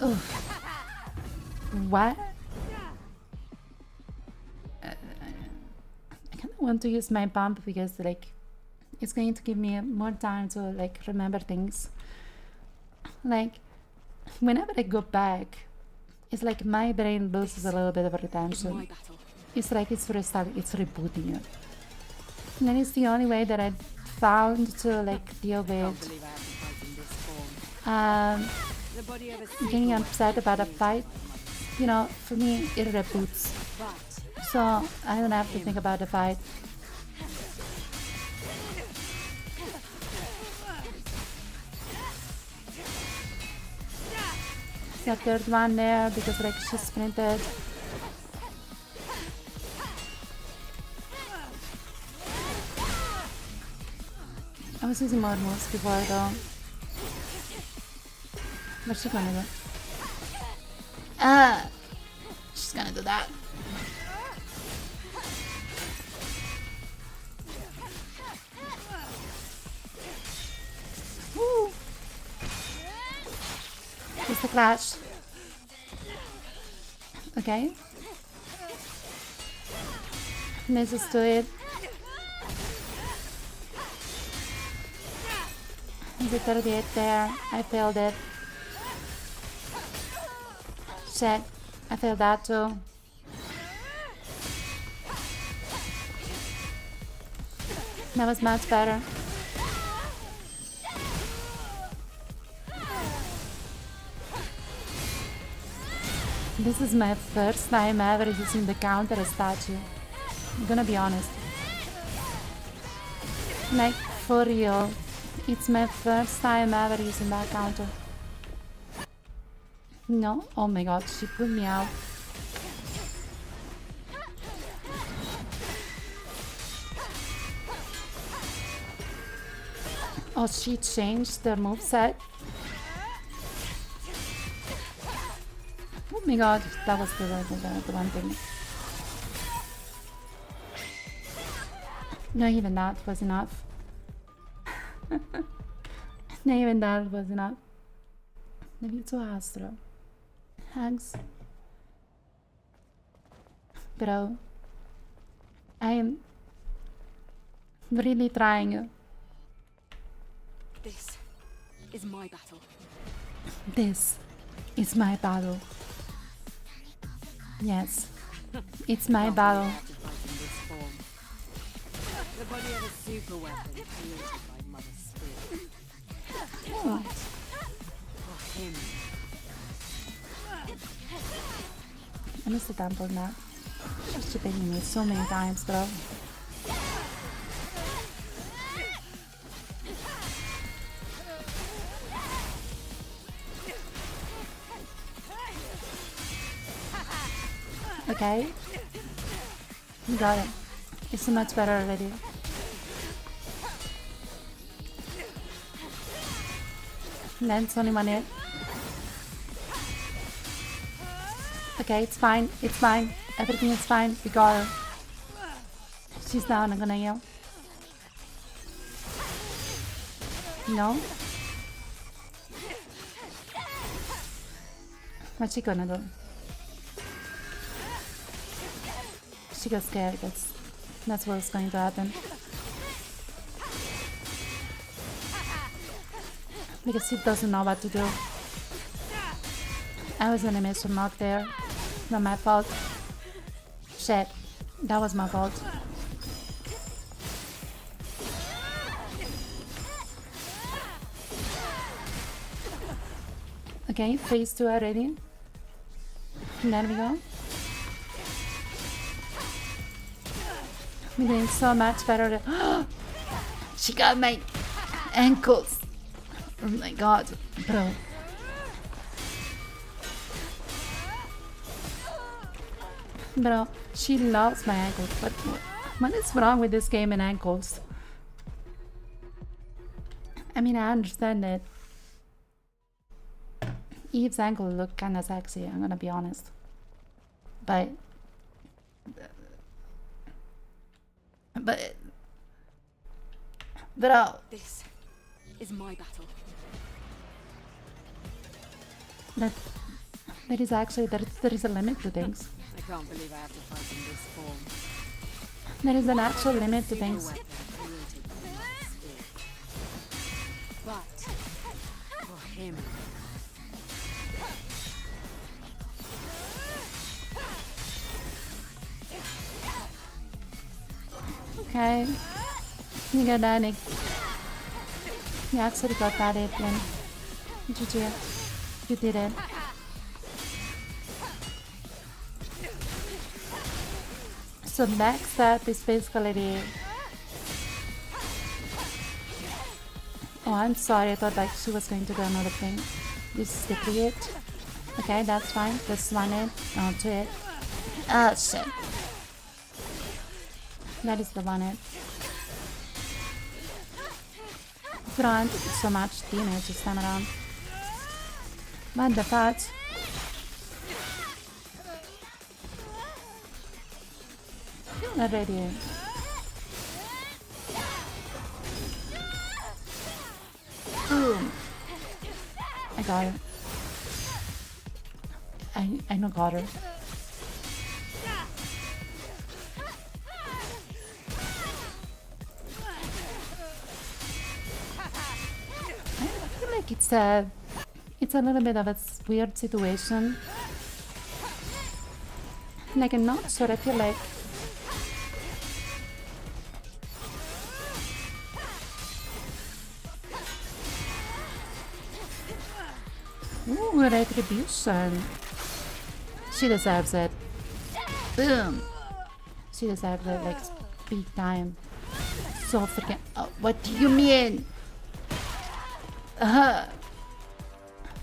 Oof. What? I kind of want to use my bump because, like, it's going to give me more time to, like, remember things. Like, whenever I go back, it's like my brain loses a little bit of retention. It's like it's rebooting it. And then it's the only way that I found to, like, deal with The body of a getting upset about a fight, you know, for me, it reboots. but So I don't have to think about the fight. The third one there because like she sprinted. I was using more moves before though. What's she gonna do? She's gonna do that. Woo! It's the clash. Okay. Misses to it. The 38 there. I failed it. Shit. I failed that too. That was much better. This is my first time ever using the counter as statue. I'm gonna be honest. Like, for real. It's my first time ever using that counter. No? Oh my god, she put me out. Oh, she changed the moveset. Oh my god, that was the one thing. Not even that was enough. Not even that was enough. Nevito Astro. Thanks. Bro. I am really trying. This is my battle. This is my battle. Yes. It's my battle. have to fight in this form. The body of a super weapon created by Mother Spirit. Oh. For him, I missed the temple now. She's chipping me so many times, bro. Okay. You got it. It's so much better already. Lands only one hit. Okay, it's fine. It's fine. Everything is fine. We got her. She's down. I'm gonna heal. No? What's she gonna do? She got scared. That's what's going to happen. Because she doesn't know what to do. I was gonna miss her knock there. Not my fault. Shit. That was my fault. Okay, phase 2 already. And there we go. We're doing so much better. She got my ankles. Oh my god, bro. Bro, she loves my ankles. But what is wrong with this game and ankles? I mean, I understand it. Eve's ankle look kinda sexy, I'm gonna be honest. But bro, This is my battle. that is actually there is a limit to things. I can't believe I have to fight in this form. There is an actual limit to Super things. weapon created by Mother Spirit. But for him, Okay. You got that, Nick. You actually got that hit then. GG. You did it. So next step is basically oh, I'm sorry, I thought like she was going to do another thing. This is the create. Okay, that's fine. Just one it onto it. Oh shit. That is the one it. Couldn't do so much damage this time around. What the fuck? Already. Boom. I got her. I know got her. I feel like it's a little bit of a weird situation. Like I'm not sure. I feel like ooh, retribution. She deserves it. Boom. She deserves it like big time. So freaking. Oh, what do you mean?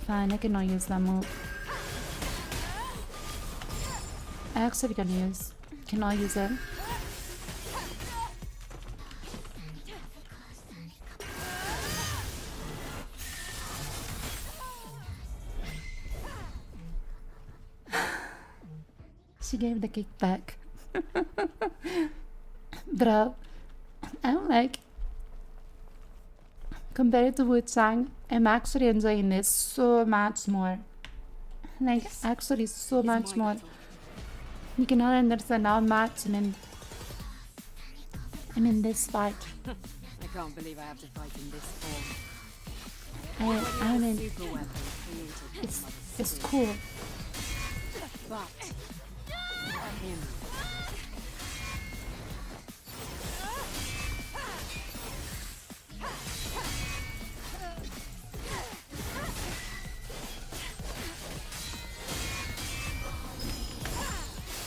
Fine, I cannot use that move. I actually cannot use it. She gave the kick back. Bro, I'm like, compared to Wu-Chang, I'm actually enjoying this so much more. Like, actually so much more. You cannot understand how much I'm in this fight. I can't believe I have to fight in this form. I mean, Super weapon created it's cool. but him.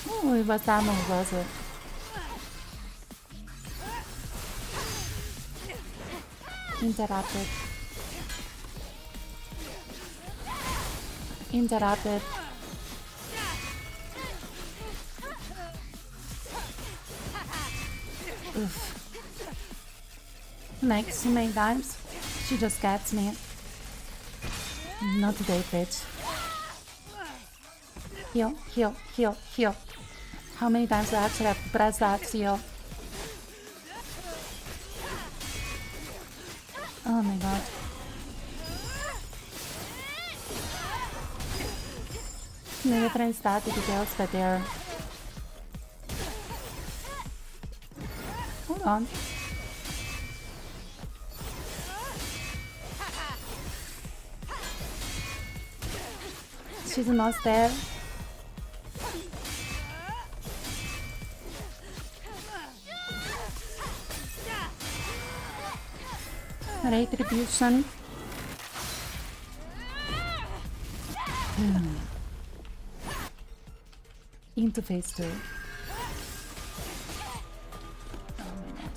Oh, it was that move, was it? Interrupted. Interrupted. Oof. Like so many times, she just gets me. Not today, bitch. Heal, heal, heal, heal. How many times do I actually have to press that heal? Oh my god. Le different static details, but they're... Hold on. She's almost there. Retribution. Into phase 2. Oh my god.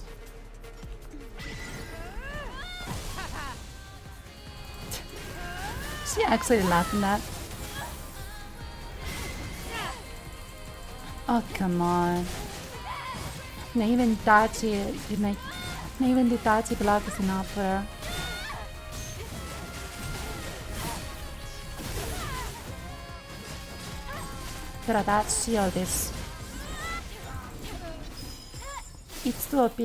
She actually laughing at that. Oh come on. Not even Tachi, not even the Tachi block is enough for her. But that shield is... It's too OP.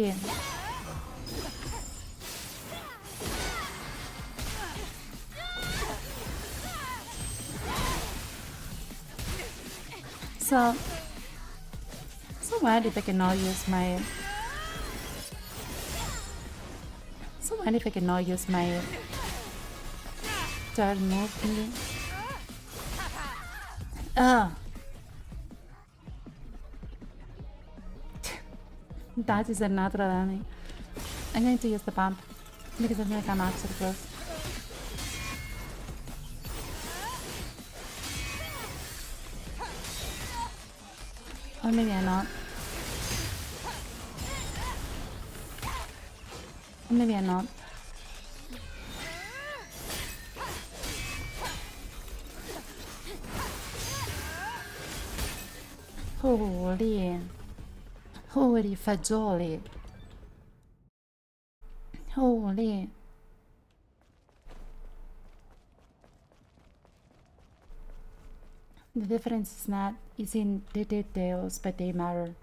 So what if I cannot use my... So what if I cannot use my third move thingy? That is a natural enemy. I'm going to use the pump because I feel like I'm actually close. Or maybe I'm not. Or maybe I'm not. Holy. Holy fagioli. Holy. The difference is in the details, but they matter.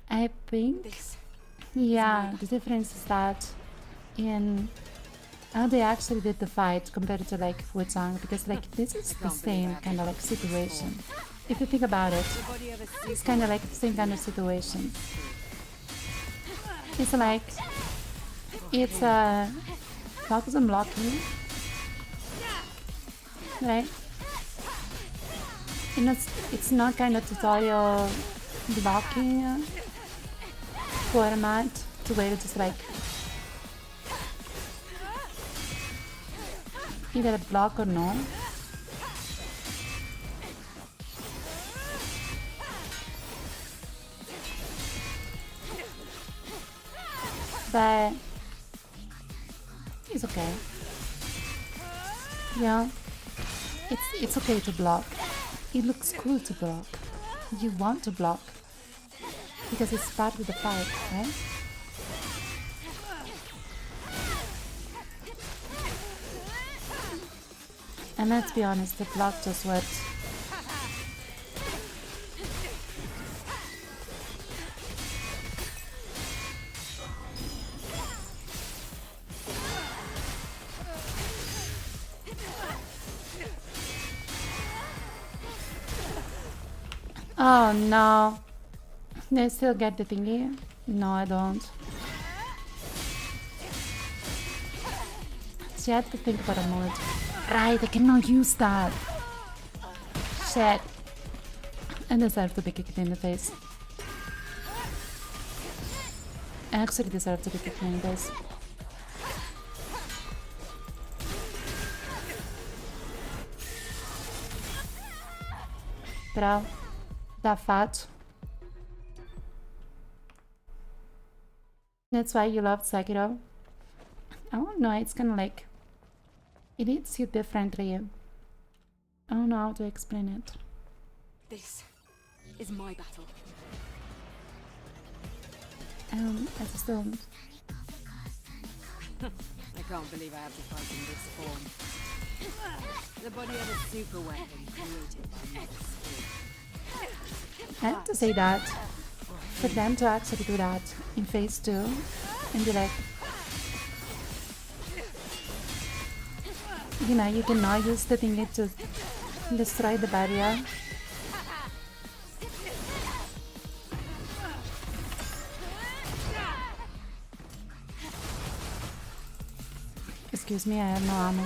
I think, This. yeah, the difference is that in how they actually did the fight compared to like Wuchang, because like this is the same kind of like situation. If you think about it, The body of a it's kind of like the same kind of situation. It's like it's a focus on blocking, right? And it's not kind of tutorial blocking format to where it's just like either block or no. But it's okay. Yeah, it's okay to block. It looks cool to block. You want to block because it's part of the fight, right? And let's be honest, the block just works. Oh no. Do I still get the thingy? No, I don't. So you have to think about a moment. Right, I cannot use that. Shit. I deserve to be kicked in the face. I actually deserve to be kicked in the face. Però that fat. That's why you love Sekiro. I don't know, it's kind of like it hits you differently. I don't know how to explain it. This is my battle. I just don't. I can't believe I have to fight in this form. The body of a super weapon created by Noctialisy. I have to say that for them to actually do that in phase 2 and be like, you know, you cannot use the thingy to destroy the barrier. Excuse me, I have no ammo.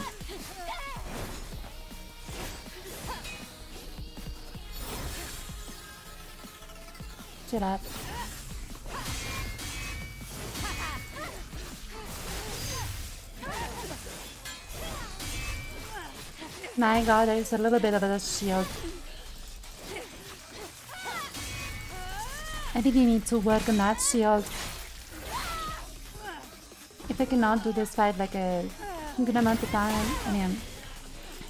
Shut up. My god, there's a little bit of a shield. I think you need to work on that shield. If I cannot do this fight like a good amount of time, I mean,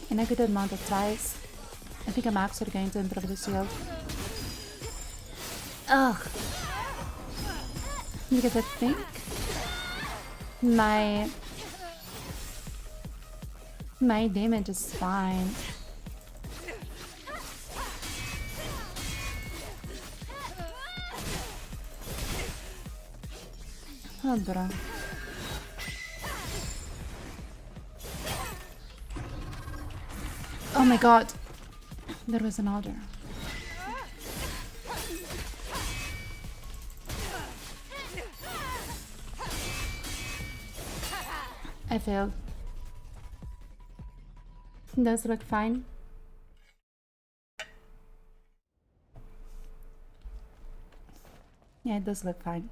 in a good amount of tries, I think I'm actually going to improve the shield. Ugh. Because I think my damage is fine. Oh, bro. Oh my god. There was another. I failed. Does look fine. Yeah, it does look fine.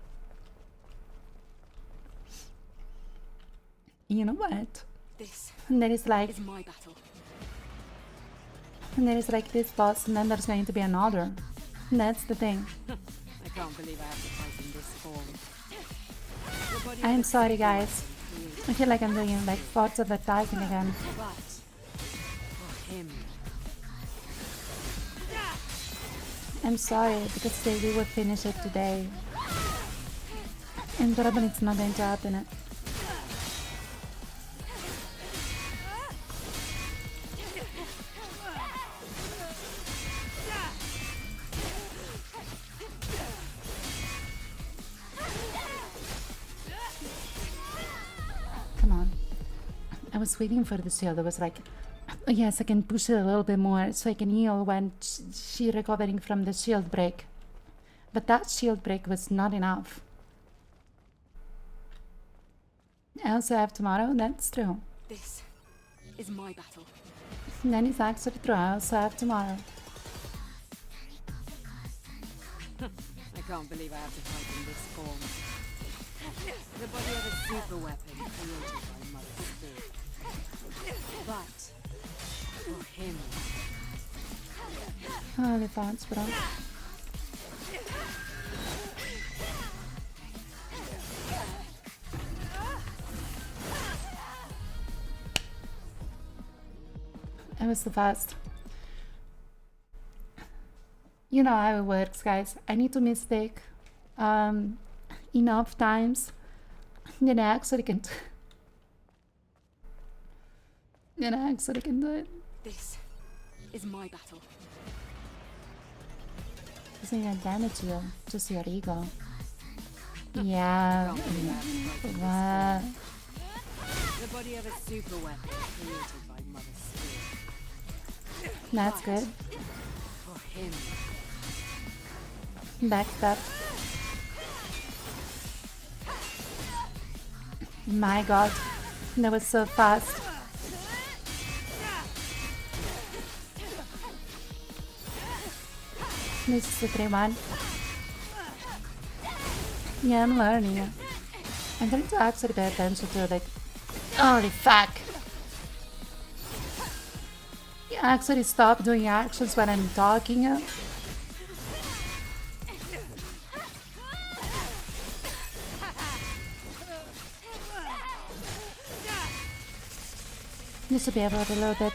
You know what? This And then it's like, is my battle. and then it's like this boss, and then there's going to be another. That's the thing. I can't believe I have to fight in this form. The body I'm of a sorry, super guys. weapon created I feel like I'm doing like thoughts of attacking again. but for him. I'm sorry because we would finish it today. And probably it's not going to happen. Come on. I was waiting for the shield. I was like, oh, yes, I can push it a little bit more so I can heal when she recovering from the shield break. But that shield break was not enough. I also have tomorrow, that's true. This is my battle. That is actually true, I also have tomorrow. I can't believe I have to fight in this form. The body of a super weapon created by Mother Spirit. But for him. Holy thoughts, bro. I was the fast. You know how it works, guys. I need to mistake enough times that I actually can do it. This is my battle. Doesn't even damage you, just your ego. Yeah. What? The body of a super weapon created by Mother Spirit. That's good. For him. Backstep. My god, that was so fast. This is the 3-1. Yeah, I'm learning. I'm trying to actually pay attention to like, holy fuck. You actually stop doing actions when I'm talking. Just to be able to a little bit.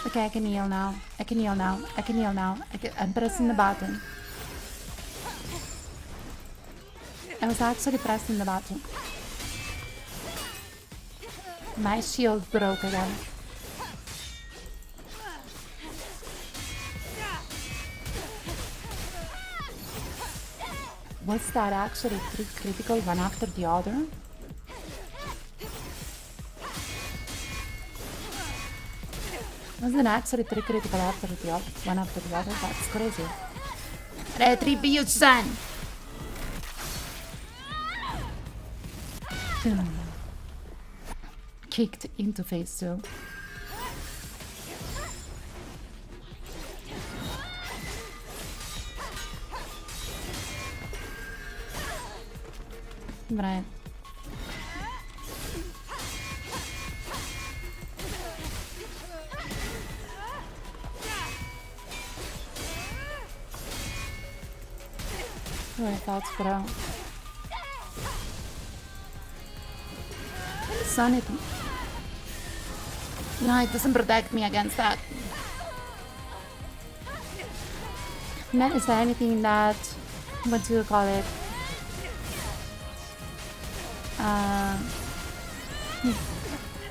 Okay, I can heal now. I can heal now. I can heal now. I'm pressing the button. I was actually pressing the button. My shield broke again. Was that actually 3 critical one after the other? Wasn't actually 3 critical after the other, one after the other? That's crazy. Retribution! Kicked into phase 2. Right. My thoughts, bro. Sanity. No, it doesn't protect me against that. Not is there anything that, what do you call it?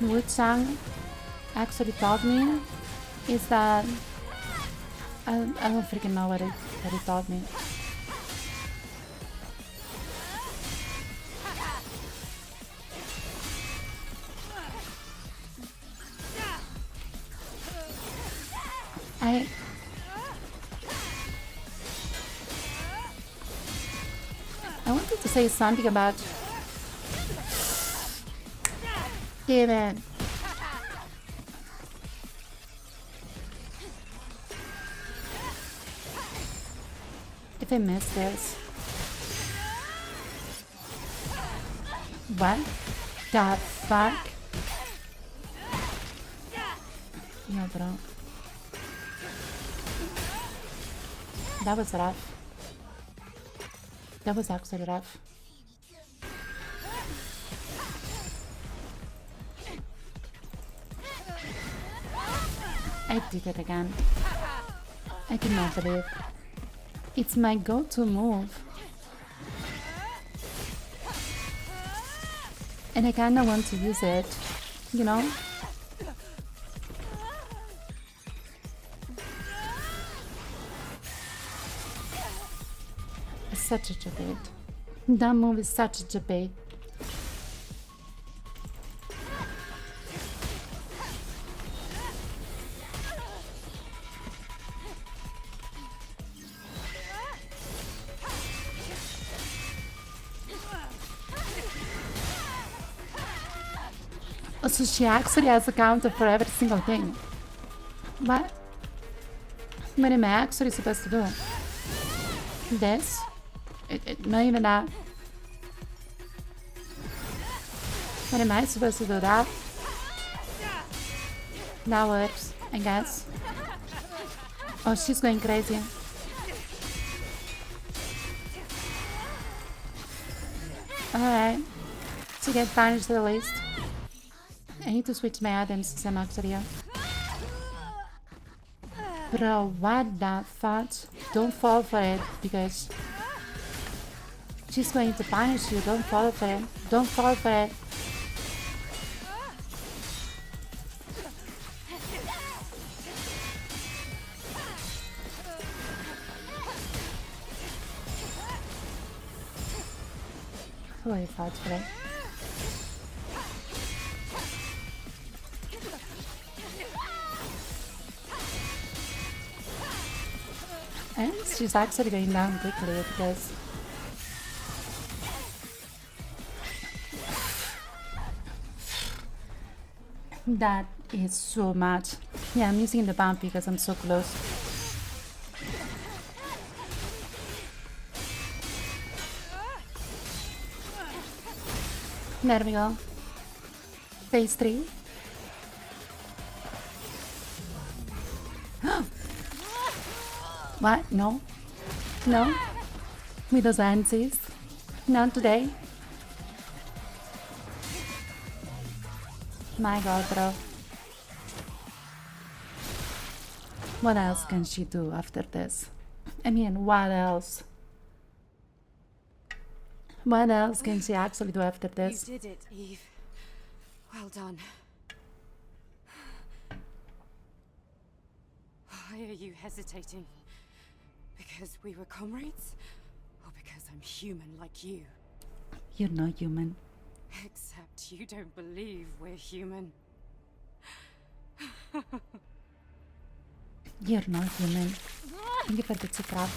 Wu Chang actually taught me is that I don't freaking know what he taught me. I wanted to say something about. Damn it. If I miss this. What the fuck? No, bro. That was rough. That was actually rough. I did it again. I cannot believe. It's my go-to move. And I kinda want to use it, you know? It's such a debate. That move is such a debate. So she actually has a counter for every single thing. What? What am I actually supposed to do? This? Not even that. What am I supposed to do? That? That works, I guess. Oh, she's going crazy. Alright. To get punished at least. I need to switch my items to some Noctialisy. Bro, what the thought? Don't fall for it, because she's going to punish you. Don't fall for it. Don't fall for it. Oh, I fought for it. And she's actually going down quickly because that is so much. Yeah, I'm using the bump because I'm so close. There we go. Phase 3. What? No? No? With those ansies? Not today? My god, bro. What else can she do after this? I mean, what else? What else can she actually do after this? You did it, Eve. Well done. Why are you hesitating? Because we were comrades? Or because I'm human like you? You're not human. Except you don't believe we're human. You're not human. Thank you for the tip-up.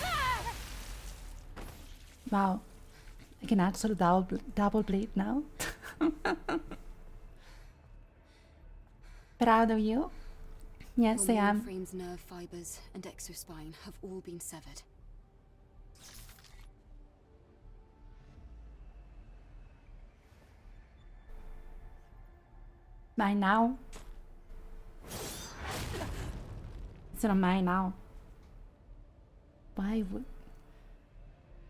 Wow. I can actually double bleed now. Proud of you? Yes, I am. Frame's nerve fibers and exospine have all been severed. Mine now? It's not mine now. Why would...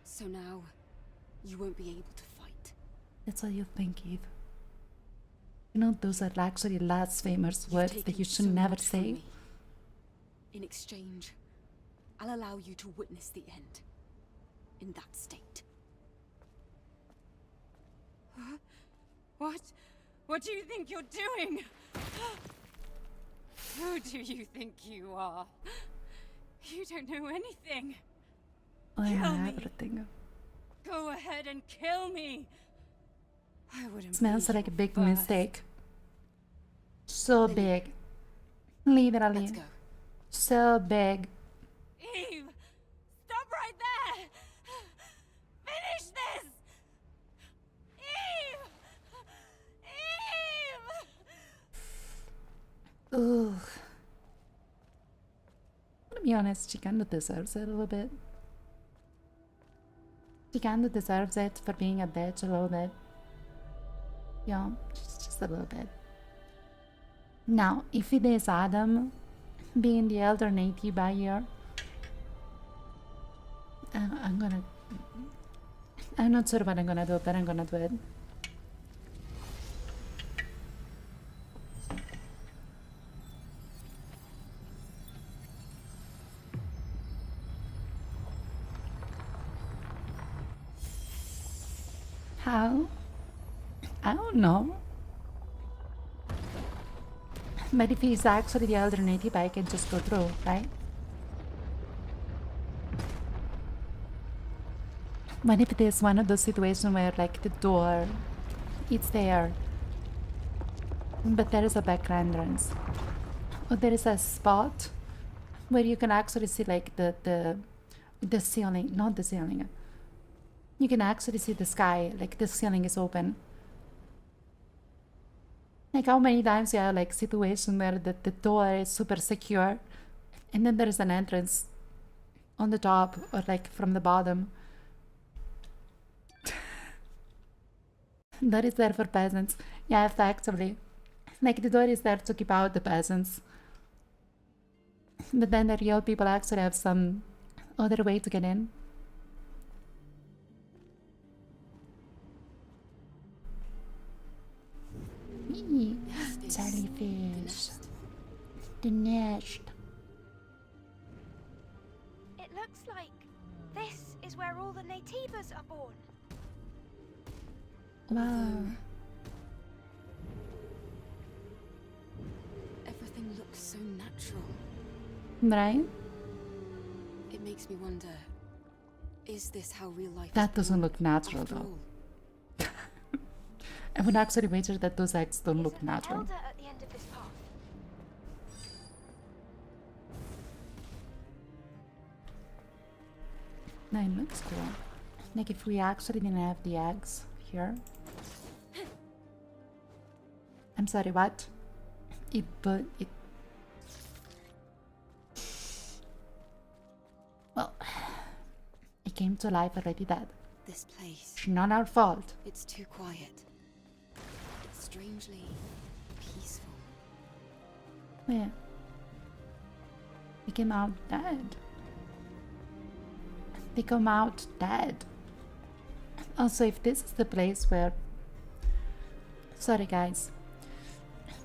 So now, you won't be able to fight. That's what you think, Eve. You know, those are actually last famous You've words taken that you should so never much from say. me. In exchange, I'll allow you to witness the end. In that state. What? What do you think you're doing? Who do you think you are? You don't know anything. I Kill know me. everything. Go ahead and kill me. I wouldn't. Smells be like a your big first. mistake. So big. Literally. Let's go. So big. Eve, stop right there. Finish this. Eve. Eve. Ugh. To be honest, she kinda deserves it a little bit. She kinda deserves it for being a bitch a little bit. Yeah, just a little bit. Now, if it is Adam being the alternate by here, I'm not sure what I'm gonna do, but I'm gonna do it. How? I don't know. But if he's actually the alternative, I can just go through, right? What if it is one of those situations where, like, the door, it's there, but there is a back entrance, or there is a spot where you can actually see, like, the ceiling, not the ceiling. You can actually see the sky, like the ceiling is open. Like, how many times you have, like, situation where the door is super secure, and then there is an entrance on the top, or like from the bottom. That is there for peasants. Yeah, effectively. Like, the door is there to keep out the peasants. But then the real people actually have some other way to get in. Eee, jellyfish. The nest. It looks like this is where all the vtubers are born. Wow. Everything looks so natural. Right? It makes me wonder, is this how real life is That doesn't born look natural, after though. all? I would actually wager that those eggs don't Is look an natural. elder at the end of this path? No, it looks cool. Like, if we actually didn't have the eggs here. I'm sorry, what? It. Well, it came to life already dead. This place, It's not our fault. it's too quiet. It's strangely peaceful. Where? They came out dead. They come out dead. Also, if this is the place where... Sorry, guys.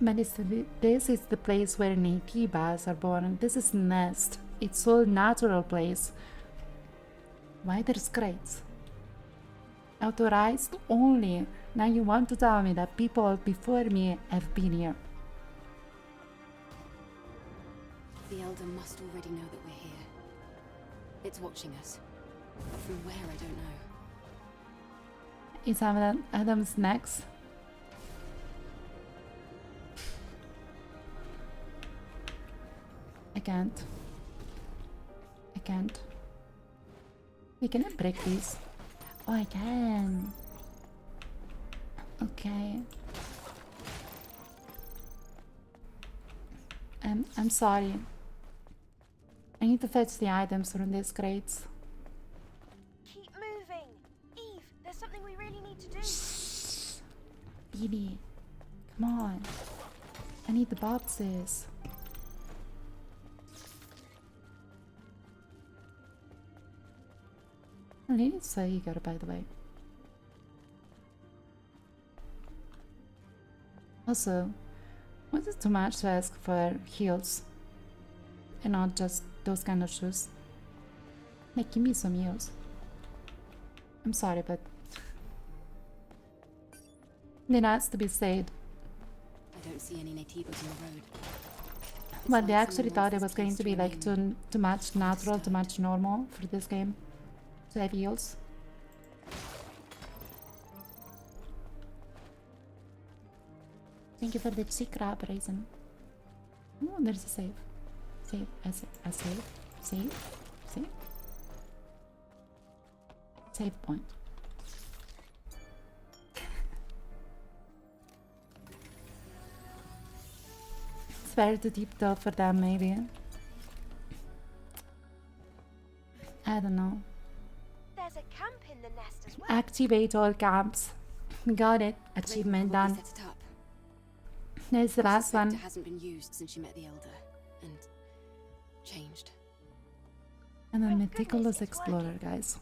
But this is the place where vtubers are born. This is nest. It's all natural place. Why there's crates? Authorized only. Now you want to tell me that people before me have been here. The Elder must already know that we're here. It's watching us. But from where, I don't know. Is Adam's next? I can't. I can't. We cannot break these. Oh, I can. Okay. I'm sorry. I need to fetch the items from these crates. Keep moving. Eve, there's something we really need to do. Baby, come on. I need the boxes. Lily's so eager, by the way. Also, was it too much to ask for heels? And not just those kind of shoes? Like, give me some heels. I'm sorry, but... It has to be said. I don't see any vtubers on the road. It's But they like actually someone thought it wants was this going place to be like remain too much natural, too much undisturbed. normal for this game. To have heels. Thank you for the cheek crab raisin. Oh, there's a save. Save, a save, save, save. Save point. It's very too deep though for them, maybe. I don't know. There's a camp in the nest as well. Activate all camps. Got it. Raven Achievement probably done. set it up. There's the I last suspect one. It hasn't been used since she met the Elder, and changed. I'm a Thank meticulous goodness it's explorer, working. guys.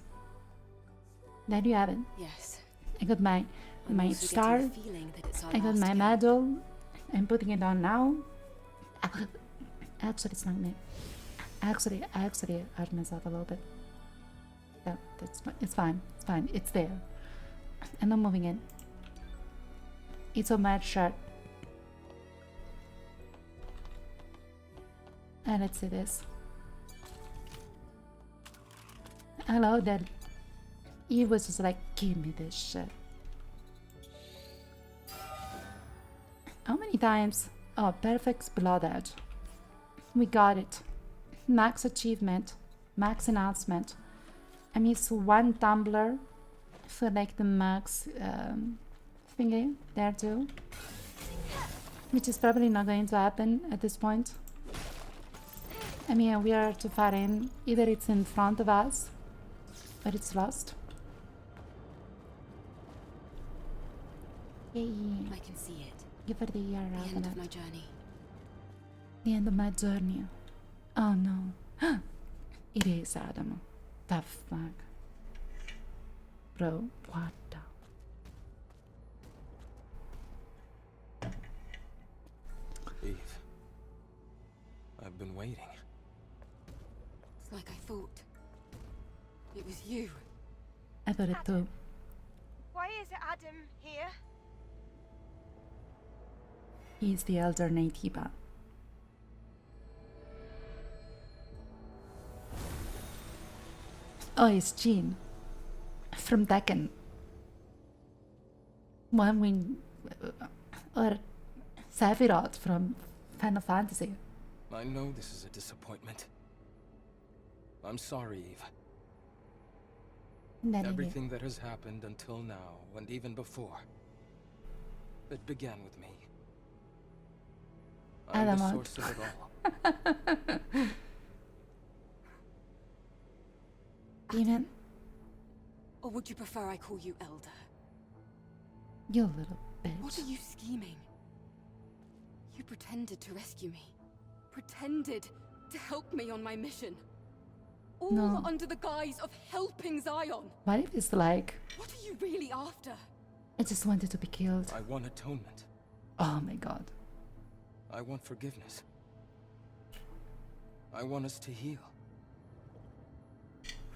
There you have it. Yes. I got my I'm my also star. getting the feeling that it's our I got last my game. medal. I'm putting it on now. Actually, it's not me. Actually, I hurt myself a little bit. Yeah, it's fine. It's fine. It's there. And I'm moving in. It's a match shirt. And let's see this. Hello, that Eve was just like, give me this shit. How many times? Oh, perfect blood edge. We got it. Max achievement. Max announcement. I missed one tumbler for like the max thingy there too. Which is probably not going to happen at this point. I mean, we are too far in. Either it's in front of us or it's lost. Yay. I can see it. Give her the year The out end of of it. my journey. The end of my journey. Oh no. It is Adam. The fuck? Bro, what the? Eve, I've been waiting. It's like I thought. It was you. I thought it too. Why is Adam here? He's the elder Natiba. Oh, it's Jean. From Tekken. One win. Or Sephiroth from Final Fantasy. I know this is a disappointment. I'm sorry, Eve. Then he- Everything that has happened until now, and even before, it began with me. I'm the Adam, source of it all. Demon, Or would you prefer I call you Elder? you little What bitch. are you scheming? You pretended to rescue me. Pretended to help me on my mission. All No. under the guise of helping Zion. What if it's like, What are you really after? I just wanted to be killed? I want atonement. Oh my god. I want forgiveness. I want us to heal.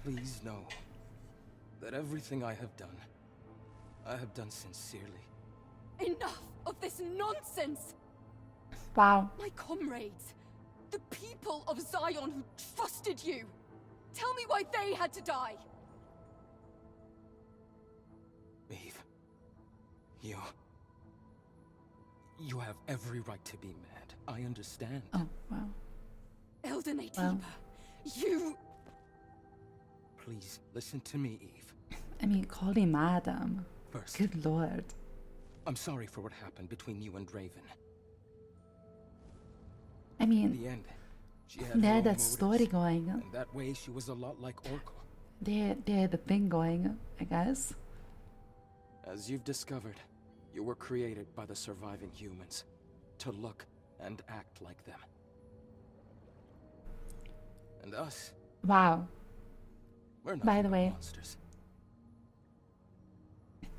Please know that everything I have done sincerely. Enough of this nonsense! Wow. My comrades, the people of Zion who trusted you. Tell me why they had to die. Eve, you have every right to be mad. I understand. Oh, wow. Elder Natiba, you... Please listen to me, Eve. I mean, call him Adam. First, Good lord. I'm sorry for what happened between you and Raven. I In mean, the end, she had they her had own that motives, story going. and that way she was a lot like Oracle. They had the thing going, I guess. As you've discovered, you were created by the surviving humans to look and act like them. And us, Wow. we're not By the way, monsters.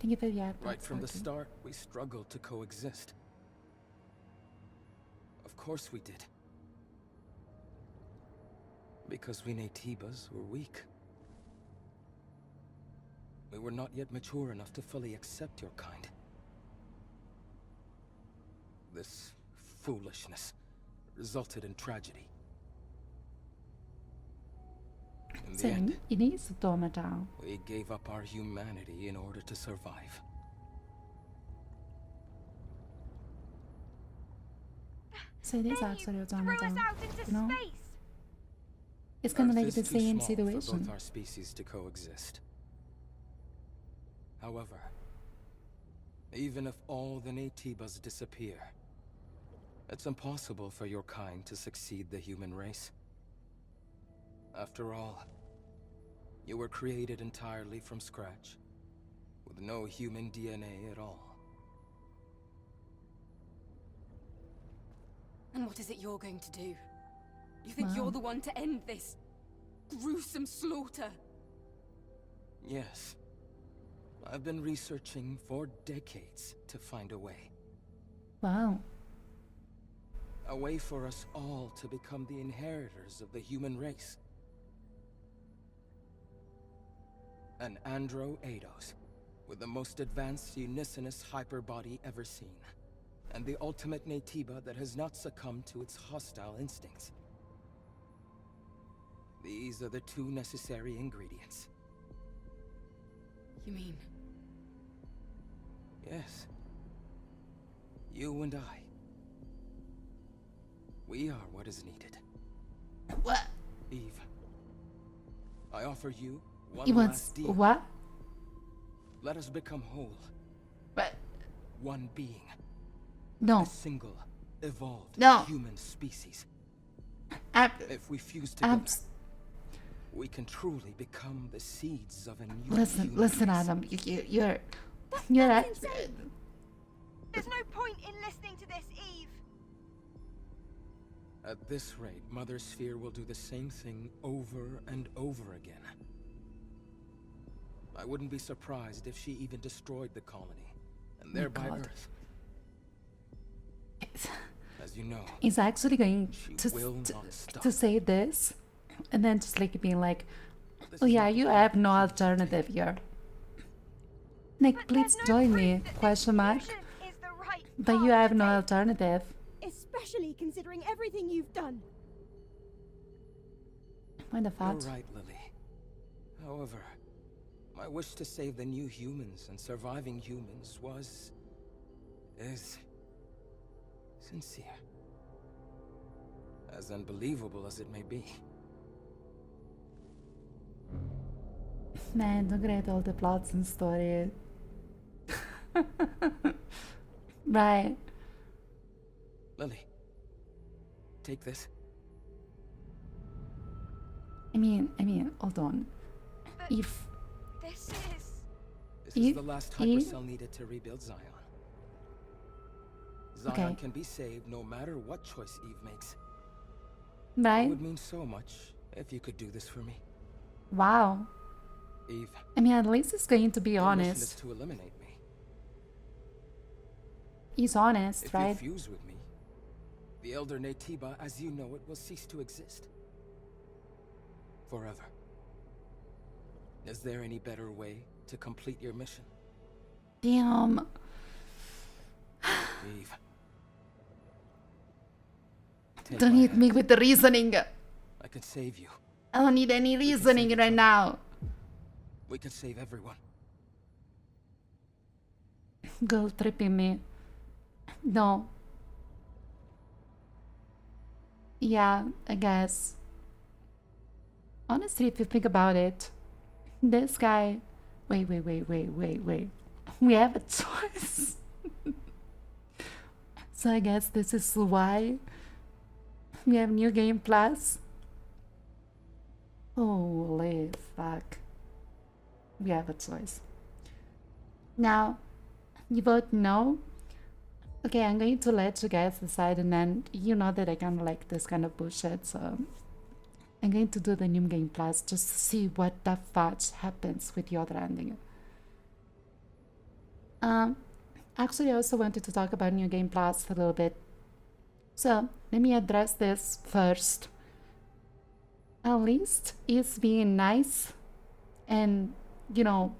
thank you for the app. Right from the start, we struggled to coexist. Of course we did. Because we Natibas were weak. We were not yet mature enough to fully accept your kind. This foolishness resulted in tragedy. In the So end, it needs to tone it down. we gave up our humanity in order to survive. So it is Then actually a you tone threw it us down. out into You know? space. It's kind of Earth like is the too same small for situation. both our species to coexist. However, even if all the Natibas disappear, it's impossible for your kind to succeed the human race. After all, you were created entirely from scratch, with no human DNA at all. And what is it you're going to do? You think Wow. you're the one to end this gruesome slaughter. Yes. I've been researching for decades to find a way. Wow. A way for us all to become the inheritors of the human race. An Andro Eidos, with the most advanced unicinous hyperbody ever seen. And the ultimate Naytiba that has not succumbed to its hostile instincts. These are the 2 necessary ingredients. You mean? Yes. You and I. We are what is needed. What? Eve, I offer you one He last wants deal. what? Let us become whole. But One being. no. A single, evolved No. human species. Ab- If we fuse together, abs- we can truly become the seeds of a new listen, human listen, race. Adam. You're That's insane. There's no point in listening to this, Eve. At this rate, Mother Sphere will do the same thing over and over again. I wouldn't be surprised if she even destroyed the colony, and thereby God. Earth. As you know, He's actually going she to will not stop. to say this, and then just like being like, This "Oh is yeah, not the you path have no she will take. alternative here." Like, But please there's no join proof me? that this Question mark. solution is the right But you path have to no take, alternative. Especially considering everything you've done. What the You're fuck? right, Lily. However, my wish to save the new humans and surviving humans is sincere. As unbelievable as it may be. Man, don't read all the plots and stories. Right. Lily, take this. I mean, hold on. But If this is... This You- is the last you- hypercell needed to rebuild Zion. Zion Okay. can be saved no matter what choice Eve makes. It right? would mean so much if you could do this for me. Wow. Eve, I mean, at least he's going to be your mission is honest. to eliminate me. He's honest, If you right? fuse with me, the Elder Naytiba as you know it will cease to exist. Forever. Is there any better way to complete your mission, Damn. Eve? Take Don't my hit me hand. with the reasoning. I can save you. I don't need any reasoning each right other. now. We can save everyone. Girl tripping me. No. Yeah, I guess. Honestly, if you think about it, this guy. Wait. We have a choice. So I guess this is why we have New Game Plus. Holy fuck. We have a choice. Now, you vote no. Okay, I'm going to let you guys decide, and then you know that I kind of like this kind of bullshit, so I'm going to do the New Game Plus just to see what the fudge happens with the other ending. Actually, I also wanted to talk about New Game Plus a little bit. So, let me address this first. At least it's being nice and, you know,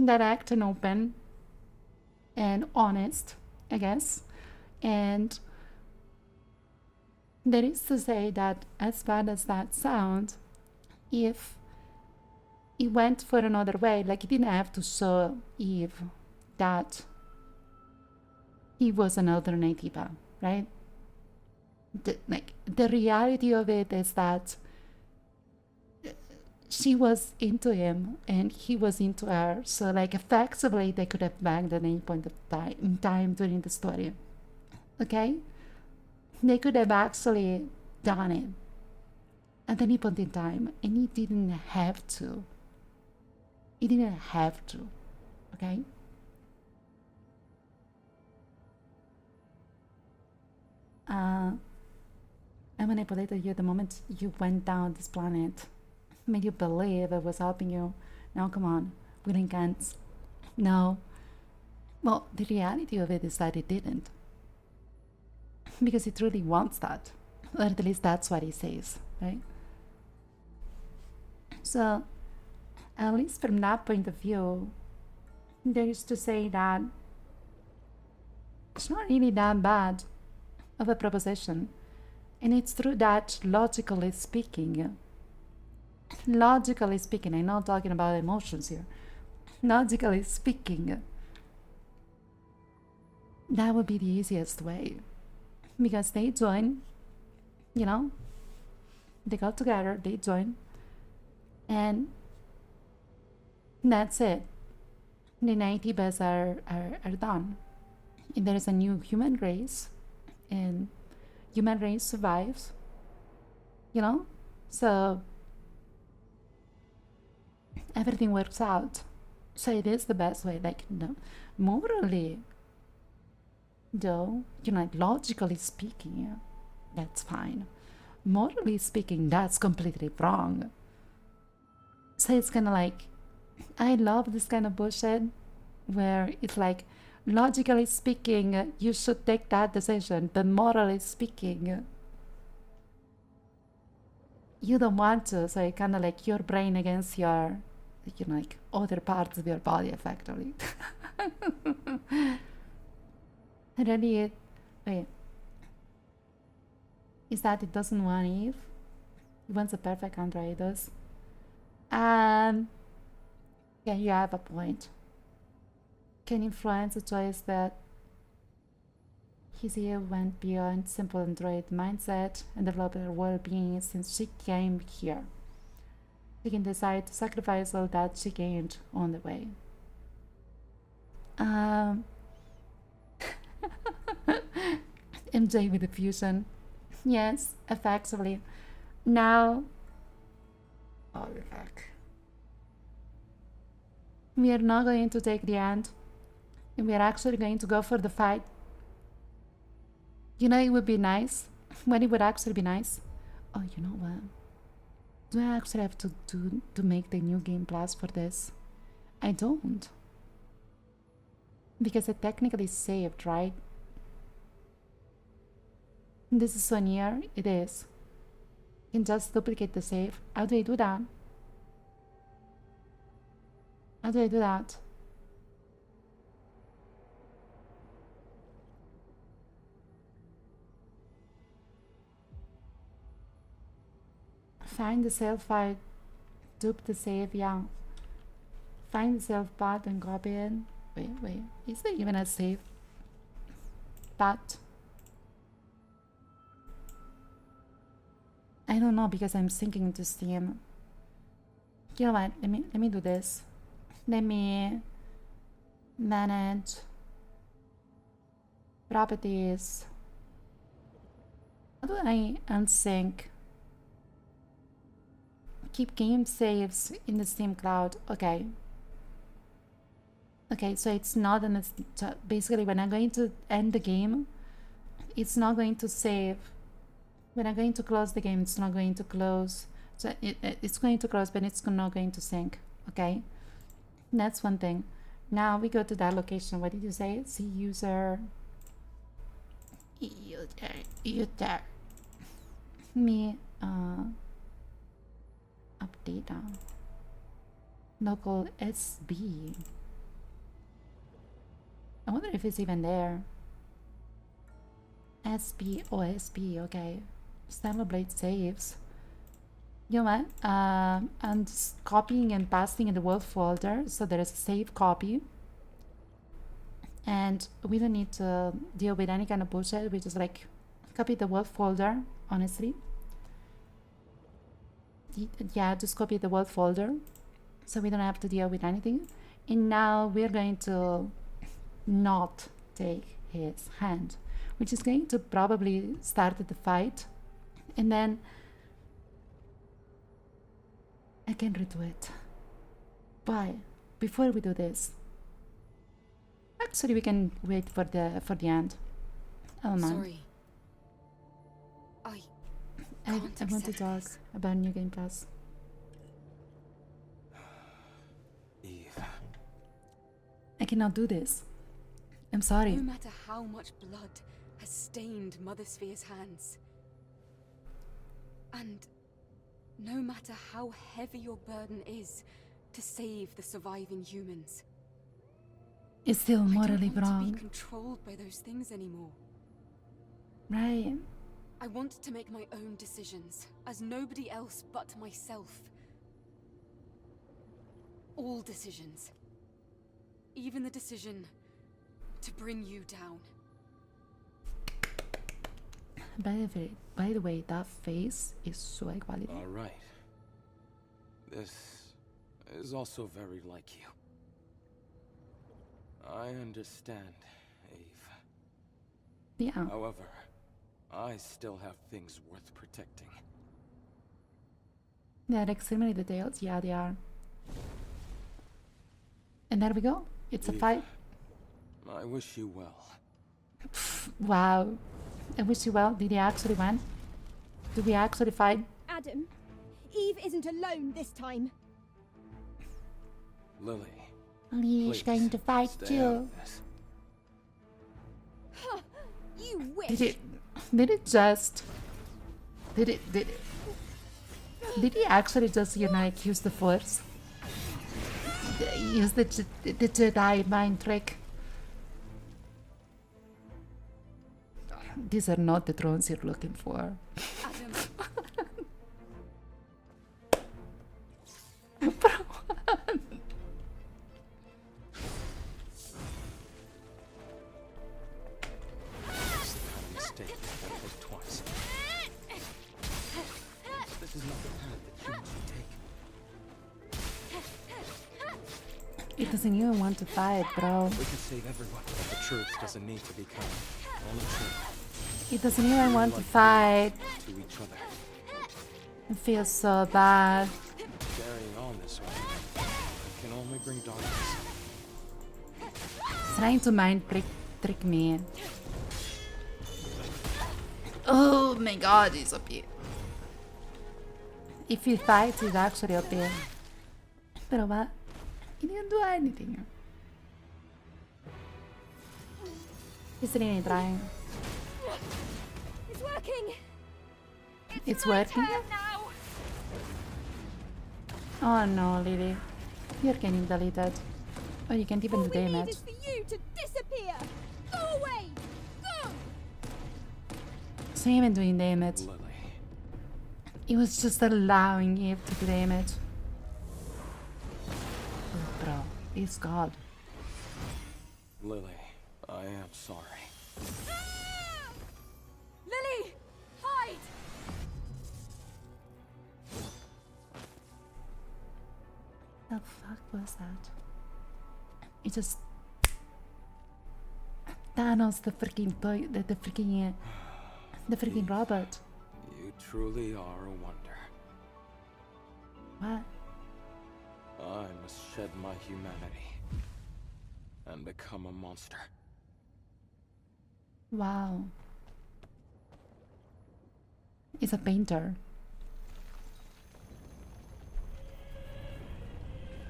direct and open and honest, I guess. And that is to say that, as bad as that sounds, if he went for another way, like he didn't have to show Eve that he was an alternative, right? The reality of it is that she was into him and he was into her. So like effectively they could have banged at any point of time during the story. Okay? They could have actually done it at any point in time, and he didn't have to. He didn't have to. Okay? I manipulated you the moment you went down this planet. made you believe it was helping you. Now, come on, willing can't. No. Well, the reality of it is that it didn't. Because he truly wants that. Or at least that's what he says, right? So, at least from that point of view, there is to say that it's not really that bad of a proposition. And it's true that logically speaking, I'm not talking about emotions here. Logically speaking, that would be the easiest way. Because they join, you know, they got together, they join, and that's it. The natives are done. And there is a new human race, and human race survives, you know? So everything works out. So it is the best way. Like, no, morally, though, you know, logically speaking, that's fine. Morally speaking, that's completely wrong. So it's kind of like, I love this kind of bullshit where it's like, logically speaking, you should take that decision, but morally speaking, you don't want to. So it kind of like your brain against your, you know, like other parts of your body, effectively. Really, wait, is that it doesn't want Eve? It wants a perfect androidos. Yeah, you have a point. Can influence a choice that his ear went beyond simple android mindset and developed her well-being since she came here. She can decide to sacrifice all that she gained on the way. MJ with the fusion. Yes, effectively. Now, oh fuck. We are not going to take the end. We are actually going to go for the fight. You know, it would be nice. When it would actually be nice. Oh, you know what? Do I actually have to make the new game plus for this? I don't. Because I technically saved, right? This is so near. It is. You can just duplicate the save. How do I do that? How do I do that? Find the save file, dupe the save, yeah. Find the save path and copy it. Wait, is there even a save path? I don't know because I'm syncing into Steam. You know what? Let me do this. Let me manage properties. How do I unsync? Keep game saves in the Steam cloud. Okay. Okay, so it's not in the, basically when I'm going to end the game, it's not going to save. When I'm going to close the game, it's not going to close. So it's going to close, but it's not going to sync. Okay, that's one thing. Now we go to that location. What did you say? See user. Me update now. Local SB. I wonder if it's even there. SB, OSB, okay. Blade saves. You know what? I'm just copying and pasting in the world folder, so there is a save copy. And we don't need to deal with any kind of bullshit. We just like copy the world folder, honestly. Yeah, just copy the world folder, so we don't have to deal with anything. And now we're going to not take his hand, which is going to probably start the fight, and then I can redo it. But before we do this, actually we can wait for the end. Oh man. Sorry. I want to talk about New Game Plus. cannot do this. I'm sorry. No matter how much blood has stained Mother Sphere's hands, and no matter how heavy your burden is to save the surviving humans, It's still morally I don't want to wrong. be controlled by those things anymore. Right. I want to make my own decisions, as nobody else but myself. All decisions. Even the decision to bring you down. By the way, that face is so high quality. All right. This is also very like you. I understand, Eve. Yeah. However, I still have things worth protecting. They are extremely detailed. Yeah, they are. And there we go. It's a Eve, fight. I wish you well. Wow. I wish you well. Did he actually win? Did we actually fight? Adam, Eve isn't alone this time. Lily, He's please, going to fight stay out you. of this. You wish. Did it just... Did he actually just, you know, like, use the force? Use the Jedi mind trick? These are not the drones you're looking for. Adam, It's the kind of mistake that hit twice. This is not the path that humans should take. It doesn't even want to fight, bro. We can save everyone, but the truth doesn't need to be kind. Only true It doesn't even want to fight. to each other. It feels so bad. Carrying on this way can only bring darkness. He's trying to mind trick me. Oh my god, he's OP. If he fights, he's actually OP. But what? He didn't do anything. He's really trying. It's working. It's working. Now. Oh no, Lily. You're getting deleted. Oh, you can't even All do we need damage. is for you to disappear. Go away. Go. So even doing damage. Lily, It was just allowing Eve to do damage. Oh, bro, he's God. Lily, I am sorry. Lily, hide! The fuck was that? It just... Thanos, the freaking toy, the freaking robot. You truly are a wonder. What? I must shed my humanity and become a monster. Wow. He's a painter.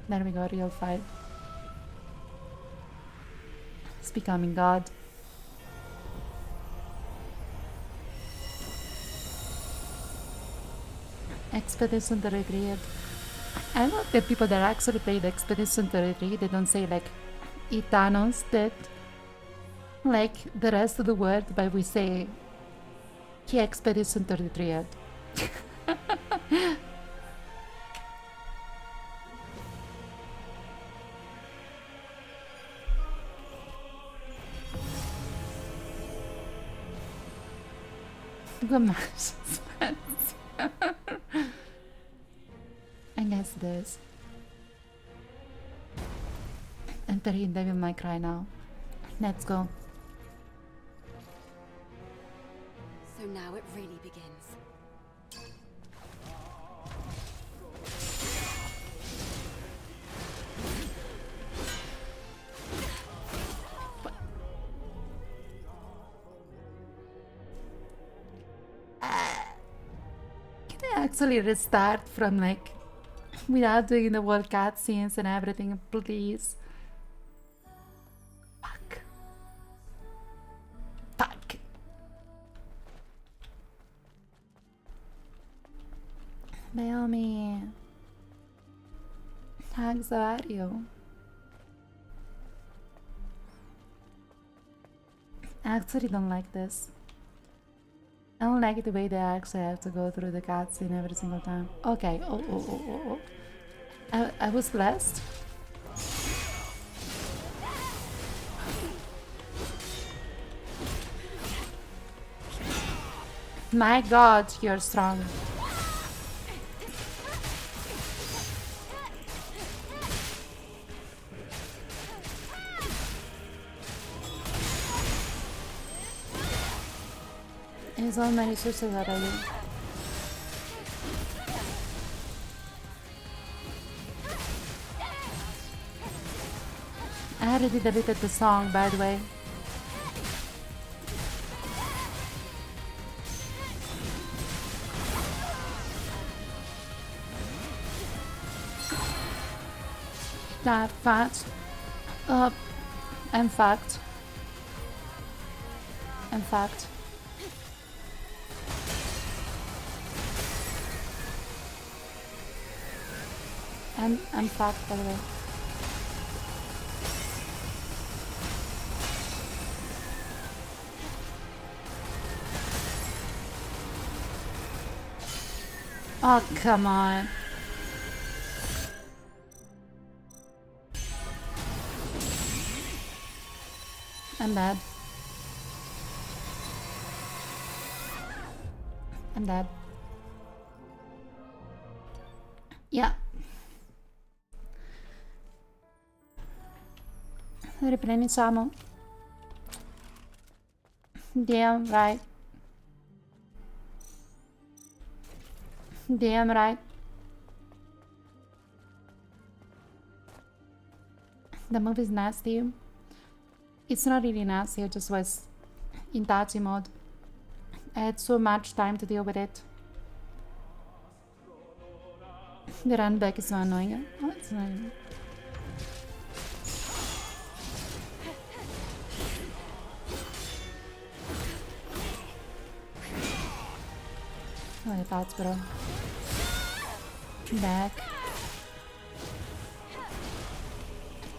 There we go, real fight. He's becoming God. Expedition to Retreat. I love the people that actually play the Expedition to Retreat. They don't say like Thanos did like the rest of the world, but we say he Expedition to Retreat. Good match. I guess this. Entering Devil May Cry now. Let's go. So now it really begins. Can I actually restart from like without doing the whole cutscenes and everything, please? Naomi. How are you? I actually don't like this. I don't like the way they actually have to go through the cutscene every single time. Okay. Oh. I was blessed. My god, you're strong. He's on many sources already. I already deleted the song, by the way. That fat. I'm fucked. I'm fucked. I'm fucked, by the way. Oh, come on. I'm dead. I'm dead. Yeah. Ripreniciamo. Damn right. Damn right. The movie's nasty. It's not really nasty, I just was in touchy mode. I had so much time to deal with it. The run back is so annoying. Oh, it's annoying. Oh, I thought, bro. Back.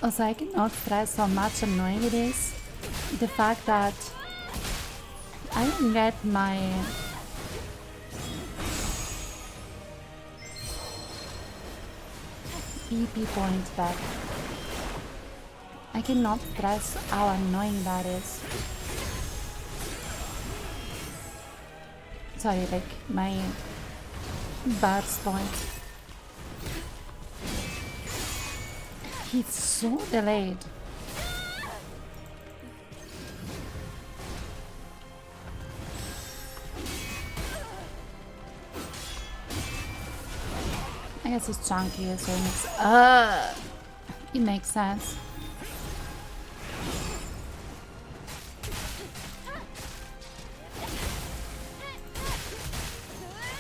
Also, I cannot stress how much annoying it is. The fact that I don't get my PP points back. I cannot stress how annoying that is. Sorry, like my burst point. He's so delayed. I guess it's chunky, so it makes sense.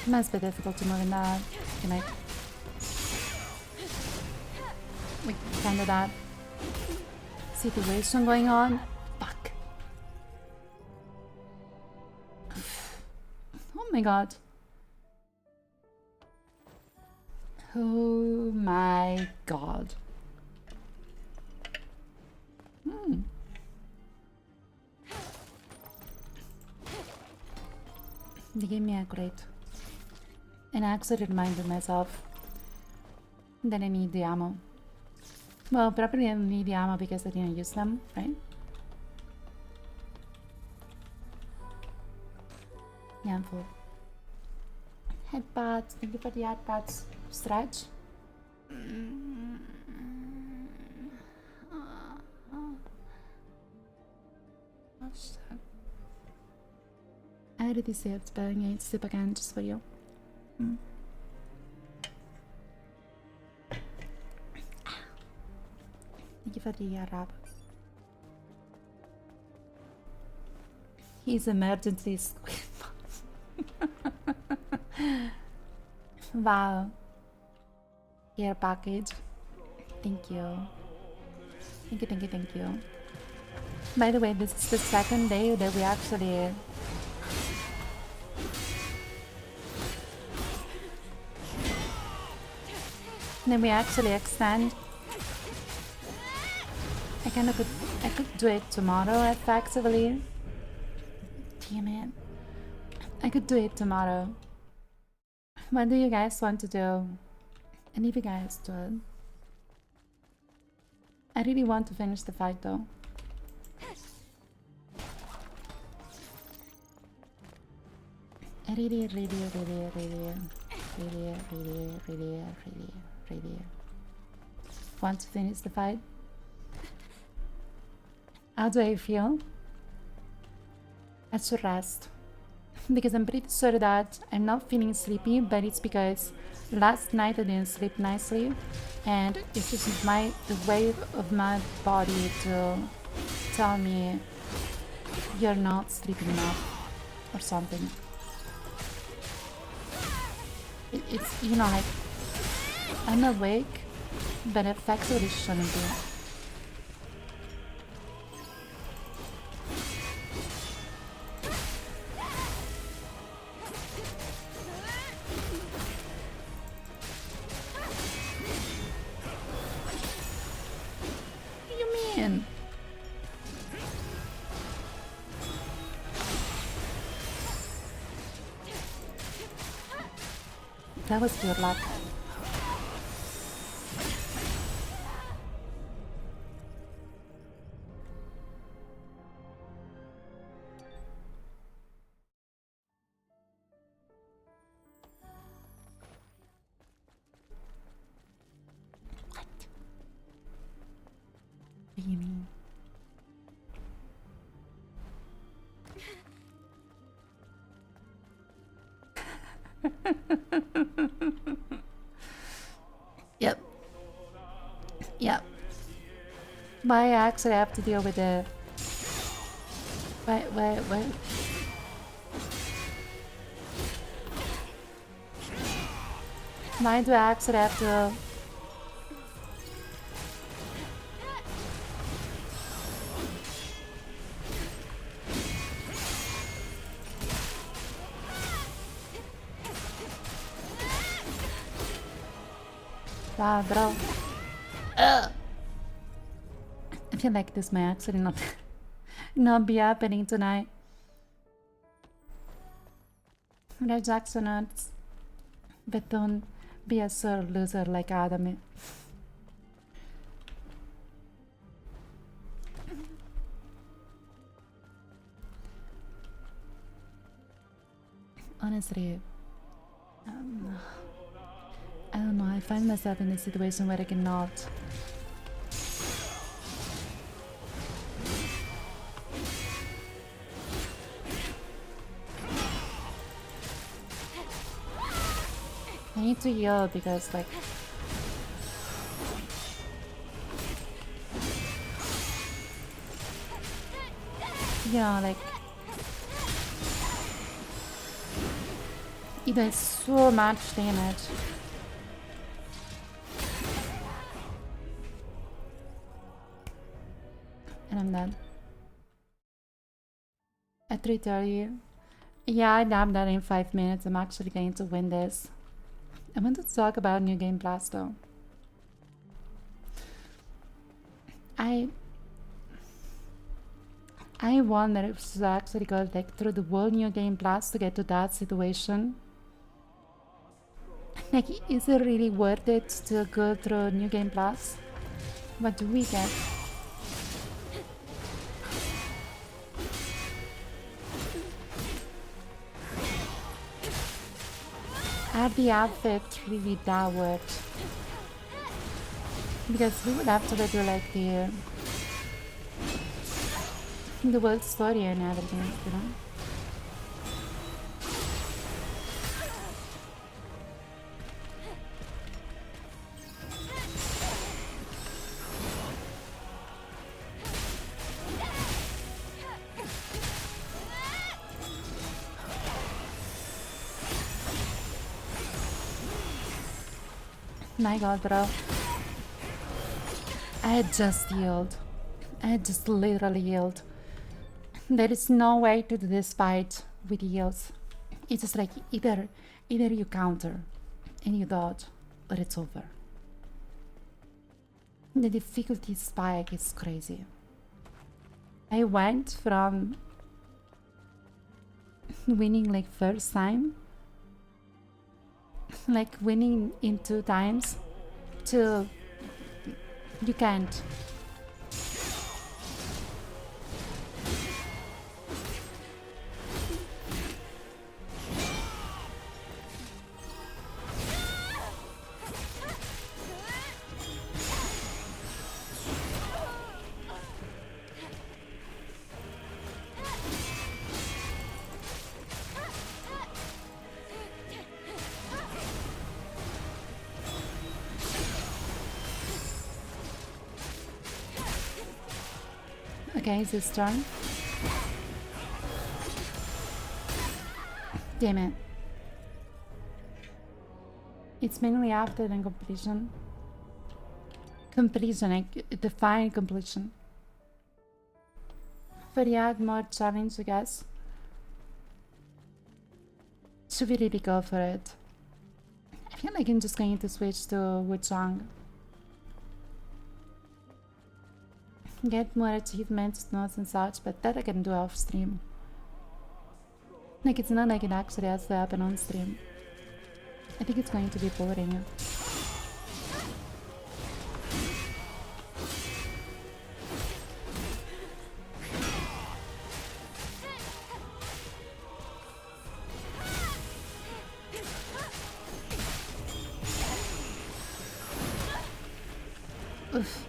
It must be difficult to move in that, like kind of that situation going on. Fuck. Oh my god. Oh my god. They gave me a crate. And I actually reminded myself that I need the ammo. Well, probably I don't need the ammo because I didn't use them, right? Yeah, I'm full. Headbuds, thank you for the headbuds. Stretch. I already saved spelling 8 sip again just for you. Thank you for the rub. He's emergency squid. Wow. Care package. Thank you. Thank you, thank you, thank you. By the way, this is the second day that we actually Then we actually extend. I could do it tomorrow effectively. Damn it. I could do it tomorrow. What do you guys want to do? And if you guys do it. I really want to finish the fight though. I really want to finish the fight. How do I feel? I should rest. Because I'm pretty sure that I'm not feeling sleepy, but it's because last night I didn't sleep nicely, and it's just the way of my body to tell me you're not sleeping enough or something. It's, you know, like, I'm awake, but effectively shouldn't be. What do you mean? That was pure luck. What do you mean? Yep. Yep. But I actually have to deal with the... Wait. Why do I actually have to... Wow, bro. Ugh. I feel like this may actually not be happening tonight. Red Jackson nuts. But don't be a sore loser like Adam. Honestly, I don't know, I find myself in a situation where I cannot. I need to yell because, like, yeah, like, it does so much damage. And I'm done. At 3:30. Yeah, I nabbed that in 5 minutes. I'm actually going to win this. I want to talk about New Game Plus though. I wonder if it's actually go like through the whole New Game Plus to get to that situation. Like, is it really worth it to go through New Game Plus? What do we get? Are the outfits really that worth? Because we would have to do like the world story and everything, you know? My god, bro. I had just healed. I had just literally healed. There is no way to do this fight with heals. It's just like either you counter and you dodge, or it's over. The difficulty spike is crazy. I went from winning like first time, like winning in 2 times, to you can't. Okay, it's his turn. Damn it. It's mainly after the completion. Completion, like define completion. But yeah, more challenge, I guess. Should we really go for it? I feel like I'm just going to switch to Wuchang. Get more achievements, notes and such, but that I can do off stream. Like, it's not like it actually has to happen on stream. I think it's going to be boring. Oof.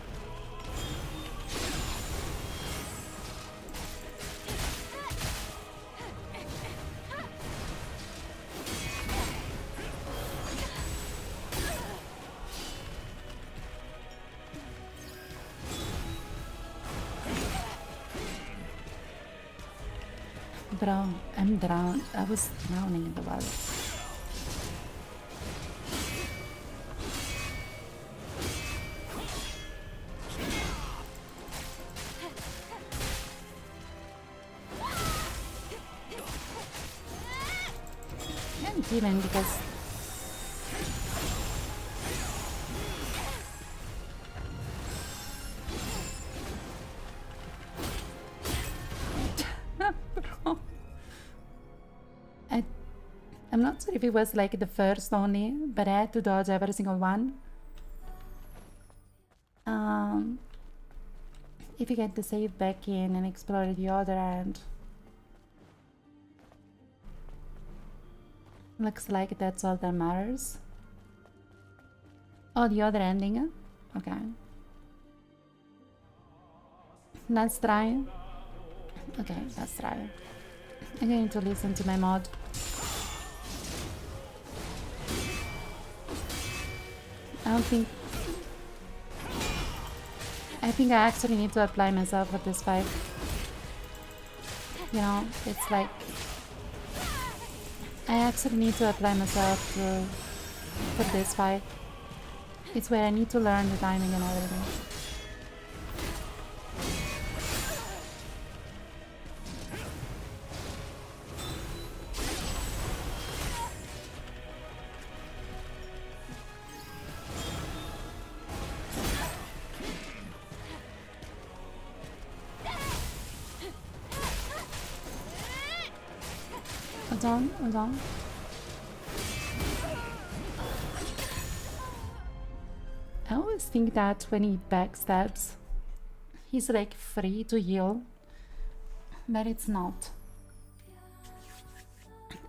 Bro, I'm drowned. I was drowning in the water. And even because I'm not sure if it was like the first only, but I had to dodge every single one. If you get the save back in and explore the other end. Looks like that's all that matters. Oh, the other ending? Okay. Let's try. Okay, let's try. I'm going to listen to my mod. I think I actually need to apply myself for this fight. You know, it's like I actually need to apply myself for this fight. It's where I need to learn the timing and everything. Hold on. I always think that when he backstabs, he's like free to heal, but it's not.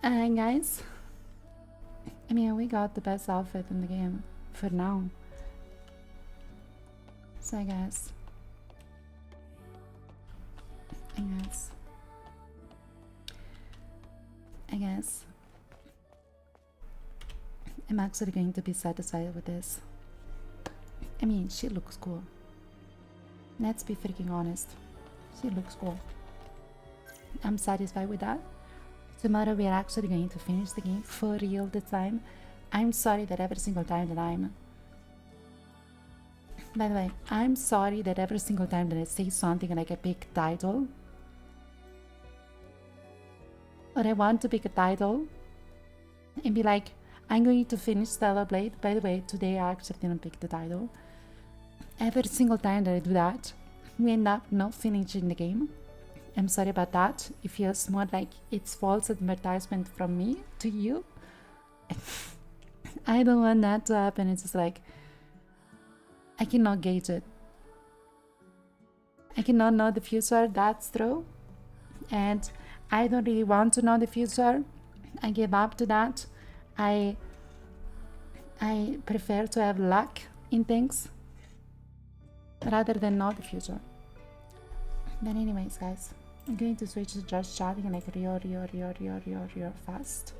And guys, I mean, we got the best outfit in the game for now. So I guess I'm actually going to be satisfied with this. I mean, she looks cool. Let's be freaking honest. She looks cool. I'm satisfied with that. Tomorrow we are actually going to finish the game for real this time. I'm sorry that every single time that By the way, I'm sorry that every single time that I say something like a big title, or I want to pick a title and be like, I'm going to finish Stellar Blade. By the way, today I actually didn't pick the title. every single time that I do that, we end up not finishing the game. I'm sorry about that. It feels more like it's false advertisement from me to you. I don't want that to happen. It's just like, I cannot gauge it. I cannot know the future, that's true. And I don't really want to know the future. I give up to that. I prefer to have luck in things rather than know the future. But anyways, guys, I'm going to switch to just chatting like real fast.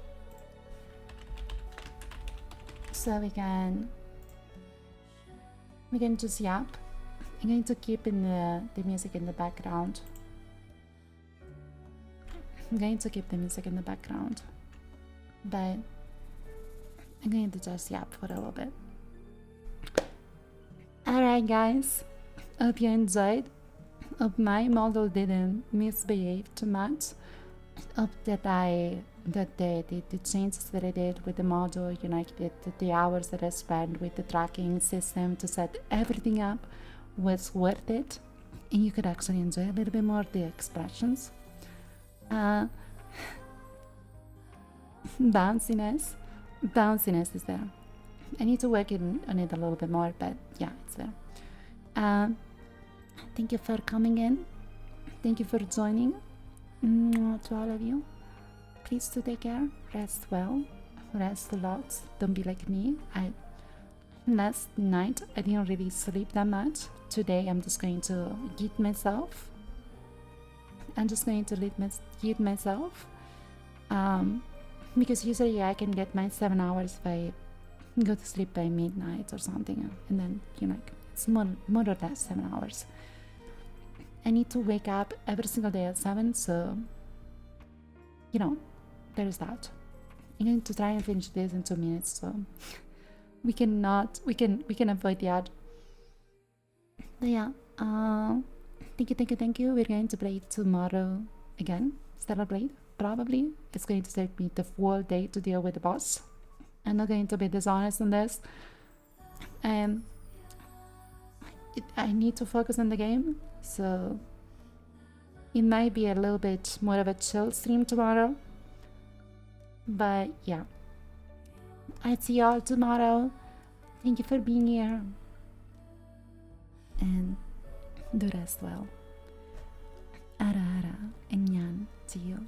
So we can just yap. I'm going to keep in the music in the background. I'm going to keep the music in the background, but I'm going to just yap for a little bit. Alright guys, hope you enjoyed. Hope my model didn't misbehave too much. Hope that the changes that I did with the model, you know, the hours that I spent with the tracking system to set everything up was worth it, and you could actually enjoy a little bit more of the expressions. Bounciness is there. I need to work on it a little bit more, but yeah, it's there. Thank you for coming in. Thank you for joining. To all of you, please do take care. Rest well. Rest a lot. Don't be like me. Last night I didn't really sleep that much. Today I'm just going to give myself. Because usually I can get my 7 hours if I go to sleep by midnight or something, and then, you know, it's more or less 7 hours. I need to wake up every single day at 7, so, you know, there's that. I'm going to try and finish this in 2 minutes, so we can avoid the ad. But yeah, thank you. We're going to play tomorrow again. Stellar Blade, probably. It's going to take me the full day to deal with the boss. I'm not going to be dishonest on this. I need to focus on the game, so it might be a little bit more of a chill stream tomorrow. But yeah, I'll see y'all tomorrow. Thank you for being here, and do rest well. Ara, and yan to you.